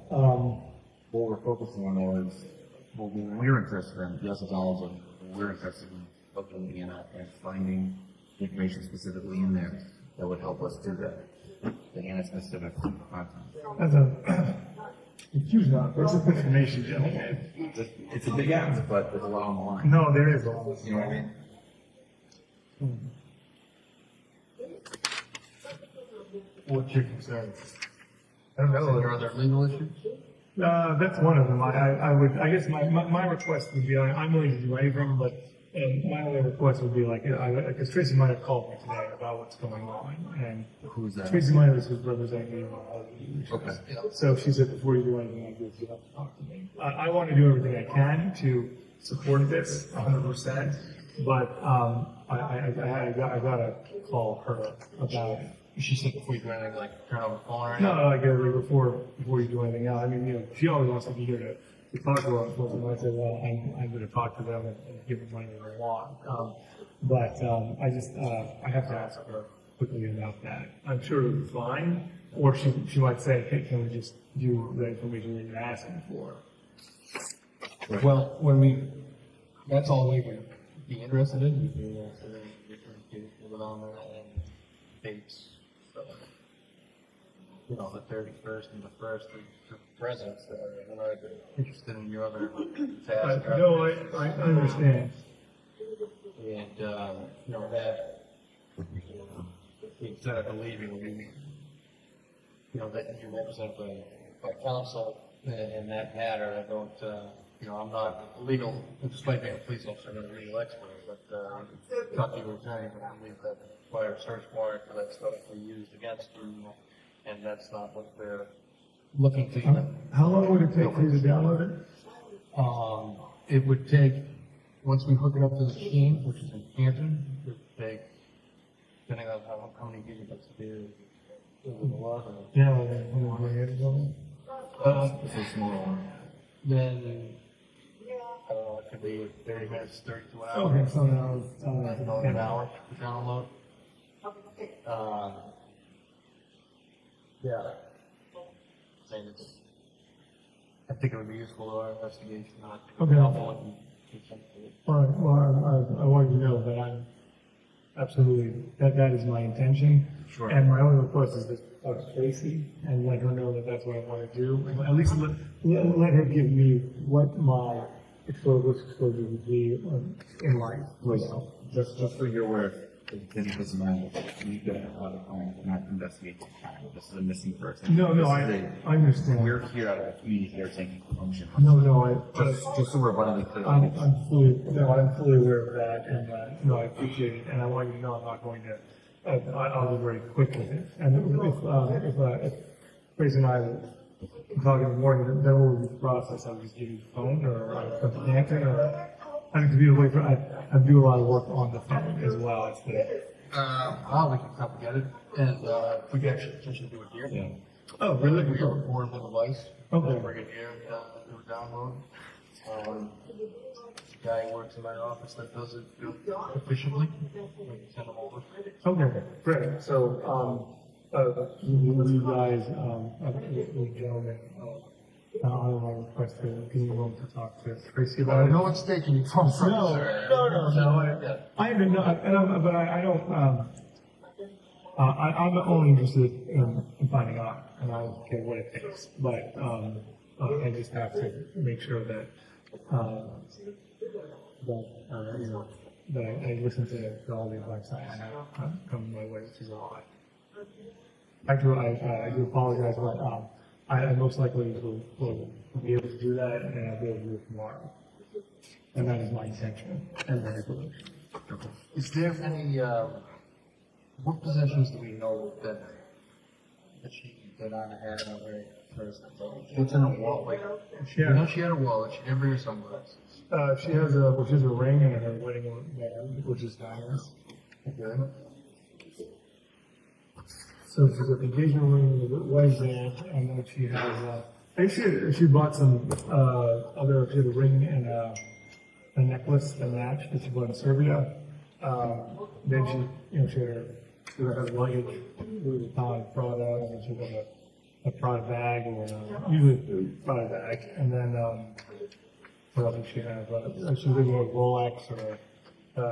What we're focusing on is what we're interested in. Yes, it's all of them. We're interested in looking in and finding information specifically in there that would help us do that. The Anna specific content. That's a huge amount of information, gentlemen. It's a big ask, but there's a lot on the line. No, there is a lot. You know what I mean? What's your concern? I don't Are know. there other legal issues? That's one of them. I guess my request would be, I'm willing to do anything, but my only request would be because Tracy might have called me today about what's going on, and Who's that? Tracy might have representing me. Okay. So she said, before you do anything like this, you have to talk to me. I want to do everything I can to support this 100%, but I gotta call her about it. She said before you do anything, like turn on the phone or anything? No, before you do anything else. I mean, she always wants to be here to to talk to law enforcement. I said, well, I'm going to talk to them and give them money they want. But I have to ask her quickly about that. I'm sure it'll be fine, or she might say, hey, can we just do the information that you're asking for? Well, that's all we would be interested in. We'd be interested in different people on there and dates. The 31st and the 1st for residents that are interested in your other tasks. No, I understand. And, that instead of leaving, that you're represented by counsel in that matter. I don't, I'm not legal, despite being a police officer, I'm not a legal expert, but, talk to your attorney, but I believe that require a search warrant for that stuff to be used against you, and that's not what they're looking to. How long would it take for you to download it? It would take, once we hook it up to the machine, which is in Canton, it would take, depending on how many gigabytes it is, a lot of. Yeah, Then, I don't know, it could be 30 minutes, 32 hours. okay, so now it's, About an hour to download. Yeah. I think it would be useful to our investigation. Okay. All right, well, I want you to know that I'm absolutely, that is my intention. Sure. And my only request is to talk to Tracy and let her know that that's what I want to do. At least let her give me what my exposure would be in life. Just so you're aware, it doesn't matter. You've got a lot of time to not investigate the crime. This is a missing person. No, I understand. We're here at a community care taking function. No, Just so we're abundantly clear. I'm fully aware of that, and I appreciate it, and I want you to know I'm not going to. I'll be very quick with it. And if Tracy and I were talking in the morning, then what would be the process? I would just give you the phone, or come to Canton, or I have to be away from. I do a lot of work on the phone as well. It's the, We can come get it, and we can actually potentially do it here. Yeah. oh, really? We have a portable device. Okay. Bring it here, do a download. The guy who works in my office that does it efficiently. We can send him over. Okay, great. So, you guys, you gentlemen, I don't want to request to continue to talk to Tracy about it. No one's taking you from front, No, sir. no. I even know, but I don't. I'm only interested in finding out, and I don't care what it takes. But I just have to make sure that that I listen to all the advice I have come my way, which is a lot. I do apologize, but I most likely will be able to do that, and I'll be able to do it tomorrow. And that is my intention and my belief. Is there any, what possessions do we know that she did not have on her first? What's in a wallet? She You know she had a wallet, she didn't bring her sunglasses. she has a ring and her wedding band, which is diamonds. Okay. So she's got the engagement ring, the wedding band, and then she has, I think she bought some, she had a ring and a necklace that matched that she bought in Serbia. Then she had her luggage, Louis Vuitton, Prada, and then she had a Prada bag, or usually a Prada bag. And then, what else did she have? She was a Rolex or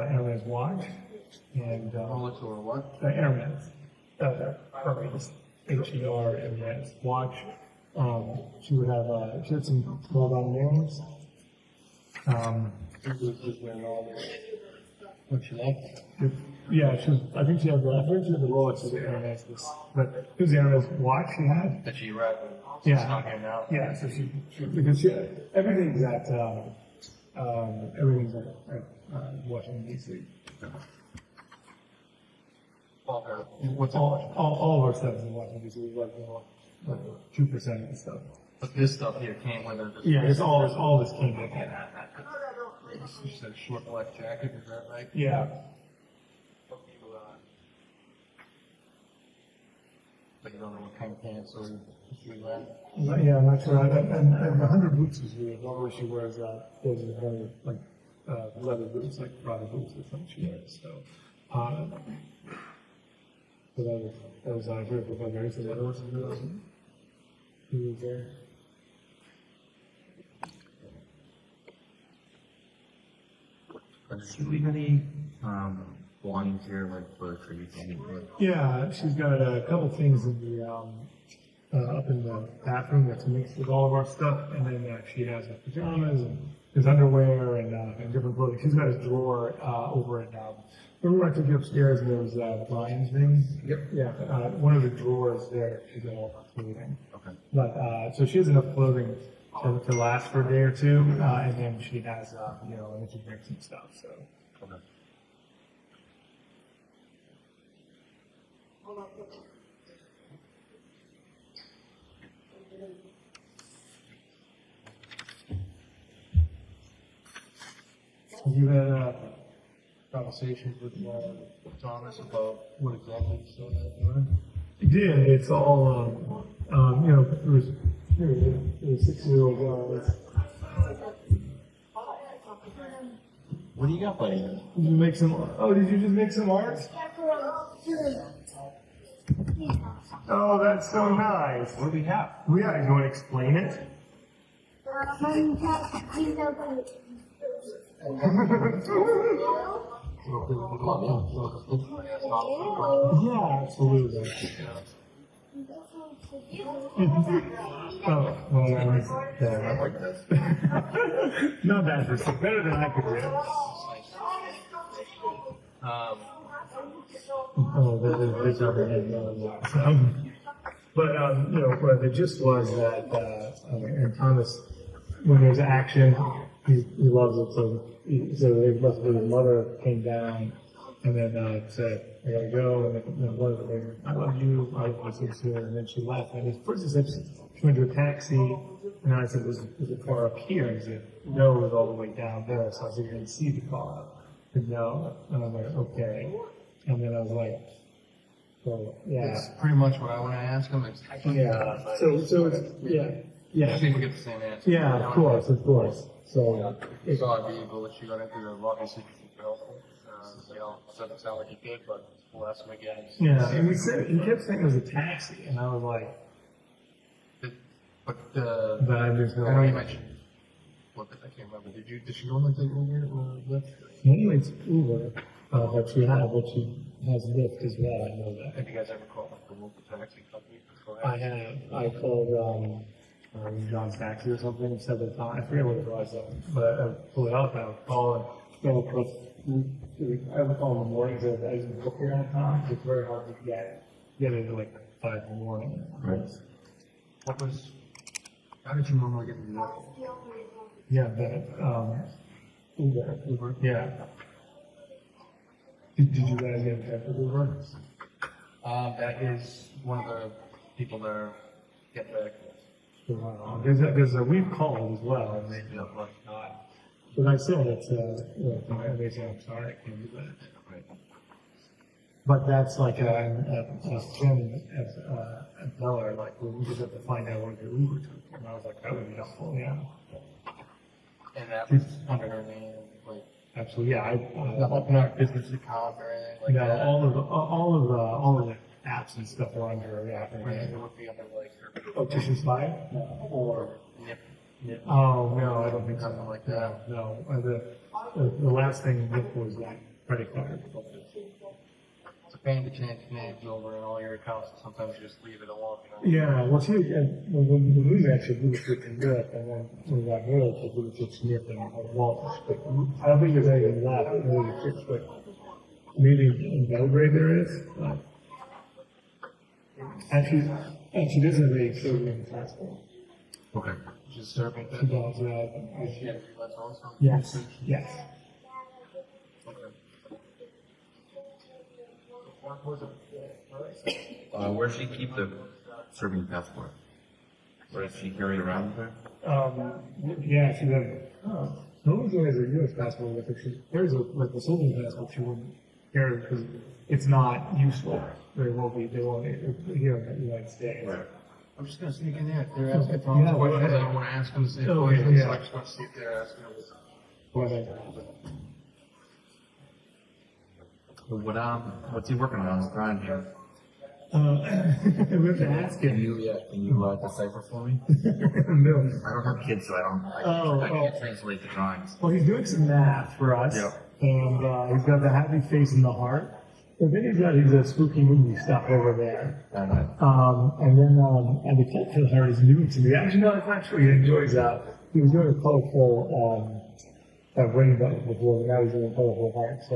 Hermes watch. And, Rolex or what? Hermes. Hermes. Hermes watch. She would have, she had some gold earrings. She was just wearing all this. What she liked? Yeah, I think she had the Rolex or the Hermes, but it was the Hermes watch she had. That she read. Yeah. It's not here now. Yeah, so because everything's at Washington D.C. What's it? All of our stuff is in Washington D.C. We like 2% of the stuff. But this stuff here came with her. Yeah, it's all this came in. She said short black jacket, is that right? Yeah. but you don't know what kind of pants or shoes that. Yeah, I'm not sure. And 100 boots is weird. Normally she wears those are very like leather boots, like Prada boots or something she wears. So, so that was very familiar. So that was he was there. Does she leave any belongings here, like for tribute to anything? Yeah, she's got a couple things in the up in the bathroom that's mixed with all of our stuff, and then she has her pajamas and his underwear and different clothing. She's got a drawer over in. Remember when I took you upstairs and there was Brian's thing? Yep. Yeah, one of the drawers there. She's got all her clothing. Okay. But so she has enough clothing to last for a day or two, and then she has energy drinks and stuff. So. Okay. Have you had Conversations with Thomas about what exactly he's doing that doing? It did. It's all, it was 6-year-old girls. What do you got, buddy? Did you make some? Oh, did you just make some art? Oh, that's so nice. What do we have? Yeah, you want to explain it? Yeah, absolutely. Oh, well, that was not bad for some, better than I could do. Oh, there's other but the gist was that and Thomas, when there's action, he loves it. So it must be his mother came down and then said, "I gotta go," and then one of the ladies, "I love you, I was here," and then she left. And first he said she went to a taxi, and I said, "Was it far up here?" And he said, "No, it was all the way down there." So I said, "You didn't see the car?" He said, "No," and I was like, "Okay," and then I was like, "So yeah." It's pretty much what I want to ask him. It's, Yeah. So it's yeah. I think we get the same answer. Yeah, of course. So It's all vehicle that she got into the obviously super helpful. It doesn't sound like he did, but we'll ask him again. yeah, and he kept saying it was a taxi, and I was like, But but I just I know you mentioned what I can't remember. Did she normally take Uber or Lyft? Normally it's Uber, but she has Lyft as well. I know that. Have you guys ever called like the local taxi company before? I have. I called John's Taxi or something several times. I forget what it was, but I pull it up and I would call and go across. I would call in the mornings. I didn't book here on time. It's very hard to get into like 5 in the morning. Right. How did you normally get into that? Yeah, but Uber. Yeah. Did you guys get in touch with Uber? That is one of the people that are getting back to us. Because we've called as well, and they don't like not. But I said it's they say I'm sorry, I can't do that. Right. But that's like Jim at Miller, like we just have to find out what your Uber took, and I was like, that would be helpful, yeah. And that was under her name, like Absolutely, yeah. not not business account or anything like that. All of the apps and stuff are under Or it would be under like her Tissue Spy? or Nip. Oh, no, I don't think so. Something like that. No, the last thing Nick was that credit card. It's a pain to change names over in all your accounts. Sometimes you just leave it alone. You know? Yeah, well, when we met, we were switching Europe, and then when we got married, we were switching Smith and Walsh. But I don't think there's anything left. Really, it's just like maybe in Belgrade there is. And she doesn't have a Serbian passport. Okay. Just serving She that. does, Is she have US also? yes, yes. Where does she keep the Serbian passport? Where does she carry it around with her? Yeah, she does. No one has a U.S. passport with her. She carries like the Serbian passport. She wouldn't. here because it's not useful. They won't here in the United States. I'm just gonna sneak in there. If they're asking Tom's Yeah, questions, go I ahead. don't wanna ask them the same Oh, questions, yeah. so I just wanna see if they're asking them. Go ahead. What's he working on? He's trying here. We have to ask Can him. you decipher for me? No. I don't have kids, so Oh, I can't translate the drawings. Well, he's doing some math for us, Yep. and he's got the happy face and the heart. And then he's got his spooky movie stuff over there. And the cult for the heart is new to me. Actually, no, it's not true. He enjoys that. He was doing a colorful rainbow before, but now he's doing a colorful heart. So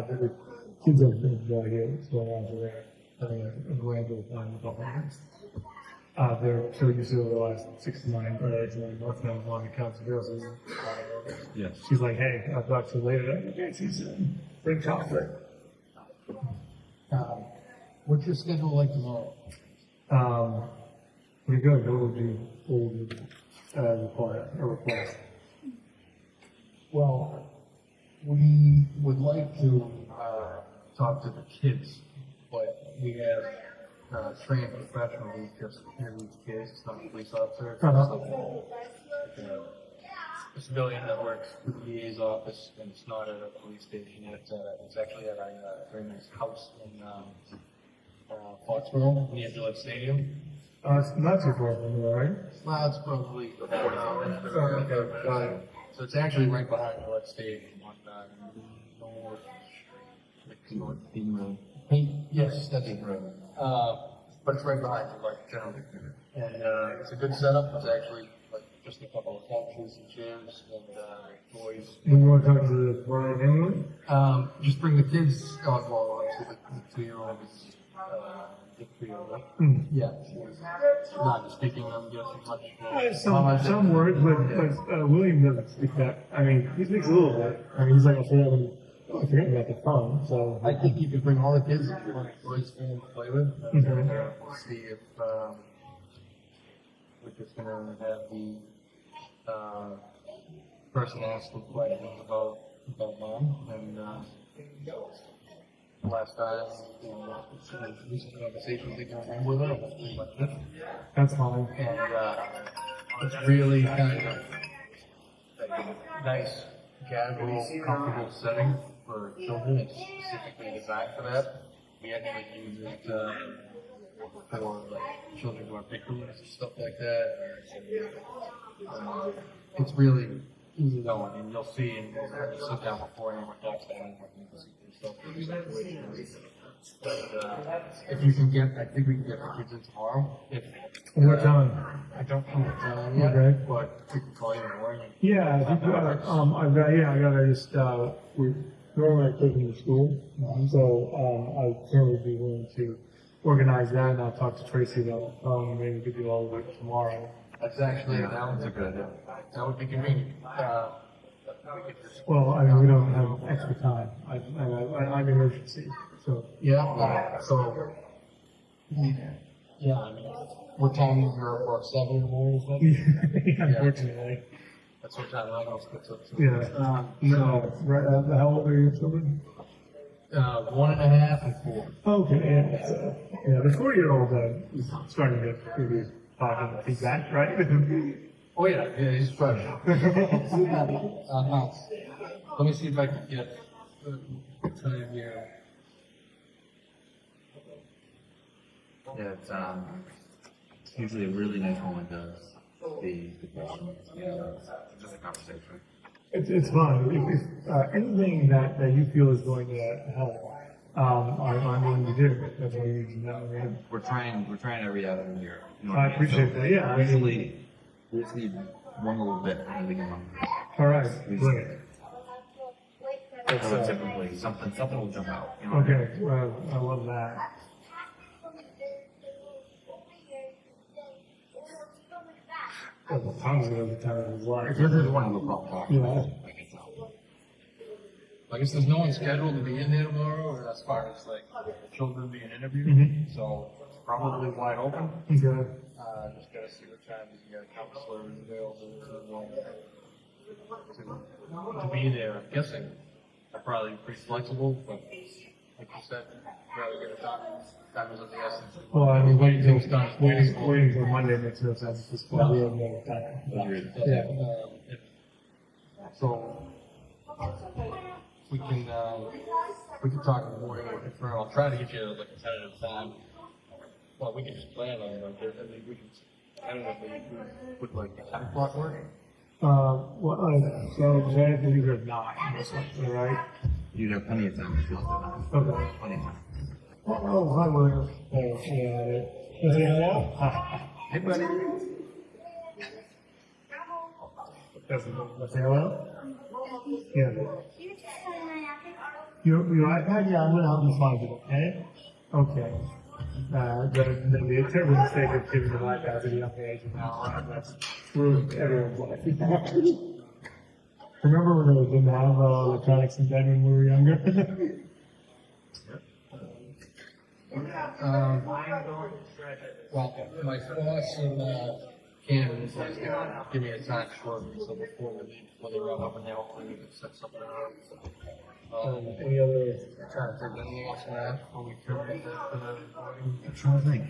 the kids have no idea what's going on over there. Having a rainbow thing with the heart. They're so used to the last 6 to 9 days, and then both of them want to count the girls. Yes. She's like, hey, I'll talk to you later. Okay, see you soon. Bring chocolate. What's your schedule like tomorrow? Pretty good. What would you request? Well, we would like to talk to the kids, but we have trained professionals who just interview the kids. It's not a police officer. It's a civilian that works with the DA's office, and it's not at a police station. It's actually at a very nice house in Foxborough, near Gillette Stadium. It's not too far from here, right? Well, it's probably 45 minutes. So it's actually right behind Gillette Stadium on North Dean Road. Yes, that's it. But it's right behind it, like generally. And it's a good setup. It's actually like just a couple of couches and chairs and toys. You want to talk to Brian anyway? Just bring the kids. Well, obviously the 2-year-old is the 3-year-old. Right? Yeah. Not speaking, I'm guessing much. Some words, but William doesn't speak that. I mean, he speaks a little bit. I mean, he's like, I forgot about the phone, so. I think you could bring all the kids if you want toys for them to play with. And we'll see if we're just gonna have the person ask some questions about mom. And last time, some recent conversations they can have with her. That's pretty much it. That's fine. And it's really kind of a nice, casual, comfortable setting for children. It's specifically designed for that. We actually use it for like children who are victims and stuff like that. It's really easy going, and you'll see, and when you sit down before anyone talks to anyone, you can see yourself. But if you can get, I think we can get the kids in tomorrow. What time? I don't know what time yet, Okay. but we can call you in the morning. Yeah, I think, I gotta just, we normally I take him to school, so, I'd certainly be willing to organize that, and I'll talk to Tracy about, maybe we could do all of it tomorrow. That's actually, that one's a good, that would be convenient. We could just, Well, I mean, we don't have extra time. I'm emergency, so. yeah, so, yeah, I mean, what time is your work, 7 in the morning, is that? Unfortunately. That's what time I go to. Yeah, no, right, how old are your children? 1.5 and 4. Okay, yeah, so, yeah, the 4-year-old, is starting to maybe talk and feedback, right? Oh yeah, he's fresh. Let me see if I can get the time here. Yeah, it's usually a really nice moment does the questions. Just a conversation. It's fun. If anything that you feel is going to help, I'm willing to do. That's what you know. We're trying every avenue here. You know I what mean? appreciate So that. Yeah, I mean, we just need one little bit and we can all right, great. so typically something will jump out. You know what I mean? Okay, I love that. Well, Tom's gonna have the time of his life. If there's one, we'll probably talk. Yeah. I guess there's no one scheduled to be in there tomorrow, or as far as like children being interviewed, so it's probably wide open. Okay. Just gotta see what time the counselor is available to be there. I'm guessing they're probably pretty flexible, but like you said, rather get it done. Time is of the essence. Well, I mean, waiting till Monday makes no sense at this point. We have no time. Yeah. So we can talk in the morning with the firm. I'll try to get you like a tentative time. Well, we can just plan on it. I mean, we can. I don't know if we would like 10 o'clock work. So Janet, these are not, right? You have plenty of time to fill it out. Okay. Plenty of time. Oh, hi, William. Hey, buddy. Say hello? Yeah. Your iPad? Yeah, I'm going to help you find it, okay? Okay. The terrible mistake of giving the iPad to the young age now. That's ruined everyone's life. Remember when we didn't have electronics in bed when we were younger? Well, my boss in Canada is going to give me a time shortly, so before we leave, before they wrap up, and hopefully we can set something up. Any other? Trying to think of anything else on that before we terminate that. I'm trying to think.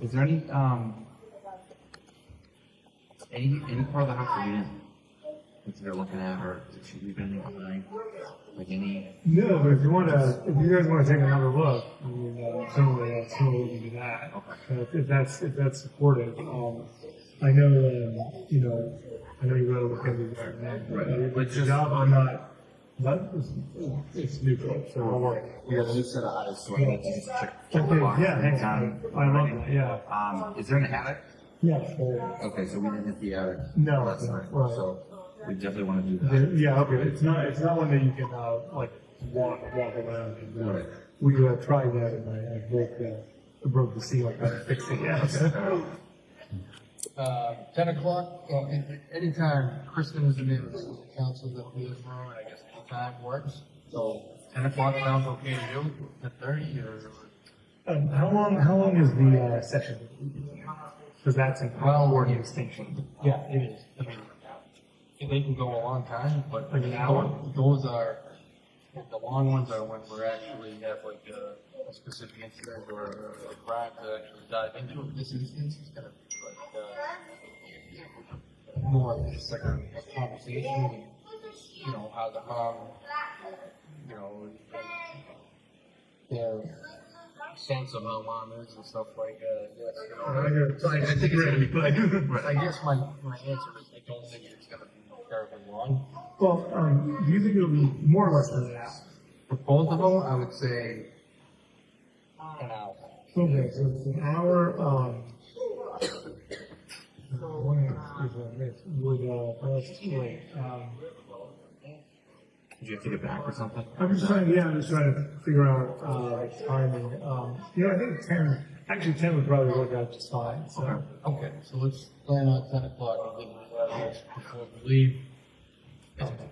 Is there any part of the house that we didn't consider looking at, or did she leave anything behind? Like any? No, but if you guys want to take another look, I mean, certainly we can do that. If that's supportive. I know, I know you got to look into that. Right. But your job, I'm not. But it's neutral, so don't worry. We have a new set of eyes, so I need to just check. Okay, yeah, hang on. I love that, yeah. Is there an attic? Yeah. Okay, so we didn't hit the attic. No, That's no, fine. right. So we definitely want to do that. Yeah, okay. It's not one that you can like walk around. And, Right. we tried that, and I broke the ceiling. I fixed it. Yeah. 10 o'clock, anytime Kristen is in the council that we have room, and I guess any time works. So 10 o'clock sounds okay to you? 10:30 or? How long is the session? Because that's an important distinction. Yeah, it is. I mean, they can go a long time, but Like an hour? those are, the long ones are when we're actually have like a specific incident or a crime to actually dive into. This instance is gonna be like, more of just like a conversation, how the their sense of how mom is and stuff like that. Yes, so I think it's gonna be good. I guess my answer is I don't think it's gonna be terribly long. Well, do you think it'll be more or less than an hour? For both of them, I would say an hour. Okay, so it's an hour. Did you have to get back or something? I'm just trying to figure out timing. I think 10 would probably work out just fine. So. Okay, so let's plan on 10 o'clock and then before we leave.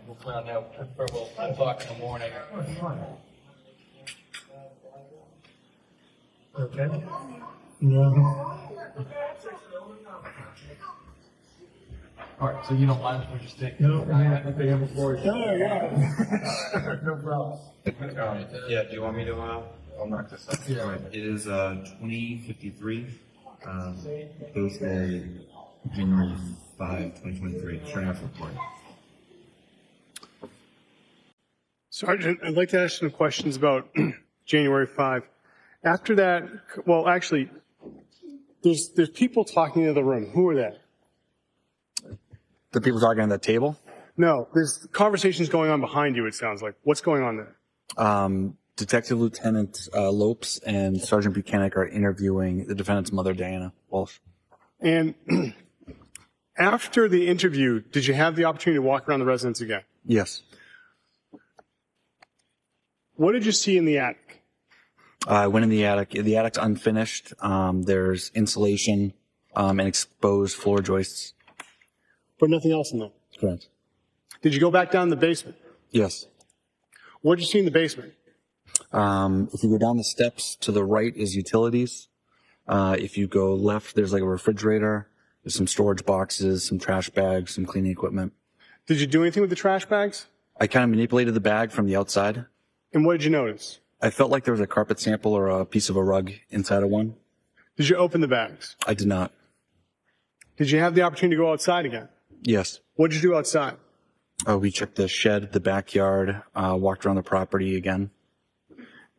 We'll plan on that for 10 o'clock in the morning. Okay. Yeah. All right, so you don't mind if we just take? No, I think they have a floor. Yeah. No problem. Yeah, do you want me to, I'll mark this up. Yeah. All right. It is, 2053, Thursday, January 5, 2023, turnout report. Sergeant, I'd like to ask some questions about January 5. After that, well, actually, there's people talking in the room. Who are they? The people talking on that table? No, there's conversations going on behind you, it sounds like. What's going on there? Detective Lieutenant Lopes and Sergeant Buchanan are interviewing the defendant's mother, Diana Walsh. And after the interview, did you have the opportunity to walk around the residence again? Yes. What did you see in the attic? I went in the attic. The attic's unfinished. There's insulation and exposed floor joists. But nothing else in there? Correct. Did you go back down the basement? Yes. What did you see in the basement? If you go down the steps, to the right is utilities. If you go left, there's like a refrigerator. There's some storage boxes, some trash bags, some cleaning equipment. Did you do anything with the trash bags? I kind of manipulated the bag from the outside. And what did you notice? I felt like there was a carpet sample or a piece of a rug inside of one. Did you open the bags? I did not. Did you have the opportunity to go outside again? Yes. What did you do outside? We checked the shed, the backyard, walked around the property again.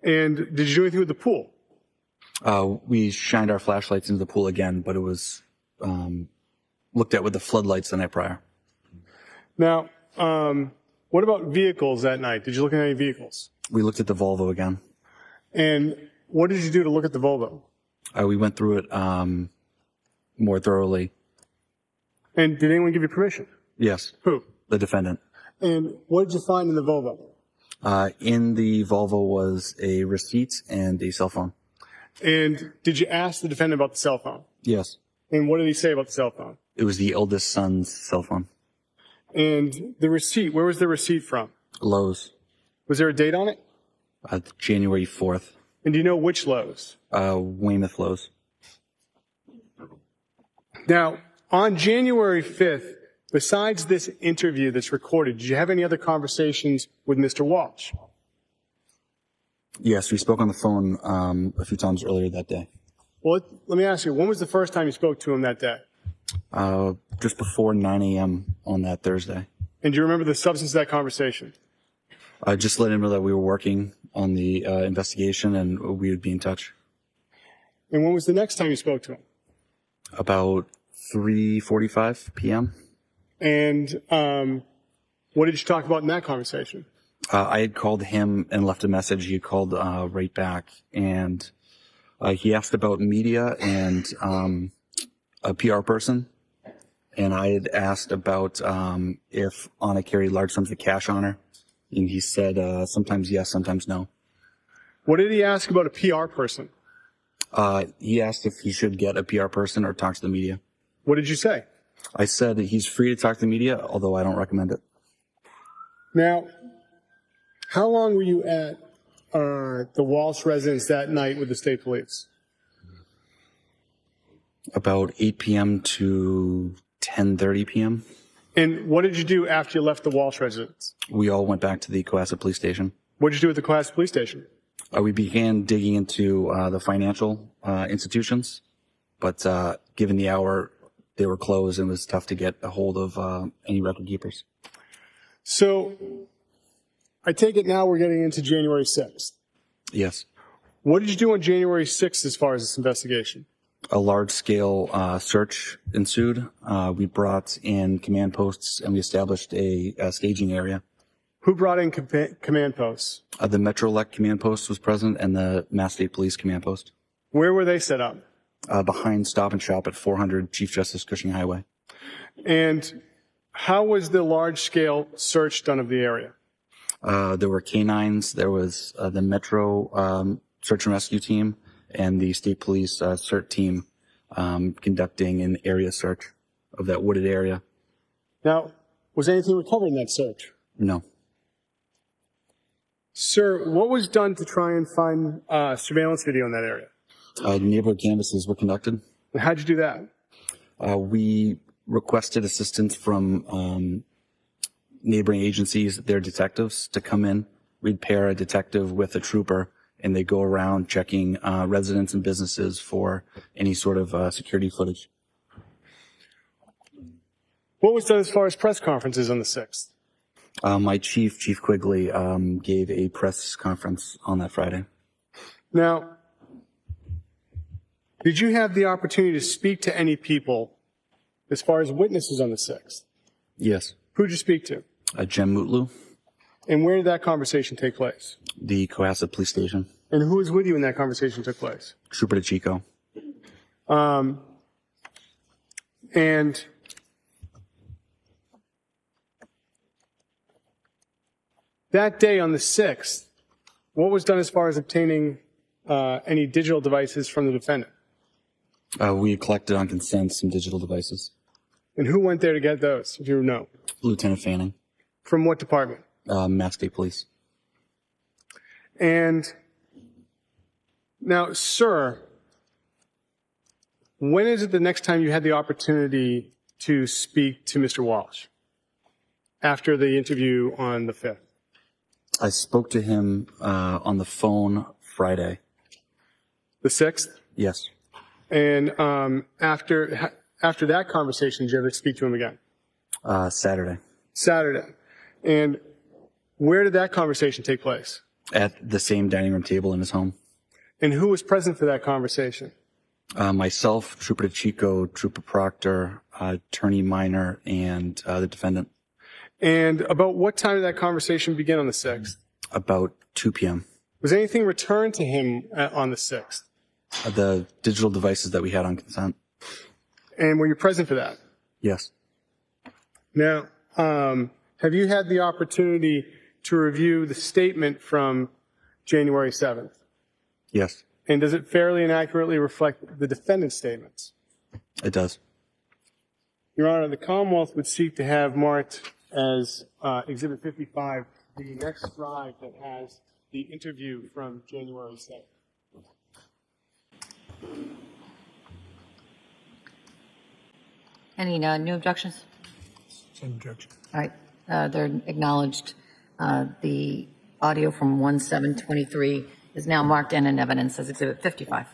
And did you do anything with the pool? We shined our flashlights into the pool again, but it was looked at with the floodlights the night prior. Now, what about vehicles that night? Did you look at any vehicles? We looked at the Volvo again. And what did you do to look at the Volvo? We went through it more thoroughly. And did anyone give you permission? Yes. Who? The defendant. And what did you find in the Volvo? In the Volvo was a receipt and a cell phone. And did you ask the defendant about the cell phone? Yes. And what did he say about the cell phone? It was the eldest son's cell phone. And the receipt, where was the receipt from? Lowe's. Was there a date on it? January 4th. And do you know which Lowe's? Weymouth Lowe's. Now, on January 5th, besides this interview that's recorded, did you have any other conversations with Mr. Walsh? Yes, we spoke on the phone a few times earlier that day. Well, let me ask you, when was the first time you spoke to him that day? Just before 9 a.m. on that Thursday. And do you remember the substance of that conversation? I just let him know that we were working on the investigation and we would be in touch. And when was the next time you spoke to him? About 3:45 p.m. And what did you talk about in that conversation? I had called him and left a message. He called right back, and he asked about media and a PR person. And I had asked about if Anna carried large sums of cash on her. And he said sometimes yes, sometimes no. What did he ask about a PR person? He asked if he should get a PR person or talk to the media. What did you say? I said he's free to talk to the media, although I don't recommend it. Now, how long were you at the Walsh residence that night with the state police? About 8 p.m. to 10:30 p.m. And what did you do after you left the Walsh residence? We all went back to the Cohasset police station. What did you do at the Cohasset police station? We began digging into the financial institutions, but given the hour, they were closed and it was tough to get a hold of any record keepers. So I take it now we're getting into January 6th. Yes. What did you do on January 6th as far as this investigation? A large-scale search ensued. We brought in command posts and we established a staging area. Who brought in command posts? The Metro-Elect command post was present and the Mass State Police command post. Where were they set up? Behind Stop and Shop at 400 Chief Justice Cushing Highway. And how was the large-scale search done of the area? There were canines. There was the Metro search and rescue team and the State Police CERT team conducting an area search of that wooded area. Now, was anything recovered in that search? No. Sir, what was done to try and find surveillance video in that area? Neighborhood canvasses were conducted. And how'd you do that? We requested assistance from neighboring agencies, their detectives, to come in. We'd pair a detective with a trooper, and they go around checking residents and businesses for any sort of security footage. What was done as far as press conferences on the 6th? My chief, Chief Quigley, gave a press conference on that Friday. Now, did you have the opportunity to speak to any people as far as witnesses on the 6th? Yes. Who'd you speak to? Jem Mutlu, And where did that conversation take place? the Cohasset Police Station. And who was with you when that conversation took place? Trooper DeChico. And that day on the 6th, what was done as far as obtaining any digital devices from the defendant? We collected on consent some digital devices. And who went there to get those, if you know? Lieutenant Fanning, From what department? Mass State Police. And now, sir, when is it the next time you had the opportunity to speak to Mr. Walsh? after the interview on the 5th? I spoke to him on the phone Friday. The 6th? Yes. And after that conversation, did you ever speak to him again? Saturday. Saturday. And where did that conversation take place? At the same dining room table in his home. And who was present for that conversation? Myself, Trooper DeChico, Trooper Proctor, Attorney Minor, and the defendant. And about what time did that conversation begin on the 6th? About 2 p.m. Was anything returned to him on the 6th? The digital devices that we had on consent. And were you present for that? Yes. Now, have you had the opportunity to review the statement from January 7th? Yes, And does it fairly and accurately reflect the defendant's statements? it does. Your Honor, the Commonwealth would seek to have marked as Exhibit 55 the next drive that has the interview from January 7th. Any new objections? Same objection. All right, they're acknowledged. The audio from 1/7/23 is now marked and in evidence as Exhibit 55.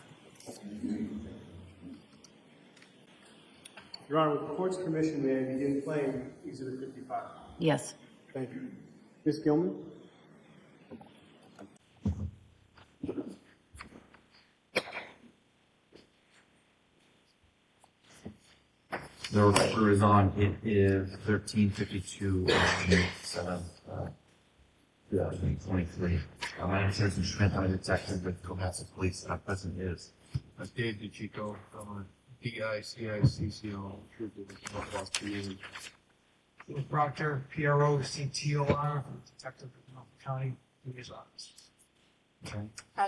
Your Honor, with the court's permission, may I begin playing Exhibit 55? Yes. Thank you. Ms. Gilman? The recorder is on. It is 13:52 on 2023. My name is Harrison Schmidt. I'm a detective with Cohasset Police. Our president is. Dave DeChico, DICICCO, Trooper with Northwest PA. Proctor, PRO, CTOR, Detective of Norfolk County, Police Office.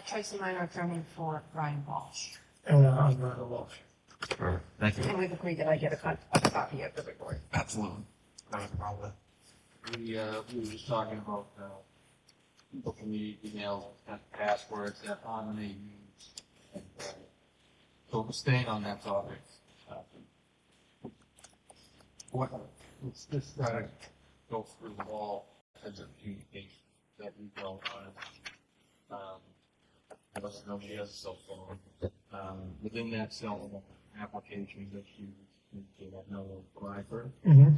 Tracy Minor, attorney for Brian Walshe. And I'm Marital Walsh. Thank you. And we've agreed that I get a copy of the report. Absolutely. Not a problem. We were just talking about looking the emails and passwords that on they use. And, so staying on that topic, let's just try to go through all kinds of communication that we go on. I don't know if she has a cell phone. Within that cell phone application that you know apply for, and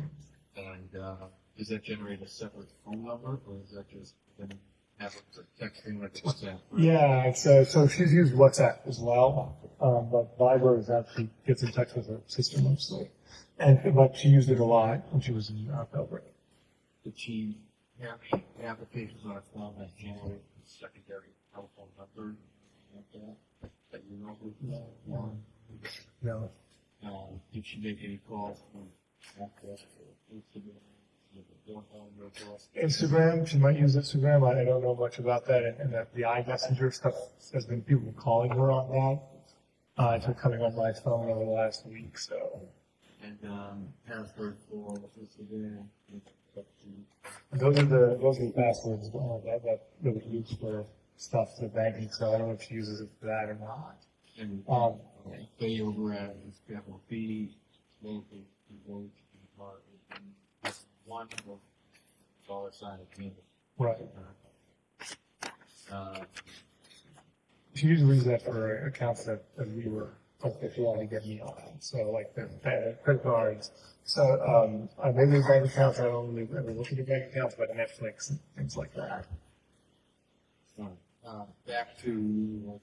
does that generate a separate phone number, or is that just have a texting like WhatsApp? Yeah, it's, so she's used WhatsApp as well, but Viber is actually gets in touch with her sister mostly. But she used it a lot when she was in Belgrade. Did she have any applications on her phone that generate a secondary telephone number that you know of? No. Did she make any calls from Instagram, she might use Instagram. I don't know much about that. And that the iMessenger stuff has been people calling her on that. It's been coming on my phone over the last week, so. And password for Instagram. Those are the passwords that we use for stuff for banking, so I don't know if she uses it for that or not. And pay over at capital B, local, one dollar sign at the end. Right. She usually uses that for accounts that we were, if you want to get me on. So like the credit cards. So maybe bank accounts, I don't really ever look at the bank accounts, but Netflix and things like that. Back to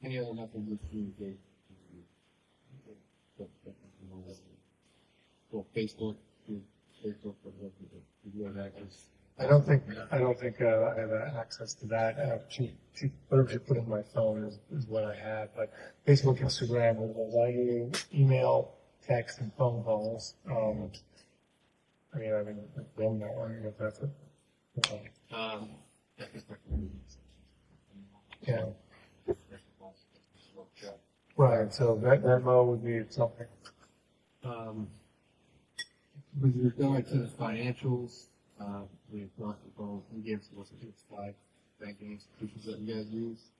any other methods of communication. Well, Facebook, do you have access? I don't think I have access to that. Whatever she put in my phone is what I have. But Facebook, Instagram, I use email, text, and phone calls. I mean, I'm not wondering if that's it. Yeah. Right. So that Venmo would be something. With regard to the financials, we talked about, we gave some lists of 5 banking institutions that you guys use.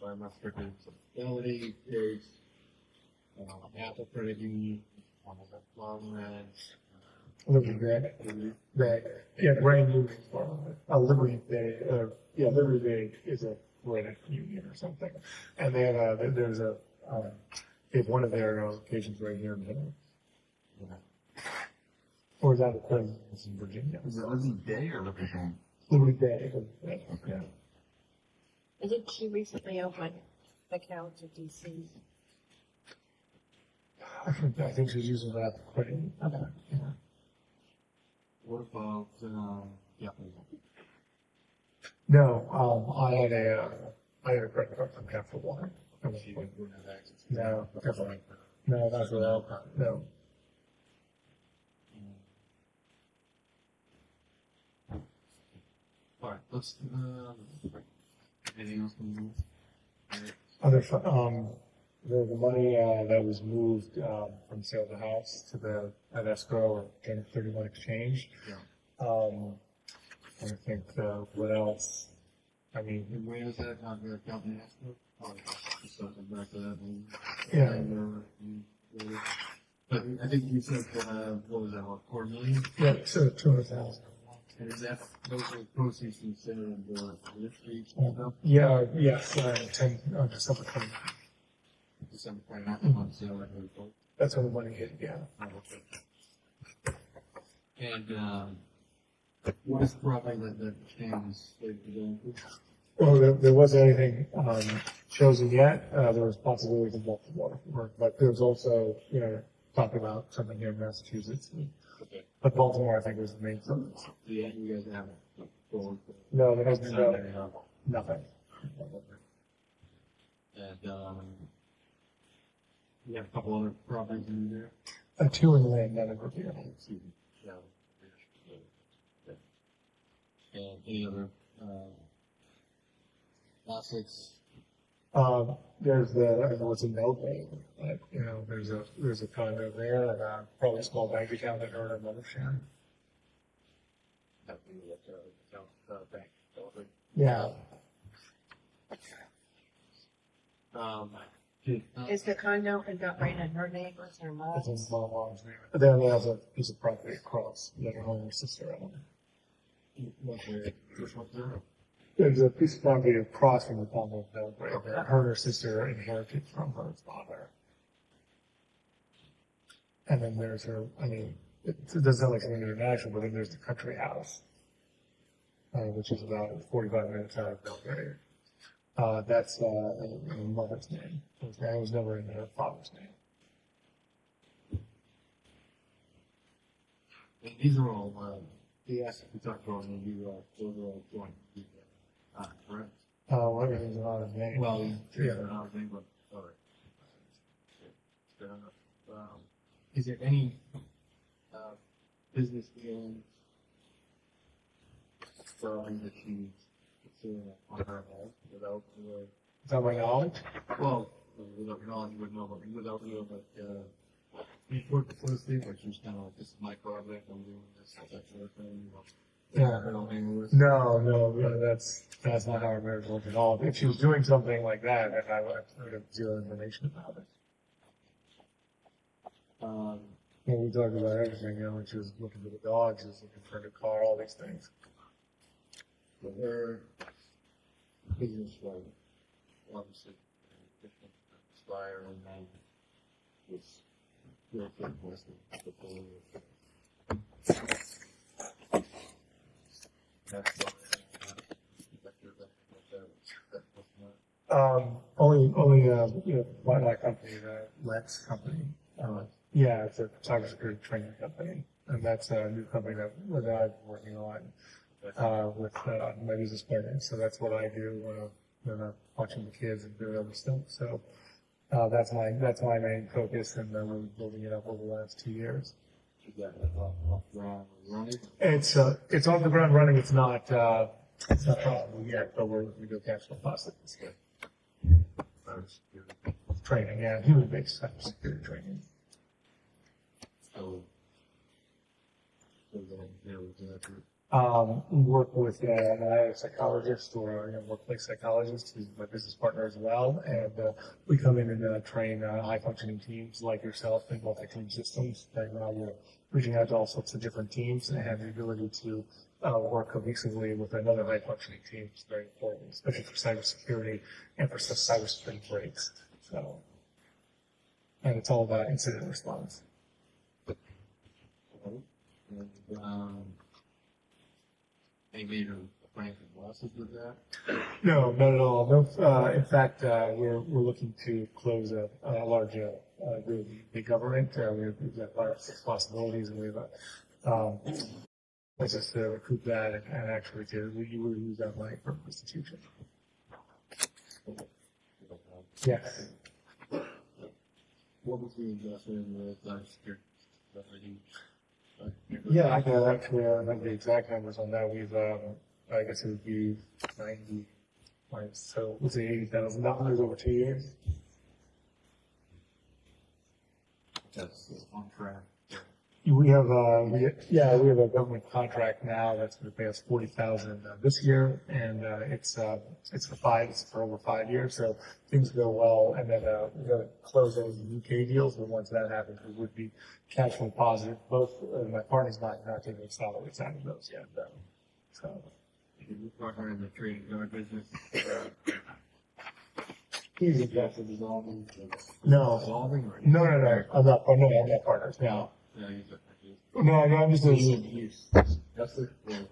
Firemark Strickland, Fidelity, Chase, Apple Credit Union, Long Ranch, Liberty Bay, yeah, brand new, Liberty Bay, Liberty Bay is a credit union or something. And they have, they have one of their locations right here in Middle. Or is that a presence in Virginia? Is it Liberty Day or Liberty Bay? Liberty Bay, yeah. I think she recently opened an account in DC. I think she's using that credit. Yeah. What about, yeah. No, I had a credit card from Capital One. She wouldn't have access. No, definitely. No, not for that. No. All right, let's, anything else we move? The money that was moved from sale of the house to the at escrow or 1031 exchange. Yeah. I think what else? I mean, And where is that, on the company escrow? Oh, just something back to that one. Yeah. But I think you said, what was that, what, $250,000? Yeah, so 200,000. And is that, those are proceeds from sale of the industry? Yeah, yes, 10 December 20. December 29th on sale at the report. That's when the money hit. Yeah. And, what is the property that the Cham's slated to go into? Well, there wasn't anything chosen yet. There was possibilities of multiple work, but there was also, talk about something here in Massachusetts. Okay. But Baltimore, I think, was the main focus. Yeah, you guys haven't forward. No, there has been nothing. And, you have a couple other properties in there? 2 in land, none in Revere. Excuse me. Yeah. And any other, assets? There's I don't know what's in Melbourne, but, there's a condo there and probably a small bank account that her and mother share. That would be at, bank. Yeah. Is the condo right in her name or her It's in mom's? my mom's name. Then there's a piece of property across that her and her sister own. There's a piece of property across from the condo of Belgrade that her and her sister inherited from her father. And then there's her, it doesn't sound like something international, but then there's the country house, which is about 45 minutes out of Belgrade. That's in her mother's name. It was never in her father's name. And these are all, the assets we talked about, and those are all joint, correct? Well, everything's not his name. Well, yeah. yeah, they're not, but, all right. Fair enough. Is there any, business dealings, that she's considering on her own without, Is that my knowledge? well, without your knowledge, you wouldn't know, but without you, but, report the first thing, which was kind of like, this is my project, I'm doing this, that sort of thing, Yeah. I don't hang with. No, that's not how our marriage worked at all. If she was doing something like that, then I would have zero information about it. We talked about everything, when she was looking for the dog, she was looking for a new car, all these things. For her business was obviously Spire and then was real estate investment portfolio. That's Only my company, the Lex company. Yeah, it's a cybersecurity training company, and that's a new company that I've been working on with my business partner. So that's what I do when I'm watching the kids and doing other stuff. So that's my main focus, and we're building it up over the last 2 years. off ground running. It's on the ground running. It's not profitable yet, but we do cash flow positive. Training, yeah, human-based cybersecurity training. So We work with a psychologist or a workplace psychologist who's my business partner as well, and we come in and train high-functioning teams like yourself in multi-team systems. And reaching out to all sorts of different teams and have the ability to work cohesively with another high functioning team is very important, especially for cybersecurity and for cybersecurity breaks. So, and it's all about incident response. Any major plans and losses with that? No, not at all. No, in fact, we're looking to close a large big government. We've got 5 or 6 possibilities, and we've places to recoup that and actually to use that money for restitution. Yes. What was the investment in the cybersecurity? Yeah, I can actually remember the exact numbers on that. We've, I guess it would be 90, so let's say $80,000 over 2 years. That's on track. We have, we have a government contract now that's going to pay us $40,000 this year, and it's for over 5 years. So things go well, and then we're going to close those UK deals. But once that happens, we would be cash flow positive. Both my partner's not taking any salaries out of those yet, though. So Your partner in the trading card business. he's Is that dissolving? no, Dissolving or? no. I'm not partners now. No, No, I'm just a, That's the.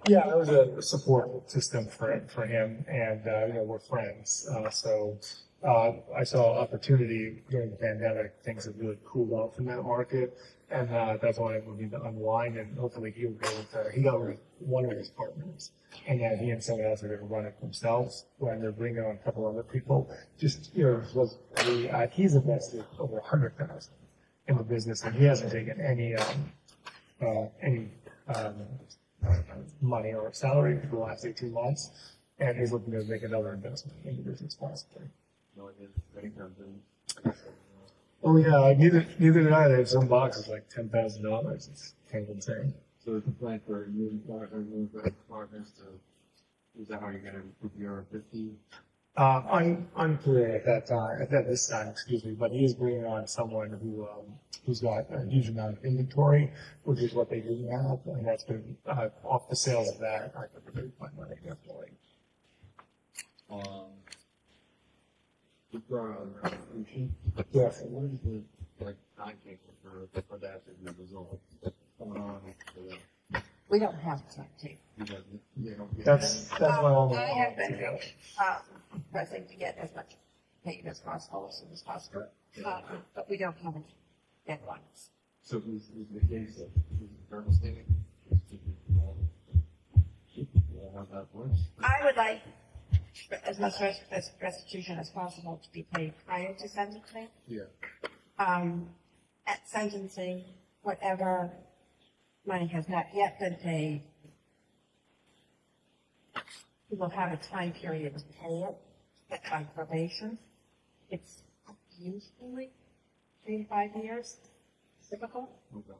yeah, I was a support system for him, and we're friends. So I saw opportunity during the pandemic. Things have really cooled off in that market, and that's why I'm moving to Unwind, and hopefully he'll go with. He got with one of his partners, and then he and someone else are going to run it themselves. When they're bringing on a couple other people, just he's invested over $100,000 in the business, and he hasn't taken any money or salary for the last 18 months, and he's looking to make another investment in the business possibly. No idea. Trading card business. Oh yeah, neither did I. They have some boxes like $10,000. It's kind of insane. So it's a plan for moving partners to, is that how you're gonna improve your 50? Unclear at this time, excuse me, but he is bringing on someone who's got a huge amount of inventory, which is what they didn't have, and that's been off the sales of that. I could make my money definitely. We brought on prosecution. Yes. So what is the timetable for that to be resolved? What's going on with the, We don't have a timetable. you know, That's my only. I have been pressing to get as much paid as possible, as soon as possible, but we don't have any deadlines. So is the case of devastating? How that works? I would like as much restitution as possible to be paid prior to sentencing. Yeah. At sentencing, whatever money has not yet been paid, we will have a time period to pay it by probation. It's usually 3 to 5 years, typical. Okay.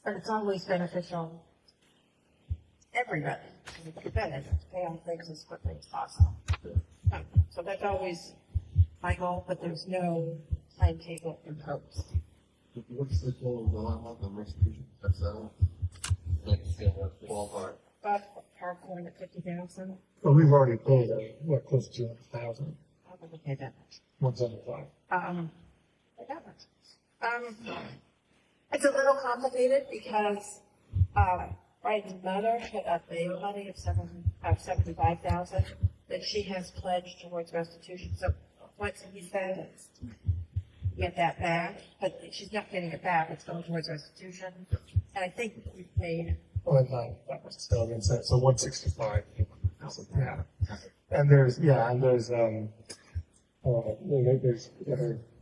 But it's always beneficial to everybody, to the defendant, to pay on things as quickly as possible. So that's always my goal, but there's no timetable imposed. What's the total amount of restitution that's settled? Like, ballpark. But popcorn at 50,000, Well, we've already paid close to 200,000, I wouldn't pay that much. 175. Like that much. It's a little complicated because Brian's mother had a bail money of 75,000 that she has pledged towards restitution. So once he's sentenced, you get that back, but she's not getting it back. It's going towards restitution, and I think we've paid. Well, that was still again, so 165. Yeah. And there's there's other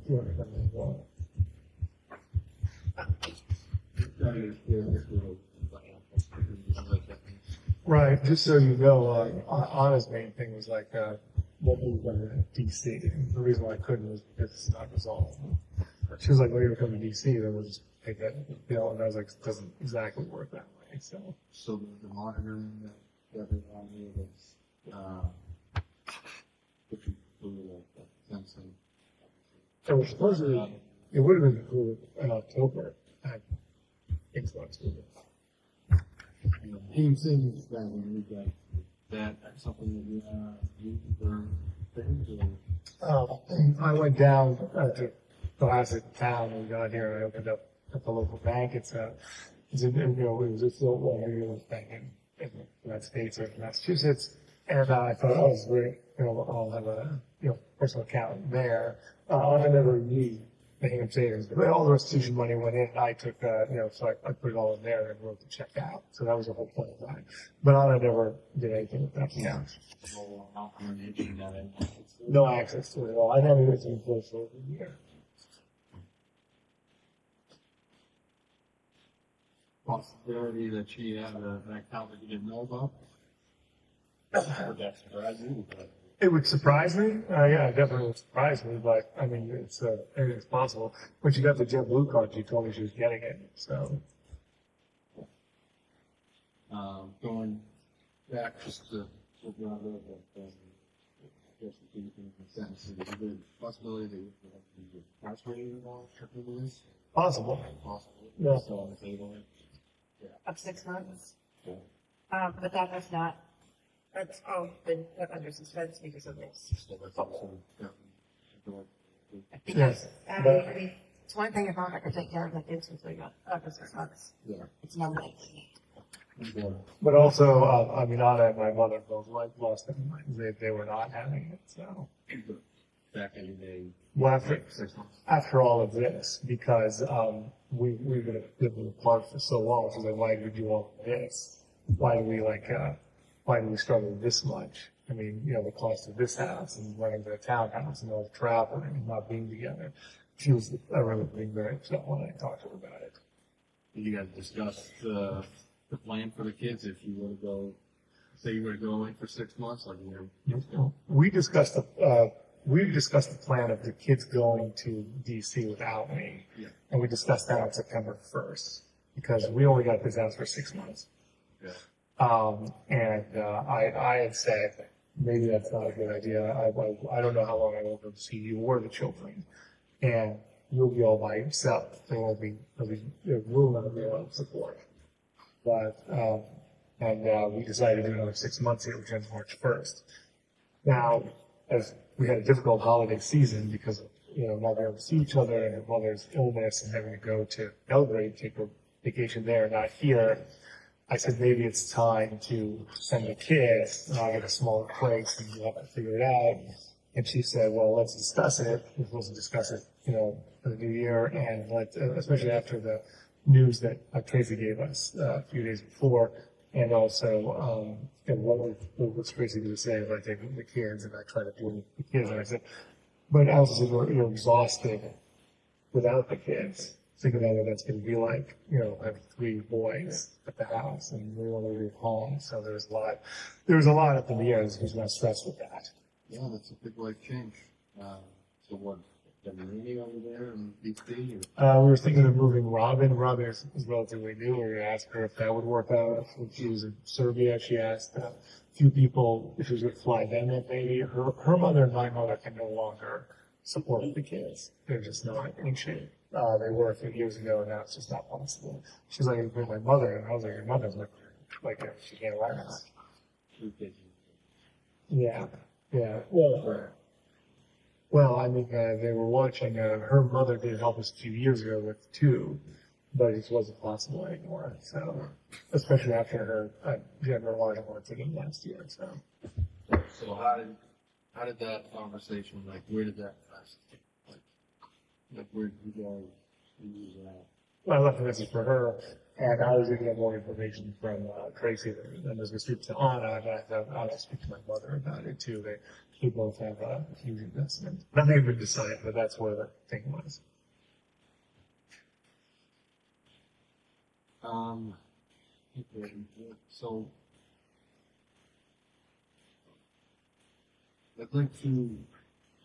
200 as well. Right, just so you know, Anna's main thing was like, what we were going to DC. And the reason why I couldn't was because it's not resolved. She was like, when you come to DC, then we'll just take that bill. And I was like, it doesn't exactly work that way. So the monitoring that everyone was, it was supposedly, it would have been cool in October. I think so, October. Team savings that when we got that something that you use for things or? I went down to Cohasset town and got here and I opened up at the local bank. It was just a little bank in the United States or Massachusetts. And I thought, oh, it's great. I'll have a, personal account there. I never used the Hingham savings, but all the restitution money went in. I took, so I put it all in there and wrote the check out. So that was the whole point of that. But I never did anything with that account. No access to it at all. I never was in place for over a year. Possibility that she had an account that you didn't know about? That's surprising, but. It would surprise me. Yeah, it definitely would surprise me. But I mean, anything's possible. When she got the JetBlue card, she told me she was getting it. So, Going back just to what you read, just to keep in the sentence, is there a possibility that you could be incarcerated while tripping this? possible. Possible. Yeah. Still on the table. Of 6 months. But that has not, that's all been put under suspense because of this. Still a couple, yeah. Because, Yeah, I but- mean, it's one thing if I could take care of the kids until you got over 6 months. Yeah. It's not like, But also, Anna and my mother both lost their minds. They were not having it. So, Back in the day. well, 6 months. after all of this, because we've been living apart for so long, so like, why did we do all of this? Why do we struggle this much? I mean, the cost of this house and running to a townhouse and all the travel and not being together. She was really being very upset when I talked to her about it. You guys discussed the plan for the kids if you were to go, say you were to go away for 6 months, like We discussed the plan of the kids going to DC without me. Yeah. And we discussed that on September 1st because we only got this house for 6 months. Yeah. I had said, maybe that's not a good idea. I don't know how long I will be able to see you or the children. And you'll be all by yourself. There will be room on the support. But, we decided to do another 6 months here, which ends March 1st. Now, as we had a difficult holiday season because of, not being able to see each other and her mother's illness and having to go to Belgrade, take a vacation there, not here, I said, maybe it's time to send the kids, and I'll get a smaller place and we'll have to figure it out. And she said, well, let's discuss it. We're supposed to discuss it, for the new year and especially after the news that Tracy gave us a few days before. And also, what's Tracy going to say if I take the kids and I try to deal with the kids? And I said, but I also said, you're exhausted without the kids. Think about what that's going to be like, having 3 boys at the house and we want to leave home. So there was a lot up in the air. There's not stress with that. Yeah, that's a big life change. So what, Dominique over there in DC? We were thinking of moving Robin. Robin is relatively new. We were going to ask her if that would work out. When she was in Serbia, she asked a few people if she was going to fly them that baby. Her mother and my mother can no longer support the kids. They're just not in shape. They were a few years ago, and now it's just not possible. She's like, bring my mother, and I was like, your mother's like she can't allow us. Yeah. Well, they were watching, her mother did help us a few years ago with 2, but it just wasn't possible anymore. So, especially after she had her large orthopedic last year, so. So how did that conversation, where did that last? Where did you guys use that? Well, I left a message for her, and I was going to get more information from Tracy, and I was going to speak to Anna, and I'll speak to my mother about it too. They both have a huge investment. Nothing had been decided, but that's where the thing was. Okay, so I'd like to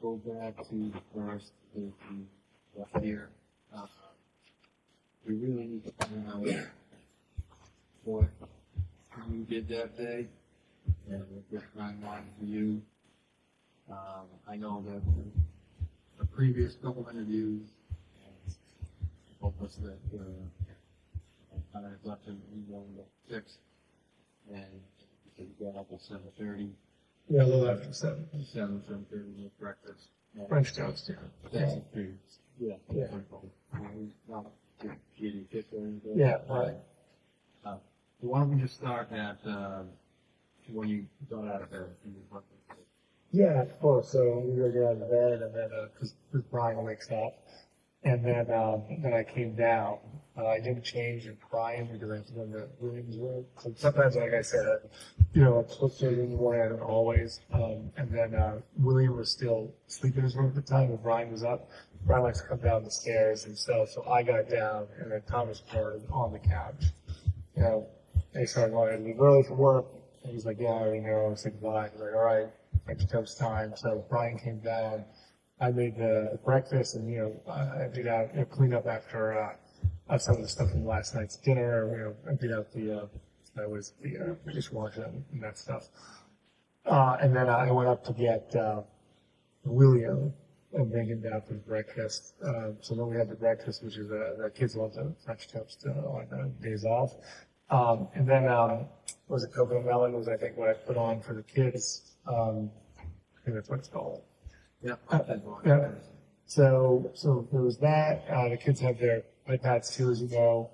go back to the first left here. We really need to find out what you did that day and what your timeline for you. I know that the previous couple interviews, was that, I left him on the 6th, and he got up at 7:30. Yeah, a little after 7. 7:30 with breakfast. French toast, yeah. That's the food. Yeah. Yeah. Not getting kicked or anything. Yeah, right. Why don't we just start at, when you got out of bed? Yeah, of course. So we were getting out of bed, and then because Brian wakes up, and then I came down. I didn't change in Brian because I have to go in the Williams room. So sometimes, like I said, I'm supposed to in the morning. I don't always. And then William was still asleep in his room at the time, and Brian was up. Brian likes to come down the stairs himself, so I got down, and then Thomas started on the couch. And he started going, "I leave early for work." And he's like, "Yeah, I already know." I said goodbye. He's like, "All right, French toast time." So Brian came down. I made the breakfast, and I emptied out, cleaned up after some of the stuff from last night's dinner. Emptied out the dishwasher and that stuff. And then I went up to get William and bring him down for breakfast. So then we had the breakfast, which is the kids love the French toast on days off. And then was it coconut melon? Was I think what I put on for the kids. I think that's what it's called. Yeah. Yeah. So there was that. The kids had their iPads too, as you know.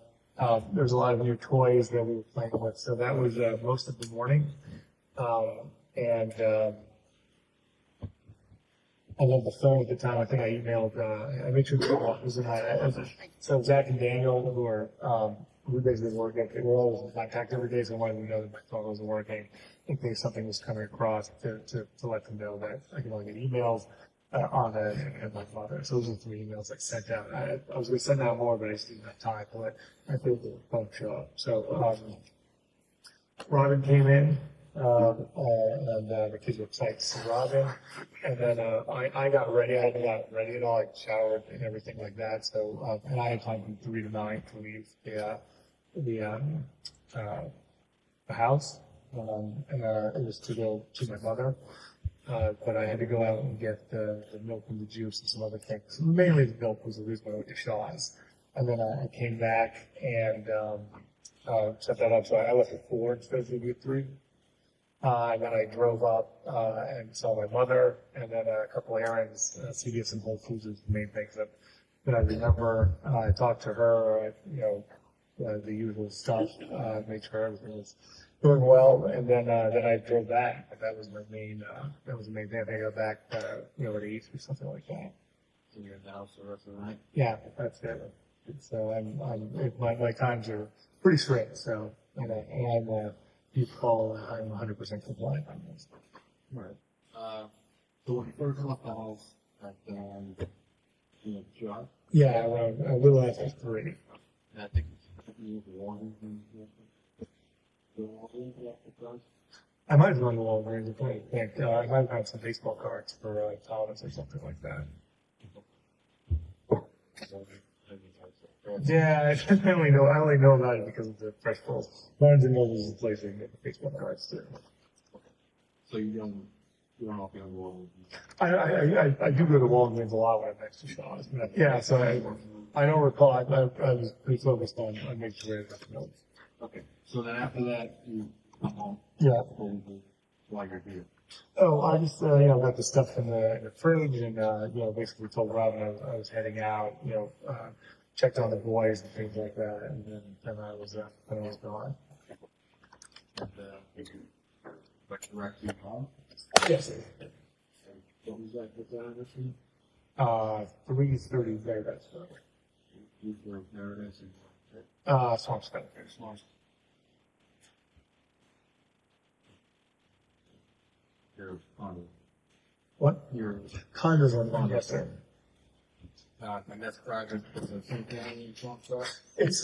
There was a lot of new toys that we were playing with. So that was most of the morning. And I love the phone at the time. I think I emailed. I made sure it was so Zach and Daniel, who basically work at, we're always in contact every day, so I wanted to know that my phone wasn't working in case something was coming across to let them know that I can only get emails on it and my mother. So those are the 3 emails I sent out. I was going to send out more, but I just didn't have time. But I think the phone show up. So Robin came in, and the kids were excited to see Robin. And then I got ready. I hadn't gotten ready at all. I showered and everything like that. So and I had time from 3 to 9 to leave the house. And it was to go to my mother. But I had to go out and get the milk and the juice and some other things. Mainly the milk was the reason why I went to Shaw's. And then I came back and set that up. So I left at 4 instead of leaving at 3. And then I drove up and saw my mother, and then a couple errands, CVS and Whole Foods is the main things that I remember. I talked to her, the usual stuff, made sure everything was doing well, and then I drove back. That was my main. That was the main thing. I think I got back, at 8 or something like that. So you're in the house the rest of the night? Yeah, that's it. So my times are pretty strict. So and you call, I'm 100% compliant on this. Right. So when you first left the house at John, Yeah, around a little after 3. and I think you were warning him. I might have gone to Walgreens. I think I might have had some baseball cards for Thomas or something like that. Yeah, I only know about it because of the Fresh Falls. Barnes and Noble is the place where you get the baseball cards too. So you don't often go to Walgreens. I do go to Walgreens a lot when I'm next to Shaw's. Yeah, so I don't recall. I was pretty focused on making sure I had enough notes. Okay. So then after that, you come home. Yeah. While you're here. Oh, I just got the stuff in the fridge and basically told Robin I was heading out. Checked on the boys and things like that, and then I was gone. And but directly home. Yes. What was that? What's that anniversary? 3:30 there. That's You were Paradise and Swampscott. your condo. What? Your Condos on yes, sir. and that's project is a think down Swampscott. It's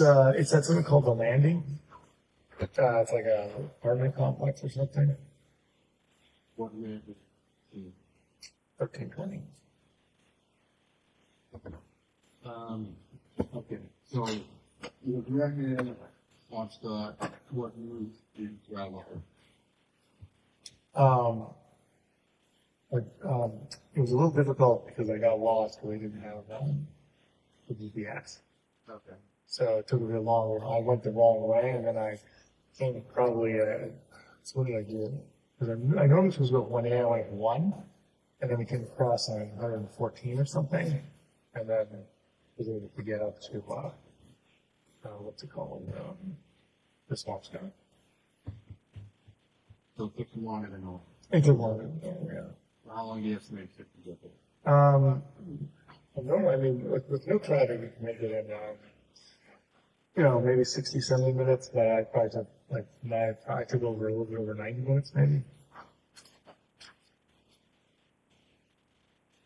at something called the Landing. It's like a apartment complex or something. What year? 1320. Okay. So you were directly in Swampscott. What year did you travel? It was a little difficult because I got lost because I didn't have the GPS. Okay. So it took a bit longer. I went the wrong way, and then I came probably, so what did I do? Because I normally supposed to go 1A, I went 1, and then we came across on 114 or something, and then was able to get up to, what's it called? The swamp sky. So it took you longer than normal. It took longer, yeah. How long do you estimate it took to get there? No, I mean, with no traffic, we can make it in, maybe 60, 70 minutes, but I probably took I took over a little bit over 90 minutes, maybe.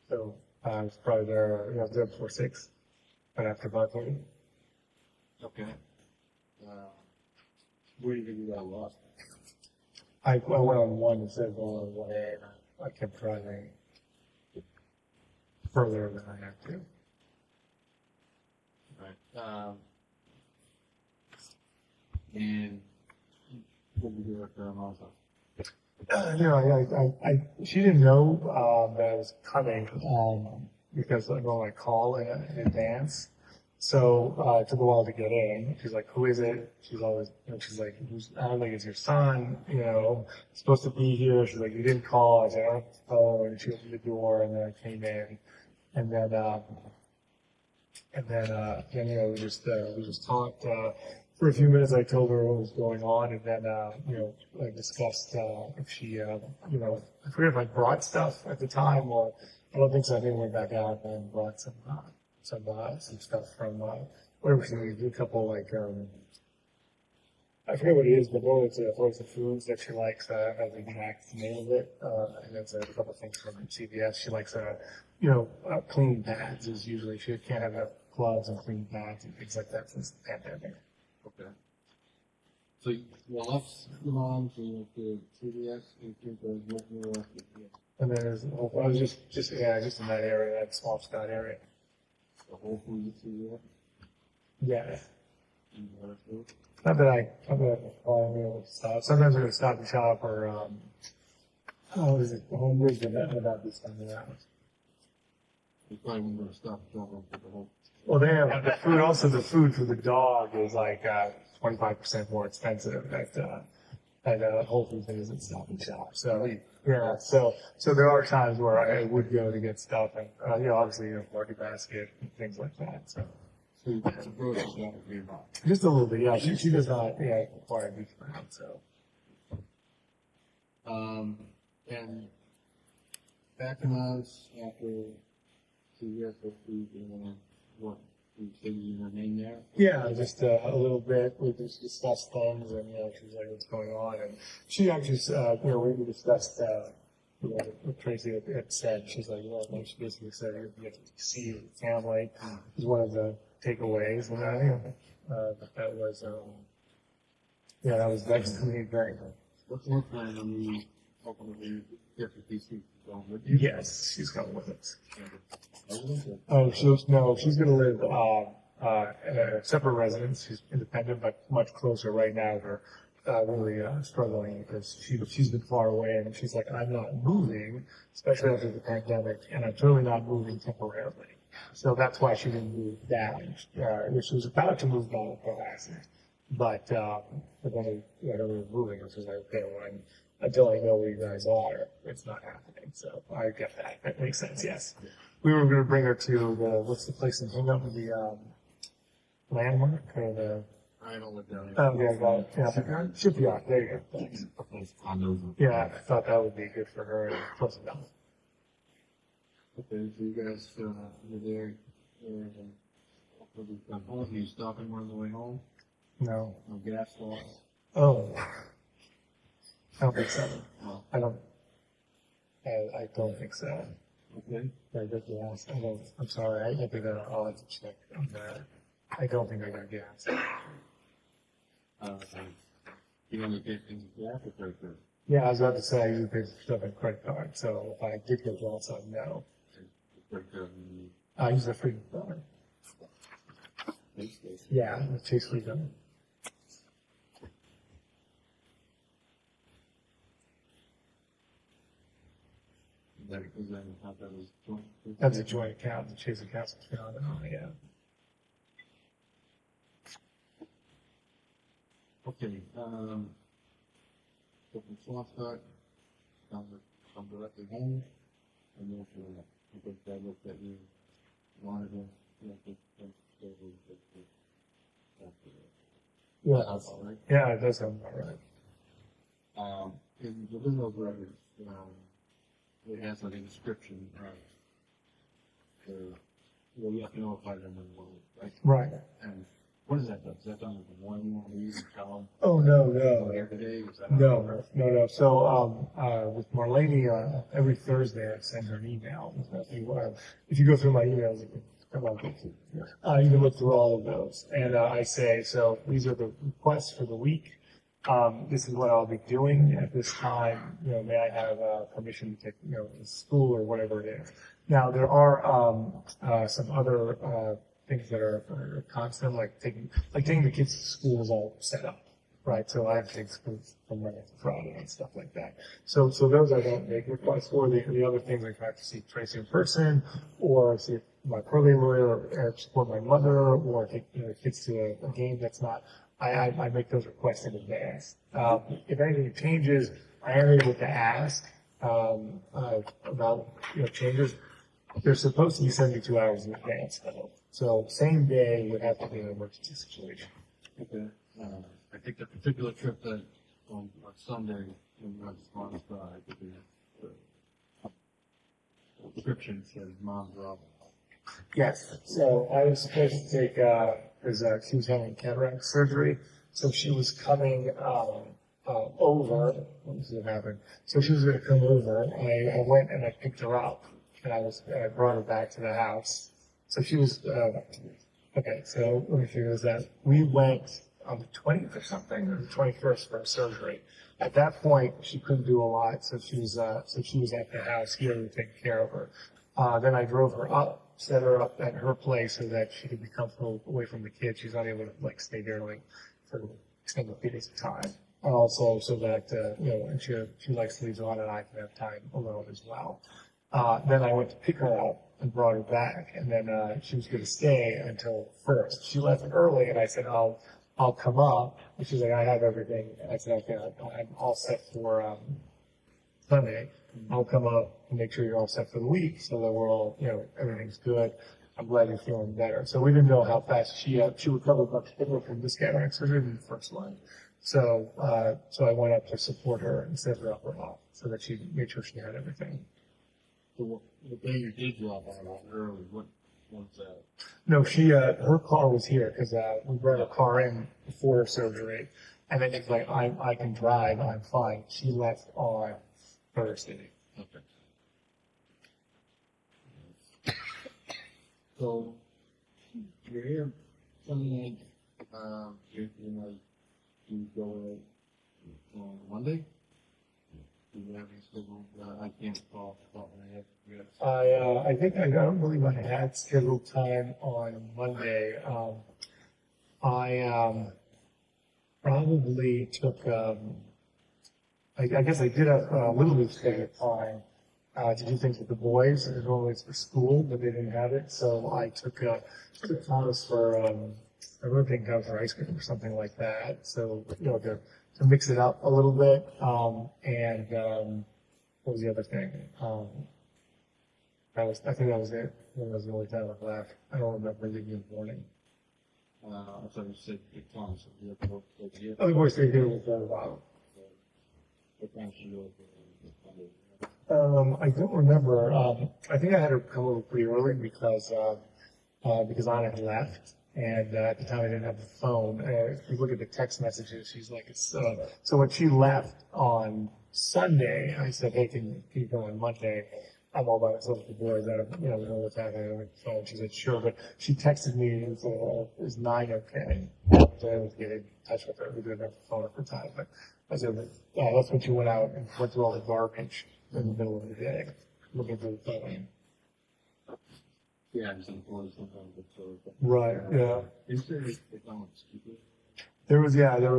So I was probably there, there before 6, but after 5:30. Okay. Where do you think you got lost? I went on 1 instead of going on 1A, and I kept driving further than I had to. Right. And what did you do with her also? She didn't know that I was coming because I go on my call in advance. So it took a while to get in. She's like, "Who is it?" She's always, she's like, "I don't think it's your son. Supposed to be here." She's like, "You didn't call." I said, "I don't have to phone." And she opened the door, and then I came in, and then we just talked. For a few minutes, I told her what was going on, and then, I discussed if she, I forget if I brought stuff at the time, or I don't think so. I think I went back out and brought some stuff from whatever she needed. A couple I forget what it is, but one of the foods that she likes. I don't know the exact name of it, and it's a couple things from CVS. She likes clean pads. Is usually she can't have gloves and clean pads and things like that since the pandemic. Okay. So you left your mom, so you went to CVS, and you went to And then I was just in that area, that Swamp Scott area. the Whole Foods at CVS? Yeah. And the other food? Not that I able to stop. Sometimes we're going to stop and shop or, what is it, home goods, but not this time around. You probably wouldn't want to stop and shop for the whole. Well, they have the food, also the food for the dog is like, 25% more expensive at Whole Foods than it is at Stop and Shop. So, yeah, so there are times where I would go to get stuff and, obviously, Market Basket and things like that, so. So you got some groceries out of your mom. Just a little bit, yeah. She does not, require me for that, so. And back in us after CVS, what, you said you remain there? Yeah, just a little bit. We just discussed things, and she was like, "What's going on?" And she actually, we discussed, what Tracy had said. She's like, she basically said you get to see your family is one of the takeaways, and I think that was, that was definitely very good. What's more plan on you ultimately get the PC going with you? Yes, she's coming with us. Okay. Oh, she's going to live in a separate residence. She's independent, but much closer right now. We're really struggling because she's been far away, and she's like, "I'm not moving, especially after the pandemic, and I'm certainly not moving temporarily." So that's why she didn't move down. She was about to move down for accident, but then we were moving, and she was like, "Okay, well, until I know where you guys are, it's not happening." So I get that. That makes sense. Yes. We were going to bring her to what's the place in Hingham, the Landmark or the. I don't live down here. Oh, yeah, Shipyard. There you go. Thanks. Yeah, I thought that would be good for her and close enough. Okay, so you guys, you're there, and when you come home, you stop anywhere on the way home? No. No gas loss? Oh. I don't think so. No. I don't think so. Okay. I got gas. I'm sorry. I think I'll have to check on that. I don't think I got gas. You only pay things with gas or credit card? Yeah, I was about to say I usually pay for stuff on credit card, so if I did get gas, I'd know. Credit card, I use a free card. Yeah, the Chase free card. that because then how that was joint? That's a joint account. The Chase account's been on and on, yeah. Okay, so from Swampscott, come directly home, and then I think I looked at you, wanted to, Yeah, that's all right. yeah, it does sound about right. In the business records, it has like a description of, well, you have to notify them in one week, right? Right. And what is that done? Is that done with one where you tell them? Oh, no. Every day? Is that No. So, with Marlene, every Thursday I send her an email. If you go through my emails, you can look through all of those. And I say, so these are the requests for the week. This is what I'll be doing at this time. May I have permission to take, to school or whatever it is. Now, there are some other things that are constant, like taking the kids to school is all set up, right? So I have to take school from Monday to Friday and stuff like that. So those I don't make requests for. The other things, like if I have to see Tracy in person, or see my probate lawyer, or support my mother, or take kids to a game that's not. I make those requests in advance. If anything changes, I am able to ask about changes. They're supposed to be 72 hours in advance, though. So same day would have to be an emergency situation. Okay. I think that particular trip that on Sunday when we went to Swampscott, I think the description says mom's robbing. Yes. So I was supposed to take, because she was having cataract surgery, so she was coming over. What was it happen? So she was going to come over. I went and I picked her up, and I brought her back to the house. So she was okay. So let me figure this out. We went on the 20th or something, or the 21st for surgery. At that point, she couldn't do a lot, so she was at the house here to take care of her. Then I drove her up, set her up at her place so that she could be comfortable away from the kids. She's not able to stay there for extended periods of time. And also so that and she likes to leave on, and I can have time alone as well. Then I went to pick her up and brought her back, and then she was going to stay until first. She left early, and I said, I'll come up. And she's like, I have everything. And I said, okay, I'm all set for Sunday. I'll come up and make sure you're all set for the week, so that we're all, everything's good. I'm glad you're feeling better. So we didn't know how fast she recovered much quicker from this cataract surgery than the first one. So I went up to support her and set her up or off, so that she made sure she had everything. So the day you did drop out early, what was that? No, her car was here because we brought her car in before her surgery, and then she's like, I can drive, I'm fine. She left on Thursday. Okay. So you're here Sunday. You go on Monday. Do you have any scheduled? I can't call my head. I think I don't believe I had scheduled time on Monday. I probably took. I guess I did have a little bit scheduled time to do things with the boys. Normally it's for school, but they didn't have it, so I took Thomas for I really think that was for ice cream or something like that. So to mix it up a little bit. And what was the other thing? I think that was it. That was the only time I left. I don't remember leaving in the morning. I thought you said Thomas. Other boys stayed here with a while. I don't remember. I think I had her come over pretty early because Anna had left, and at the time I didn't have the phone. If you look at the text messages, she's like, so when she left on Sunday, I said, hey, can you come on Monday? I'm all by myself with the boys. I don't know what's happening on the phone. She said, sure, but she texted me and said, is 9 okay? So I was getting in touch with her. We didn't have the phone at the time, but I said, that's when she went out and went through all the garbage in the middle of the day, looking for the phone. Yeah, I'm saying for sometimes. Right, yeah. Is there a speaker? There was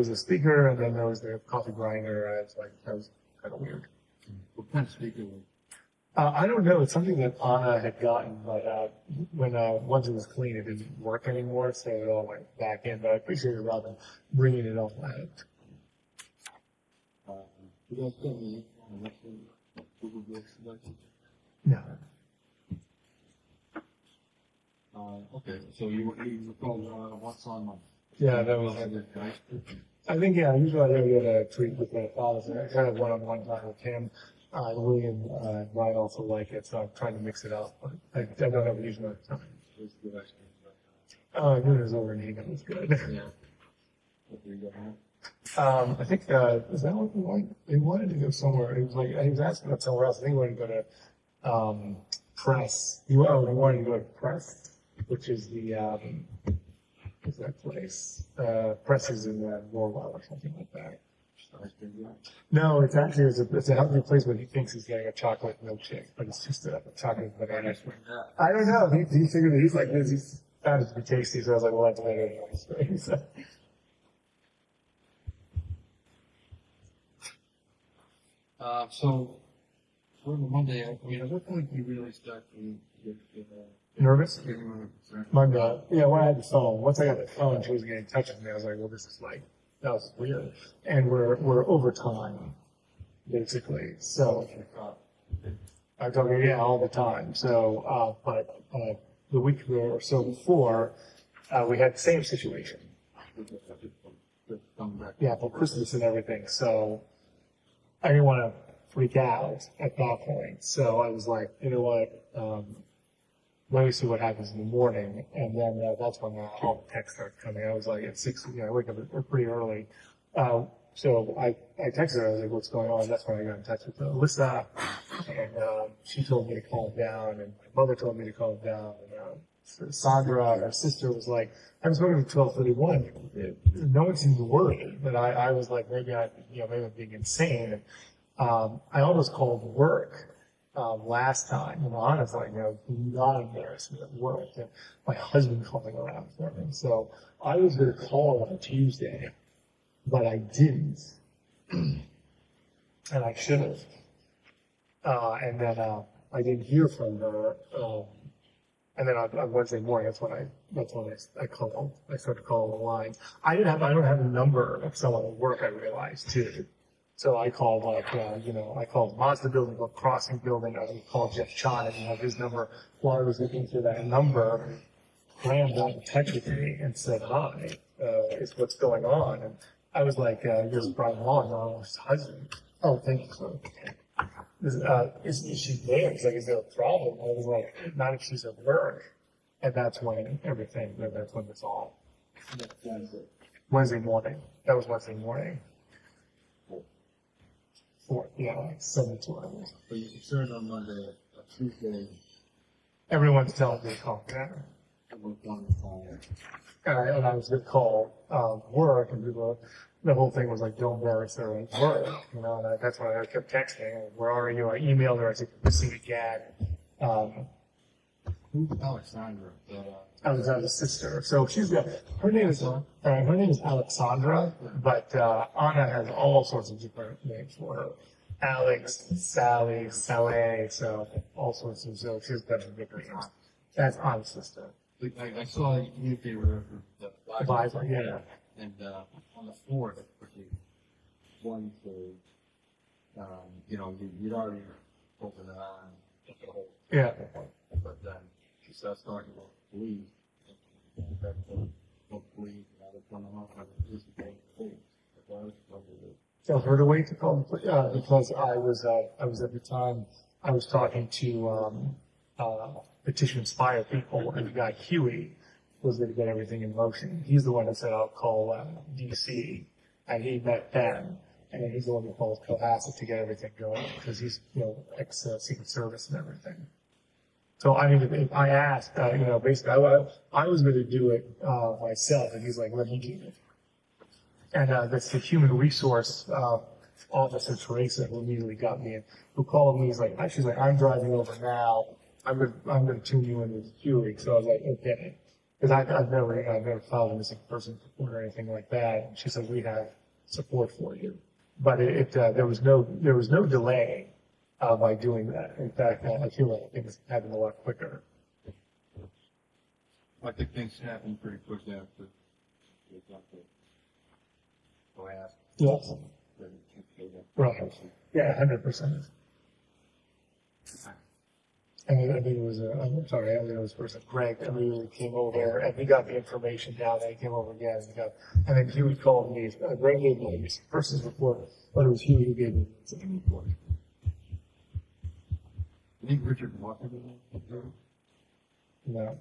a speaker, and then there was the coffee grinder. It's like, that was kind of weird. What kind of speaker was I don't know. It's something that Anna had gotten, but when once it was clean, it didn't work anymore, so it all went back in. But I appreciate it, Robin, bringing it all out. No. Okay, so you called once on month. Yeah, that was. I think usually I get a treat with my father. So I kind of one-on-one time with him. William and Ryan also like it, so I'm trying to mix it up. But I don't have a huge amount of time. It was over in Hingham. It was good. I think is that what they wanted? They wanted to go somewhere. It was like he was asking about somewhere else. I think he wanted to go to Press. They wanted to go to Press, which is the what's that place? Press is in Norwell or something like that. No, it's actually it's a healthy place where he thinks he's getting a chocolate milkshake, but it's just a chocolate banana. I don't know. He figured that he's like this. He's found it to be tasty, so I was like, well, that's what it is. So for the Monday, I mean, at what point do you really start to get Nervous? concerned? Monday. Yeah, when I had the phone. Once I got the phone, she was getting in touch with me. I was like, well, this is like, that was weird. And we're over time, basically. So I'm talking, yeah, all the time. So, but the week or so before, we had the same situation. Yeah, for Christmas and everything. So I didn't want to freak out at that point. So I was like, you know what? Let me see what happens in the morning. And then that's when all the texts started coming. I was like at 6, I wake up pretty early. So I texted her. I was like, what's going on? That's when I got in touch with Alyssa. And she told me to calm down. And my mother told me to calm down. And Sandra, her sister, was like, I was working at 12:31. No one seemed to worry. But I was like, maybe I'm being insane. And I almost called work. Last time, and Anna's like, do not embarrass me at work. And my husband calling around for me. So I was going to call on Tuesday, but I didn't. And I should have. And then I didn't hear from her. And then on Wednesday morning, that's when I called. I started calling the line. I don't have a number of someone at work, I realized too. So I called I called Mazda building, called Crossing building. I called Jeff Chan and have his number. While I was looking for that number, Graham got in touch with me and said, hi, is what's going on? And I was like, here's Brian Walshe's husband. Oh, thank you, sir. Is she there? He's like, is there a problem? I was like, not if she's at work. And that's when this all. Wednesday morning. That was Wednesday morning. 72 hours. So you're concerned on Monday, Tuesday, Everyone's telling me to calm down. everyone's on the phone. And I was going to call work, and the whole thing was like, don't embarrass her at work, and that's why I kept texting. Where are you? I emailed her. I said, missing again. Who's Alexandra? Alexandra's sister. So she's got her name is Alexandra, but Anna has all sorts of different names for her. Alex, Sally, Sally, so all sorts of. So she's got some different names. That's Anna's sister. I saw you communicate with her the Advisor, yeah. And on the 4th, one for you'd already opened it on the whole. Yeah. But then she starts talking about police. Tell her to wait to call the police because I was at the time I was talking to Petition Inspire people, and the guy Huey was going to get everything in motion. He's the one that said I'll call DC, and he met them, and then he's the one who calls Cohasset to get everything going because he's ex Secret Service and everything. So I asked, basically, I was going to do it myself, and he's like, let me do it. And that's the human resource officer, Teresa, who immediately got me in, who called me. He's like, she's like, I'm driving over now. I'm going to tune you in with Huey. So I was like, okay, because I've never filed a missing person report or anything like that. And she said, we have support for you, but there was no delay. by doing that. In fact, I feel like things happen a lot quicker. I think things happen pretty quick after. So I asked. Yes. Right. Yeah, 100%. I think it was I'm sorry, I think it was person Greg that really came over and he got the information down. Then he came over again and then Huey called me. Greg gave me this person's report, but it was Huey who gave me the second report. I think Richard Walker did that. No.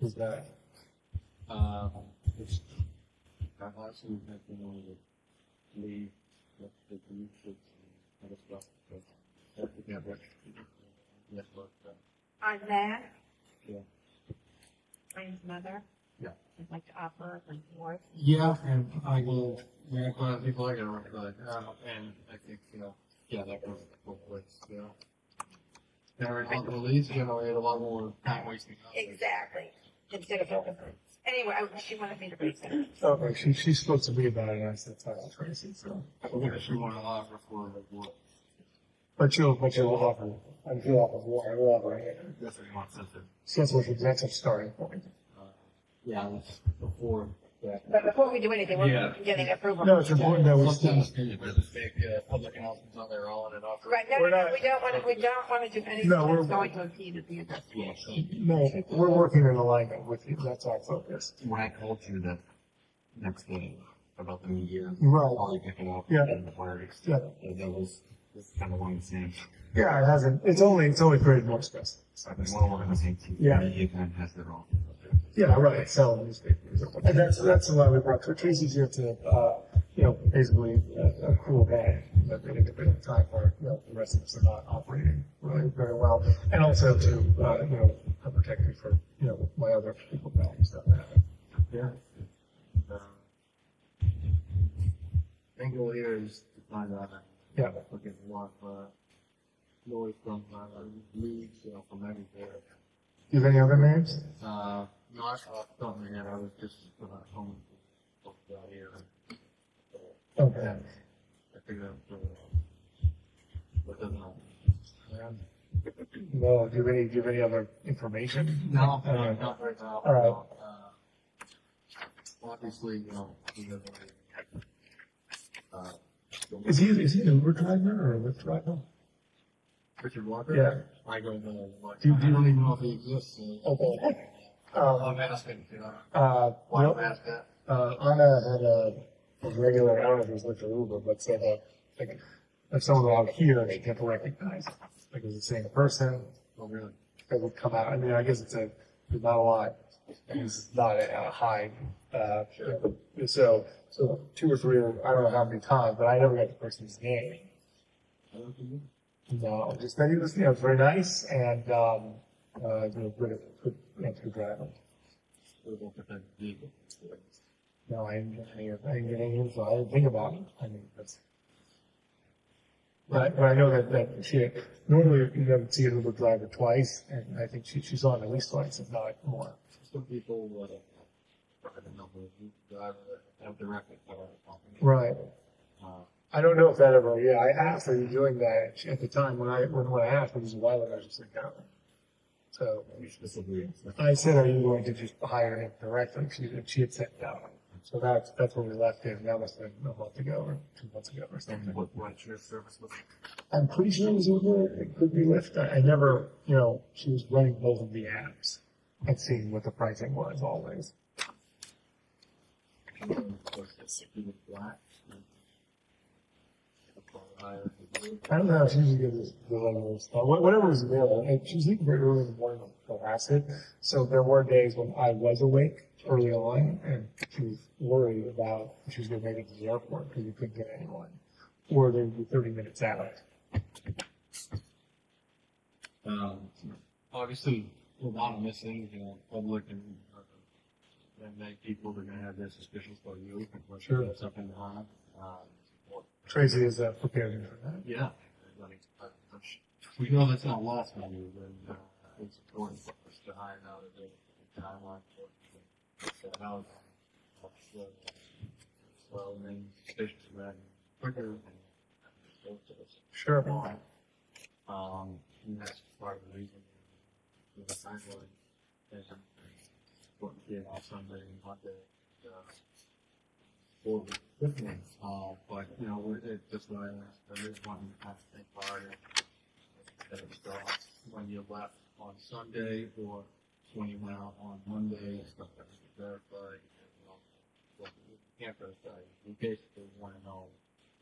Who's that? It's not last week, I think, on the leave, the police and other stuff. So, I forget what. Yes, but, On that, yeah. Brian's mother. Yeah. I'd like to offer a reward. Yeah, and I will, a lot of people are gonna work like, and I think, yeah, that goes both ways, There are multiple leads, generate a lot more time wasting. Exactly. Instead of anyway, she wanted me to raise it. Okay, she spoke to me about it and I said, talk to Tracy, so. She wanted a lot for work. But you'll offer, I feel offer more, I will offer it. Definitely want something. So that's a starting point. Yeah, that's before that. But before we do anything, we're Yeah. getting approval. No, it's important that we Sometimes, still. but it's big, public announcements on their own and offer. Right, no, We're no, not- we don't want to do anything No, we're- that's going to impede the investigation. No, we're working in alignment with you, that's our focus. When I called you the next day about the new year, Right. all you picking up Yeah. and the words, Yeah. that was kind of one of the same. Yeah, it hasn't, it's only created more stress. I want to work on the same team. Yeah. You kind of has their own. Yeah, right, selling newspapers. And that's why we brought Tracy's here to, basically a cool guy that they need a bit of time for, the rest of us are not operating really very well. And also to, protect me for, my other people values that happen. Yeah. Main goal here is to find out. Yeah. Look at a lot of noise from leads, from everywhere. Do you have any other names? Not off the top of my head, I was just home here. Okay. I figured out what doesn't help. No, do you have any other information? No, not right now. All right. Obviously, we have Is he an Uber driver or a Lyft driver? Richard Walker? Yeah. I don't know. Do you- I don't even know if he exists. Okay. I'm asking, why no, I'm asking. Anna had a regular, I don't know if it was Lyft or Uber, but said like, if someone out here, they can't recognize, like it's the same person, Oh, really? it would come out. I mean, I guess it's not a lot. It's not a high, so 2 or 3, or I don't know how many times, but I never got the person's name. No, just that he was, very nice and, good driver. No, I didn't get any info. I didn't think about it. I mean, but I know that she, normally you never see an Uber driver twice, and I think she saw him at least twice, if not more. Some people, I don't know, have direct. Right. I don't know if that ever, I asked, are you doing that? At the time, when I asked, it was a while ago, I just said no. So, I said, are you going to just hire him directly? She had said no. So that's where we left it, and that must have been a month ago, or 2 months ago, or something. What's your service look? I'm pretty sure it was Uber, it could be Lyft. I never, she was running both of the apps and seeing what the pricing was always. I don't know, she usually gives the regular stuff, whatever was available. And she was leaving very early in the morning to harass it. So there were days when I was awake early on, and she was worried about if she was going to make it to the airport because you couldn't get anyone. Or they would be 30 minutes out. Obviously, a lot of missing, public and many people are going to have their suspicions about you. Sure. That's up in the line. Tracy is prepared for that. Yeah. We know that's not lost on you, but it's important for us to iron out a timeline for how so then suspicions around quicker. Sure. And that's part of the reason for the timeline. And what we did on Sunday and Monday, for the equipment. But, you know, it's just what I asked, there is one you have to think harder. That it starts when you left on Sunday or when you went out on Monday, stuff that we can verify. You know, what we can't verify. We basically want to know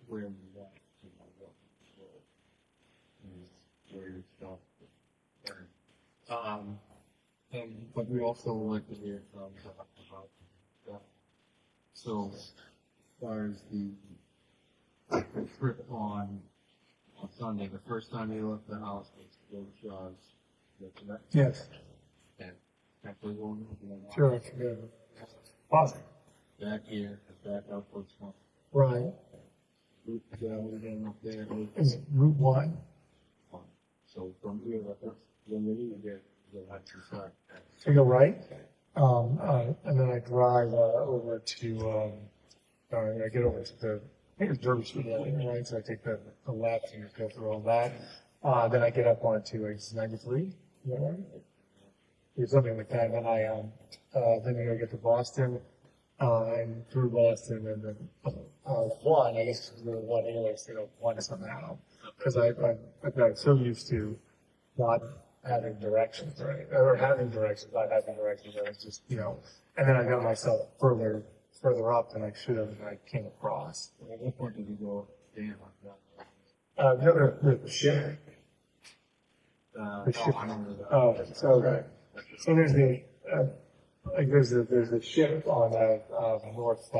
where you went, you know, what you were, and where your stuff was. But we also like to hear from about that. So, as far as the trip on Sunday, the first time you left the house was to go to Shaw's. Yes. And after going, Sure. I forget. Positive. back here, back out towards one. Right. Route, we're getting up there. Is it Route 1? So from here, when we leave there, you'll have to start. So you go right, and then I drive over to, I get over to the, I think it's Derby Street, right? So I take the left and go through all that. Then I get up onto exit 93, is that right? Or something like that. Then then I get to Boston, and through Boston, and then I guess it's really one anyway, so one somehow. Because I've got so used to not having directions, right? Or having directions, not having directions. I was just, and then I got myself further up than I should have, and I came across. At what point did you go down like that? The ship. The ship. I don't know that. Oh, so there's there's a ship on the north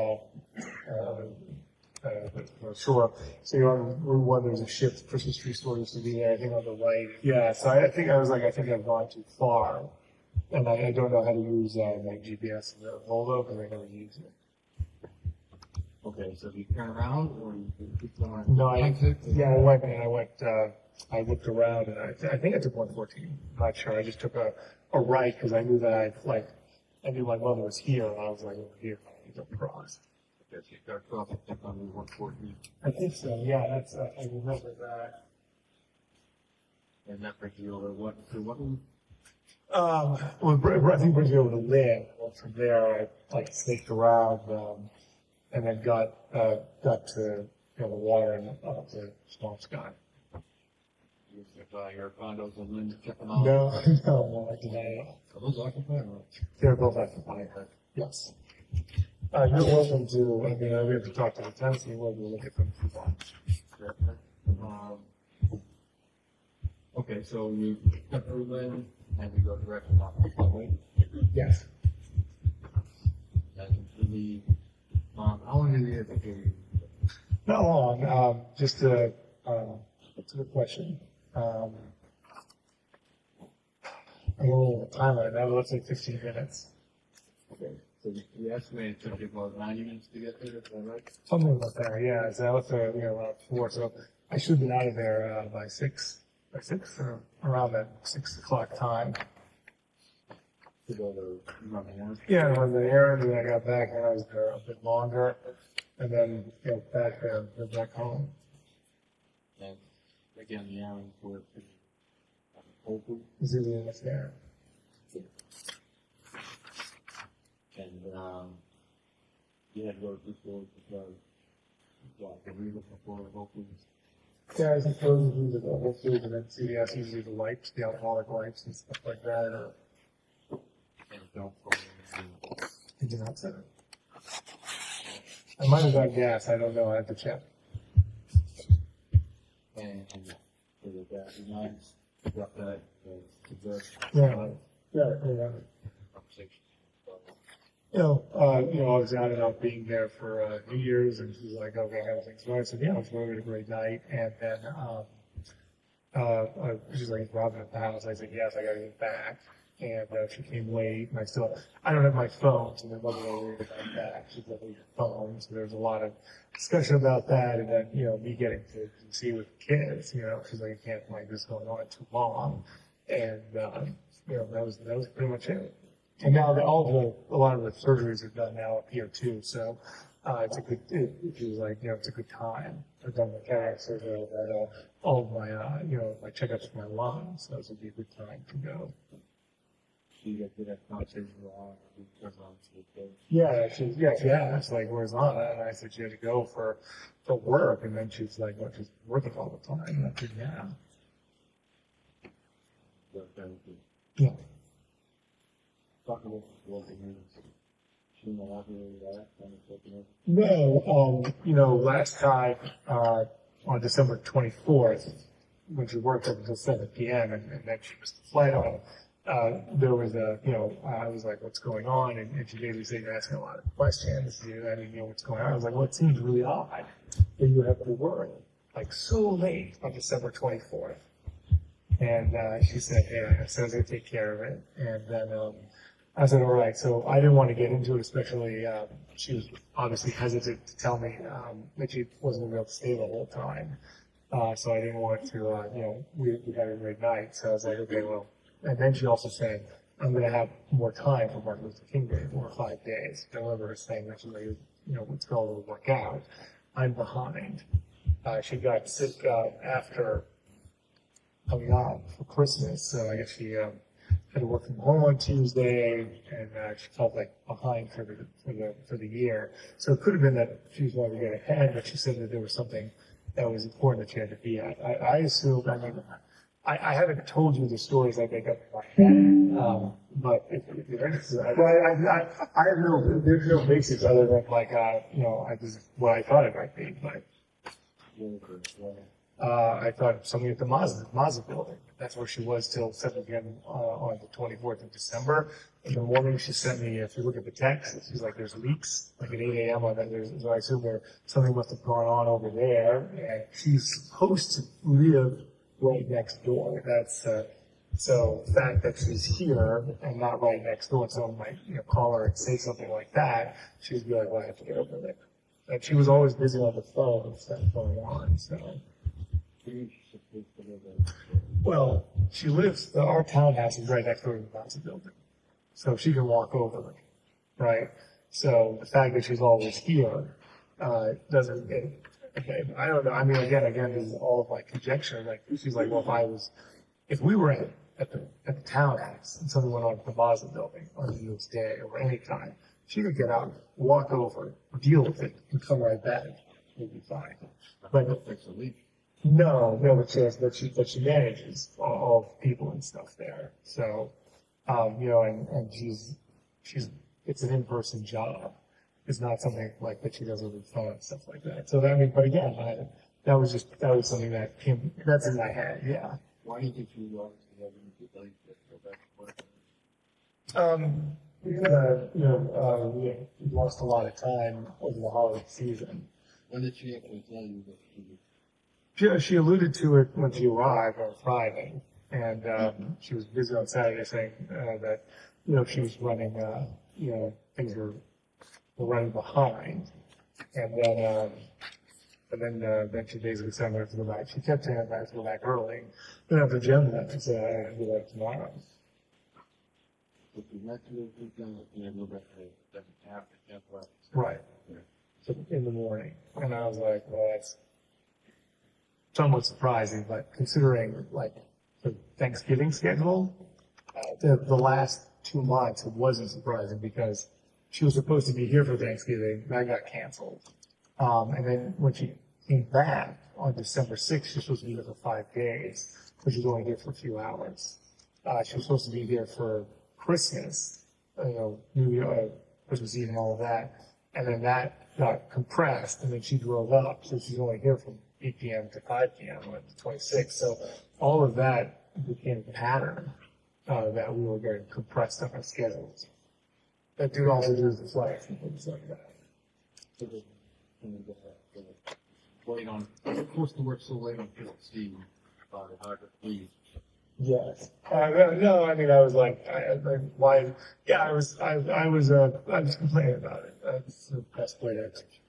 shore. So you're on Route 1, there's a ship, Christmas tree store used to be there, I think on the right. Yeah, so I think I've gone too far. And I don't know how to use my GPS in the Volvo because I never use it. Okay, so you turn around or you keep going? No, I looked around and I think I took 114. I'm not sure. I just took a right because I knew that I knew my mother was here and I was like over here. I need to cross. Okay, so you start crossing on Route 114. I think so. Yeah, that's. I remember that. And that brings you over what? To what? Well, I think it brings me over to Lynn. Well, from there, I snaked around and then got to the water and up to Swampscott. You took your condos and then check them out? No, I did not. Are those occupied or? They're both occupied. Yes. You're welcome to. We have to talk to the tenants. You're welcome to look at them if you want. Okay, so you cut through Lynn and you go directly off the highway. Yes. And you leave. How long did you have to do? Not long. Just that's a good question. I'm a little time on it now, but let's say 15 minutes. Okay. So you estimated it took you about 90 minutes to get there, is that right? Something like that, yeah. So I left there, around 4, so I should have been out of there by 6, or around that 6 o'clock time. To go to run the errand? Yeah, I run the errand, and I got back, and I was there a bit longer, and then back home. And again, the errands were Whole Foods. Zillion was there. And you had to go to the store because the reason before Whole Foods. Yeah, I suppose we did the Whole Foods, and then CVS usually the lights, the alcoholic lights and stuff like that. And don't go in. I did not say that. I might have got gas, I don't know, I have to check. And for the gas, you mind got that, the Yeah. conversation. I was out and out being there for New Year's, and she's like, okay, how things going? I said, yeah, it was really a great night. And then she's like, Robin at the house. I said, yes, I got to get back. And she came late, and I don't have my phone, so my mother was worried about that. She's like, your phone. So there's a lot of discussion about that, and then, me getting to see with the kids, she's like, I can't like this going on too long. And, that was pretty much it. And now a lot of the surgeries are done now up here too. So, it's a good, she was like, it's a good time. I've done my cataract surgery, I've had all of my, my checkups for my lungs, so it would be a good time to go. Yeah, she asked, like, where's Lana? And I said she had to go for work, and then she's like, well, she's working all the time. And I said, yeah. Yeah. No, last time, on December 24th, when she worked up until 7 p.m. and then she missed the flight on, there was I was like, what's going on? And she basically said, you're asking a lot of questions. I didn't know what's going on. I was like, well, it seems really odd that you have to work like so late on December 24th. And she said, yeah, so I was going to take care of it. And then I said, all right. So I didn't want to get into it, especially she was obviously hesitant to tell me that she wasn't going to be able to stay the whole time. So I didn't want to, we had a great night. So I was like, okay, well. And then she also said, I'm going to have more time for Martin Luther King Day, 4 or 5 days. I remember her saying that she's like, it's going to work out. I'm behind. She got sick after coming out for Christmas, so I guess she had to work from home on Tuesday, and she felt like behind for the year. So it could have been that she was wanting to get ahead, but she said that there was something that was important that she had to be at. I assumed, I haven't told you the stories I make up in my head, but if you're interested, I have there's no basis other than this is what I thought it might be, but I thought something at the Mazda building. That's where she was till 7 p.m. On the 24th of December. In the morning, she sent me, if you look at the text, she's like, there's leaks, like at 8 a.m. on that. So I assume something must have gone on over there, and she's supposed to live right next door. That's so the fact that she's here and not right next door, and someone might call her and say something like that, she'd be like, well, I have to get over there. And she was always busy on the phone and stuff going on. So, well, she lives. Our townhouse is right next door to the Mazda building, so she can walk over, right? So the fact that she's always here doesn't. I don't know. I mean, again, this is all of my conjecture. Like, she's like, well, if we were at the townhouse and something went on at the Mazda building on New Year's Day or any time, she could get out, walk over, deal with it, and come right back. It'd be fine. But no, but she manages all the people and stuff there. So, and she's it's an in-person job. It's not something like that she does over the phone and stuff like that. So but again, that was something that that's in my head. Yeah. Why do you think you obviously have to go back to work? Because, we lost a lot of time over the holiday season. When did she actually tell you that She alluded to it when she arrived on Friday, and she was busy on Saturday saying that she was running, things were running behind, and then she basically said I have to go back. She kept saying I have to go back early. Then after Jen left, she said I have to go back tomorrow. if you met to the weekend, you know, go back to after. Right. So in the morning. And I was like, well, that's somewhat surprising, but considering like the Thanksgiving schedule, the last 2 months, it wasn't surprising because she was supposed to be here for Thanksgiving, that got canceled. And then when she came back on December 6th, she was supposed to be here for 5 days, but she was only here for a few hours. She was supposed to be here for Christmas, New Year, Christmas Eve and all of that. And then that got compressed, and then she drove up, so she's only here from 8 p.m. to 5 p.m. on the 26th. So all of that became a pattern that we were getting compressed on our schedules. That due also to the flights and things like that. Late on, of course, to work so late on Christmas Eve, hard to leave. Yes. No, I mean, I was like, why? Yeah, I was complaining about it. That's the best way to execute.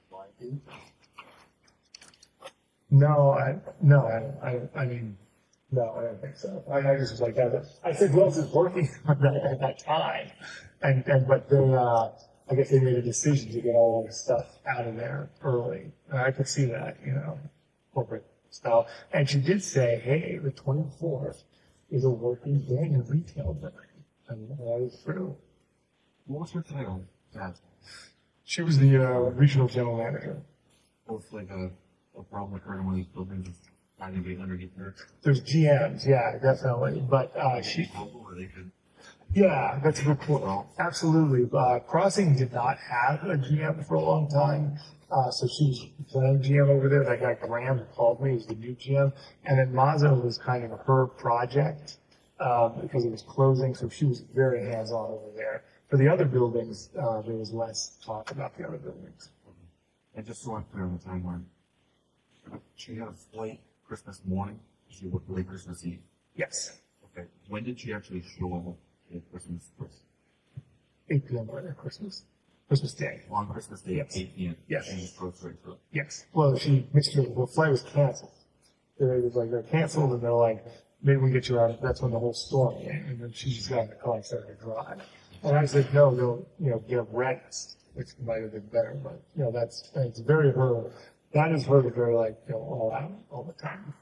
No, I mean, no, I don't think so. I just was like, I said, who else is working at that time? But I guess they made a decision to get all the stuff out of there early. And I could see that, you know, corporate style. And she did say, hey, the 24th is a working day in retail day. And that is true. What was her title? That She was the regional general manager. was like a problem occurred in one of these buildings. Trying to get underneath her. There's GMs, yeah, definitely. But she, Or they could. yeah, that's a good point. Absolutely. Crossing did not have a GM for a long time. So she was playing GM over there. That guy Graham who called me was the new GM. And then Mazza was kind of her project because it was closing. So she was very hands-on over there. For the other buildings, there was less talk about the other buildings. And just so I'm clear on the timeline, she had a flight Christmas morning. She worked late Christmas Eve. Yes, Okay. When did she actually show up at Christmas? 8 p.m. on Christmas Day. On Christmas Day at Yes. 8 p.m. Yes. And just drove straight through. Yes. Well, she missed her. The flight was canceled. It was like they're canceled, and they're like, maybe we get you out. That's when the whole storm came, and then she just got in the car and started to drive. And I said, no, they'll, you know, get rest, which might have been better, but you know, it's very her. That is her to very like, you know, all out all the time.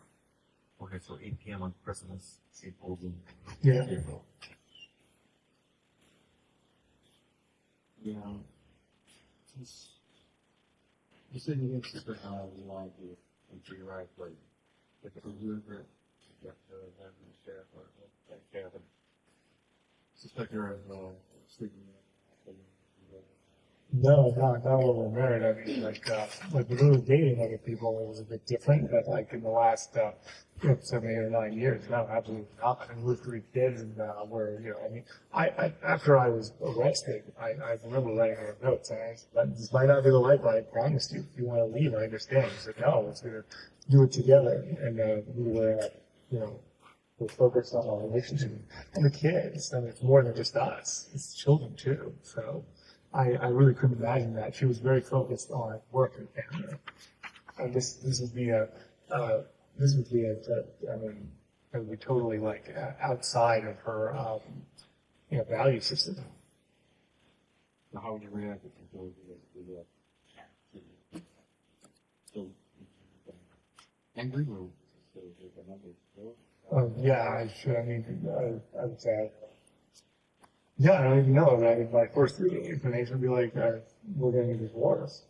Okay, so 8 p.m. on Christmas, she pulls in. Yeah. April. Yeah. You said you didn't sister how you like you and she right like if it was good for you have to have the staff or like cabin. Suspect her of sleeping. No, not when we're married. I mean, like when we were dating other people, it was a bit different. But like in the last, 7, 8, or 9 years, no, absolutely not. I mean, with 3 kids, and where, you know, I mean, I after I was arrested, I remember writing her notes. And I said, this might not be the life I promised you. If you want to leave, I understand. She said, no, let's do it together. And we were, you know, we're focused on our relationship and the kids. I mean, it's more than just us; it's children too. So. I really couldn't imagine that. She was very focused on work and family. And this would be I mean, it would be totally like outside of her, you know, value system. So how would you react if you told you that? So angry or Yeah, I should. I mean, I would say. Yeah, I don't even know. I mean, my first inclination would be like, we're going to get divorced.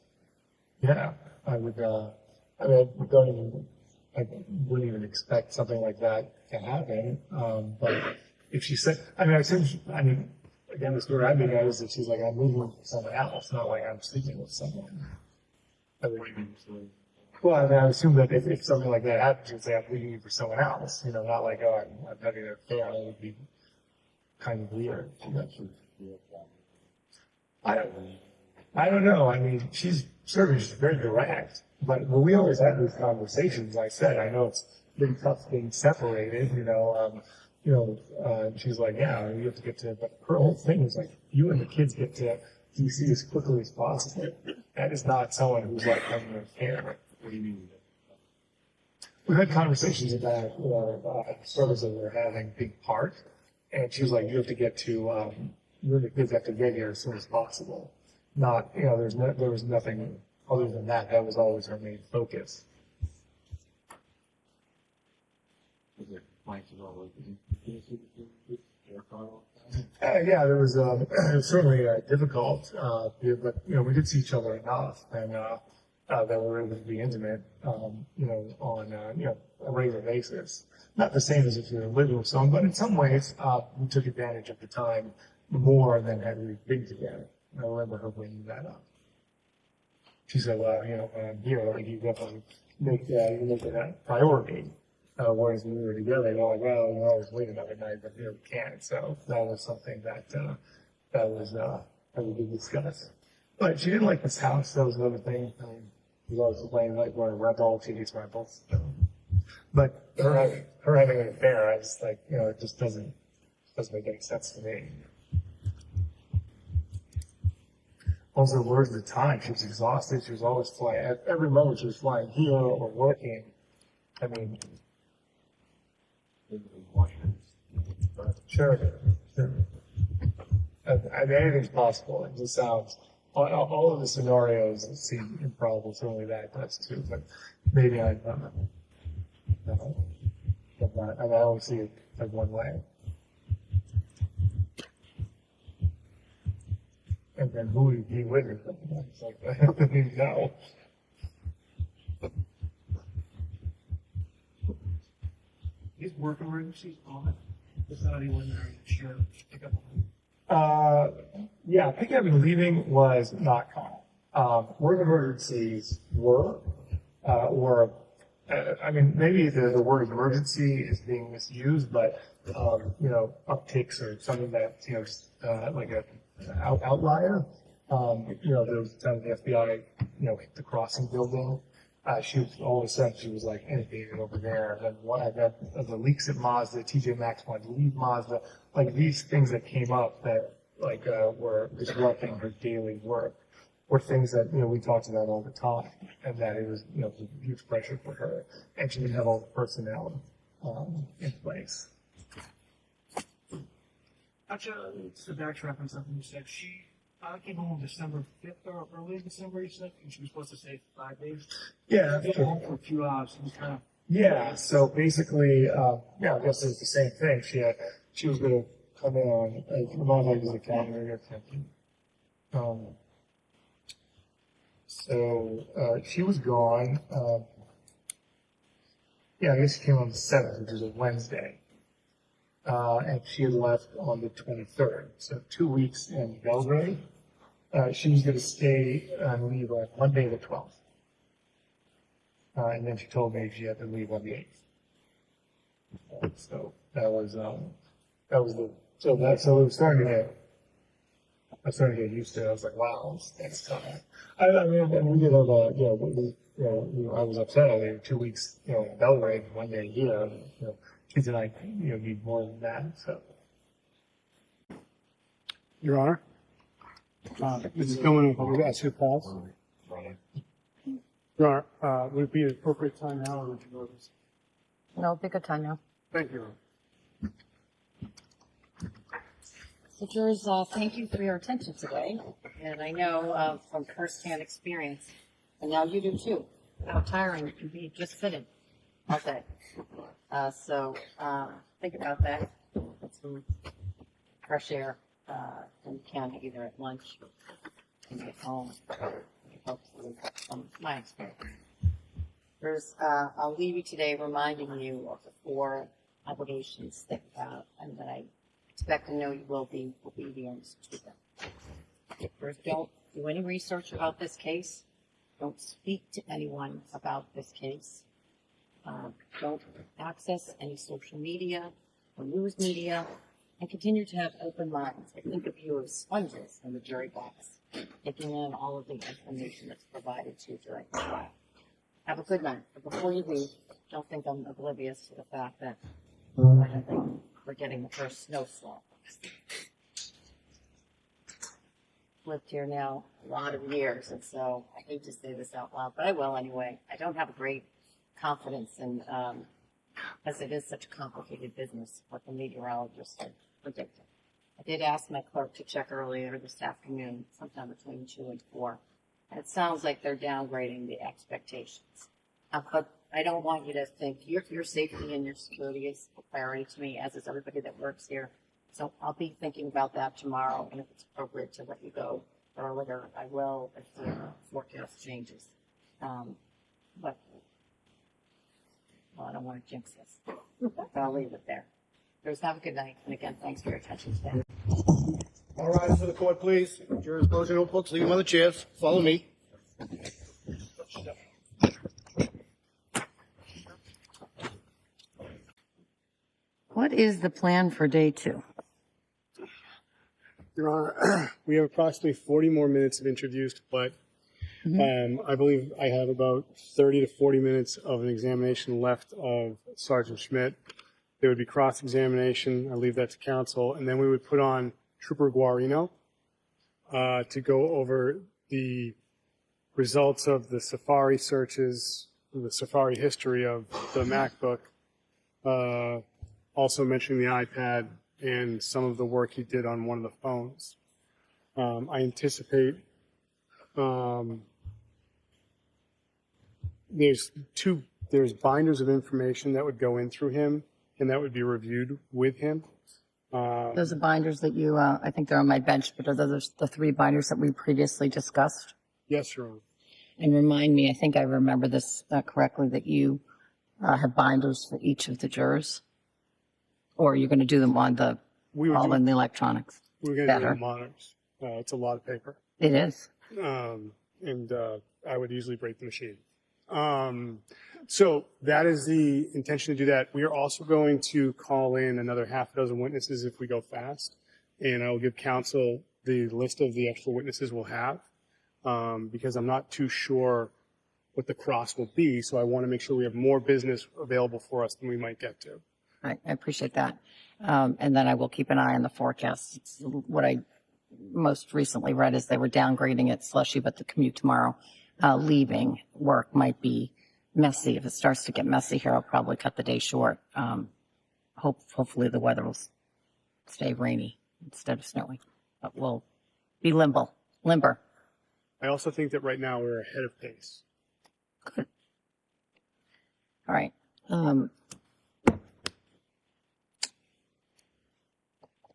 Yeah, I would. I mean, I wouldn't even expect something like that to happen. But if she said, I mean, again, the story I made out is that she's like, I'm moving with someone else, not like I'm sleeping with someone. what do you mean? So Well, I mean, I assume that if something like that happened, she'd say, I'm leaving you for someone else. You know, not like, oh, I'm having an affair. That would be kind of weird. I don't know. I mean, she's certainly very direct, but when we always have these conversations, I said, I know it's been tough being separated, she's like, yeah, you have to get to, but her whole thing is like, you and the kids get to DC as quickly as possible. That is not someone who's like having an affair. what do you mean? We've had conversations about, struggles that we're having being apart. And she was like, you have to get to, you and the kids have to get here as soon as possible. Not, there was nothing other than that. That was always her main focus. Was it planks and all Yeah, there was, it was certainly difficult, but, we did see each other enough and, that we were able to be intimate, on, a regular basis. Not the same as if you were living with someone, but in some ways, we took advantage of the time more than had we been together. I remember her bringing that up. She said, well, when I'm here, like, you definitely make it a priority. Whereas when we were together, they're like, well, we're always waiting every night, but we can't. So that was something that we did discuss. But she didn't like this house. That was another thing. I mean, she was always complaining like we're a rental. She hates rentals. But her having an affair, I just like, it just doesn't make any sense to me. Also, the words at the time, she was exhausted. She was always flying. At every moment, she was flying here or working. I mean, sure. I mean, anything's possible. It just sounds all of the scenarios seem improbable. Certainly that does too, but maybe I'm not. I only see it like one way. And then who would he be with? It's like, I don't even know. These work emergencies on it, without anyone sure pick up Yeah, picking up and leaving was not common. Work emergencies were, I mean, maybe the word emergency is being misused, but, upticks or something that, just, like a outlier. There was a time the FBI, hit the crossing building. She was, all of a sudden, she was like inundated over there. And then the leaks at Mazda, TJ Maxx wanted to leave Mazda. Like these things that came up that were disrupting her daily work were things that, we talked about all the time. And that it was, a huge pressure for her. And she didn't have all the personnel, in place. Actually, to backtrack on something you said, she came home December 5th or early December, you said, and she was supposed to stay for 5 days. Yeah, She came home for a few hours. It was kind of, yeah, so basically, I guess it was the same thing. She was going to come in on, remind me of the calendar here. So she was gone. I guess she came on the 7th, which is a Wednesday. And she had left on the 23rd. So 2 weeks in Belgrade. She was going to stay and leave on Monday the 12th. And then she told me she had to leave on the 8th. So that was it was starting to I started to get used to it. I was like, wow, that's tough. I mean, and we did have I was upset. I mean, 2 weeks, in Belgrade, 1 day here. Kids and I, need more than that. So, Your Honor, this is going on. I'm going to ask you to pause. Your Honor, would it be an appropriate time now, or would you notice? No, pick a time now. Thank you. So jurors, thank you for your attention today. And I know from firsthand experience, and now you do too, how tiring it can be just sitting all day. So think about that. Get some fresh air when you can, either at lunch or when you get home. It helps from my experience. I'll leave you today reminding you of the 4 obligations that you have and that I expect to know you will be obedient to them. First, don't do any research about this case. Don't speak to anyone about this case. Don't access any social media or news media, and continue to have open minds. I think of you as sponges in the jury box, taking in all of the information that's provided to you during the trial. Have a good night. But before you leave, don't think I'm oblivious to the fact that I don't think we're getting the first snowstorm. Lived here now a lot of years, and so I hate to say this out loud, but I will anyway. I don't have a great confidence in, as it is such a complicated business, what the meteorologists are predicting. I did ask my clerk to check earlier this afternoon, sometime between 2 and 4, and it sounds like they're downgrading the expectations. But I don't want you to think your safety and your security is a priority to me, as is everybody that works here. So I'll be thinking about that tomorrow, and if it's appropriate to let you go earlier, I will if the forecast changes. But I don't want to jinx this. But I'll leave it there. Jurors, have a good night, and again, thanks for your attention today. All rise for the court, please. Jurors, close your notebooks, leave them on the chairs. Follow me. What is the plan for day 2? Your Honor, we have approximately 40 more minutes of interviews, but I believe I have about 30 to 40 minutes of an examination left of Sergeant Schmidt. There would be cross-examination. I leave that to counsel. And then we would put on Trooper Guarino to go over the results of the Safari searches, the Safari history of the MacBook, also mentioning the iPad and some of the work he did on one of the phones. I anticipate There's binders of information that would go in through him, and that would be reviewed with him. Those are binders that you, I think they're on my bench, but are those the 3 binders that we previously discussed? Yes, Your Honor. And remind me, I think I remember this correctly, that you have binders for each of the jurors? Or are you going to do them on the, all in the electronics? We're going to do it Better. on monitors. It's a lot of paper. It is. And I would easily break the machine. So that is the intention to do that. We are also going to call in another half a dozen witnesses if we go fast. And I will give counsel the list of the extra witnesses we'll have, because I'm not too sure what the cross will be. So I want to make sure we have more business available for us than we might get to. I appreciate that. And then I will keep an eye on the forecast. It's what I most recently read is they were downgrading it slushy, but the commute tomorrow, leaving work might be messy. If it starts to get messy here, I'll probably cut the day short. Hopefully the weather will stay rainy instead of snowing, but we'll be limber. I also think that right now we're ahead of pace. Good. All right.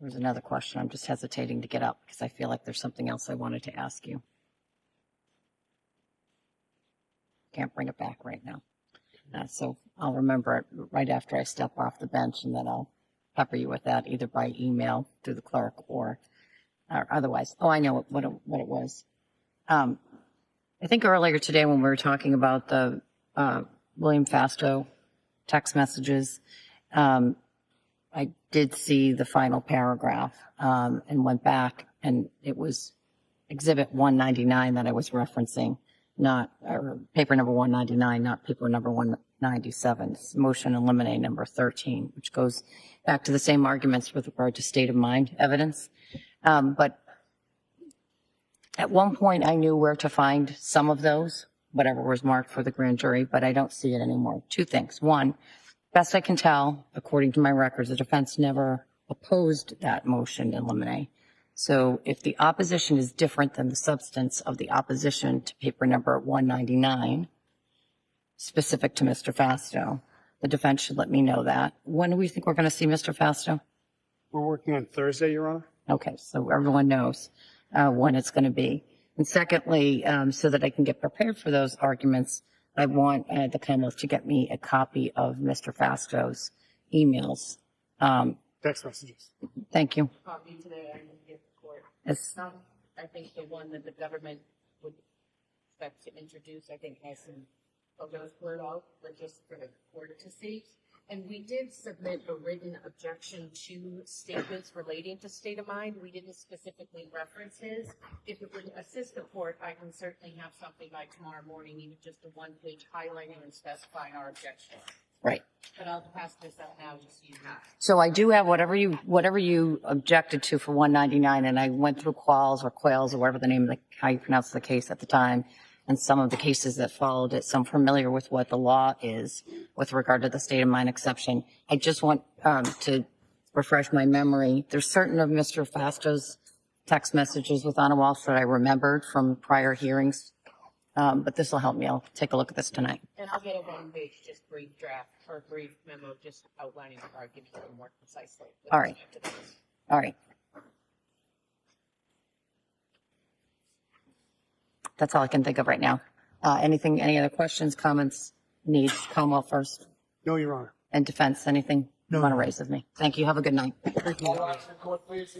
There's another question. I'm just hesitating to get up because I feel like there's something else I wanted to ask you. Can't bring it back right now. So I'll remember it right after I step off the bench, and then I'll pepper you with that either by email through the clerk or otherwise. Oh, I know what it was. I think earlier today when we were talking about the William Fasto text messages, I did see the final paragraph and went back, and it was Exhibit 199 that I was referencing, not or paper number 199, not paper number 197. It's motion eliminate number 13, which goes back to the same arguments with regard to state of mind evidence. But at one point, I knew where to find some of those, whatever was marked for the grand jury, but I don't see it anymore. 2 things. One, best I can tell, according to my records, the defense never opposed that motion to eliminate. So if the opposition is different than the substance of the opposition to paper number 199, specific to Mr. Fasto, the defense should let me know that. When do we think we're going to see Mr. Fasto? We're working on Thursday, Your Honor. Okay, so everyone knows when it's going to be. And secondly, so that I can get prepared for those arguments, I want the Commonwealth to get me a copy of Mr. Fasto's emails. Text messages. Thank you. Copy today, I can give the court. It's, I think the one that the government would expect to introduce, I think has some photos blurred out, but just for the court to see. And we did submit a written objection to statements relating to state of mind. We didn't specifically reference his. If it would assist the court, I can certainly have something by tomorrow morning, even just a 1-page highlighting and specifying our objection. right. But I'll pass this up now just so you have. So I do have whatever you objected to for 199, and I went through Qualls or Quails or whatever the name of the, how you pronounce the case at the time, and some of the cases that followed it. So I'm familiar with what the law is with regard to the state of mind exception. I just want to refresh my memory. There's certain of Mr. Fasto's text messages with Anna Walshe that I remembered from prior hearings, but this will help me. I'll take a look at this tonight. And I'll get a 1-page, just brief draft or brief memo, just outlining the argument a little more precisely. All right. All right. That's all I can think of right now. Any other questions, comments, needs? Commonwealth first. No, Your Honor. And defense, anything you want to raise with me? Thank you. Have a good night. All right, court, please.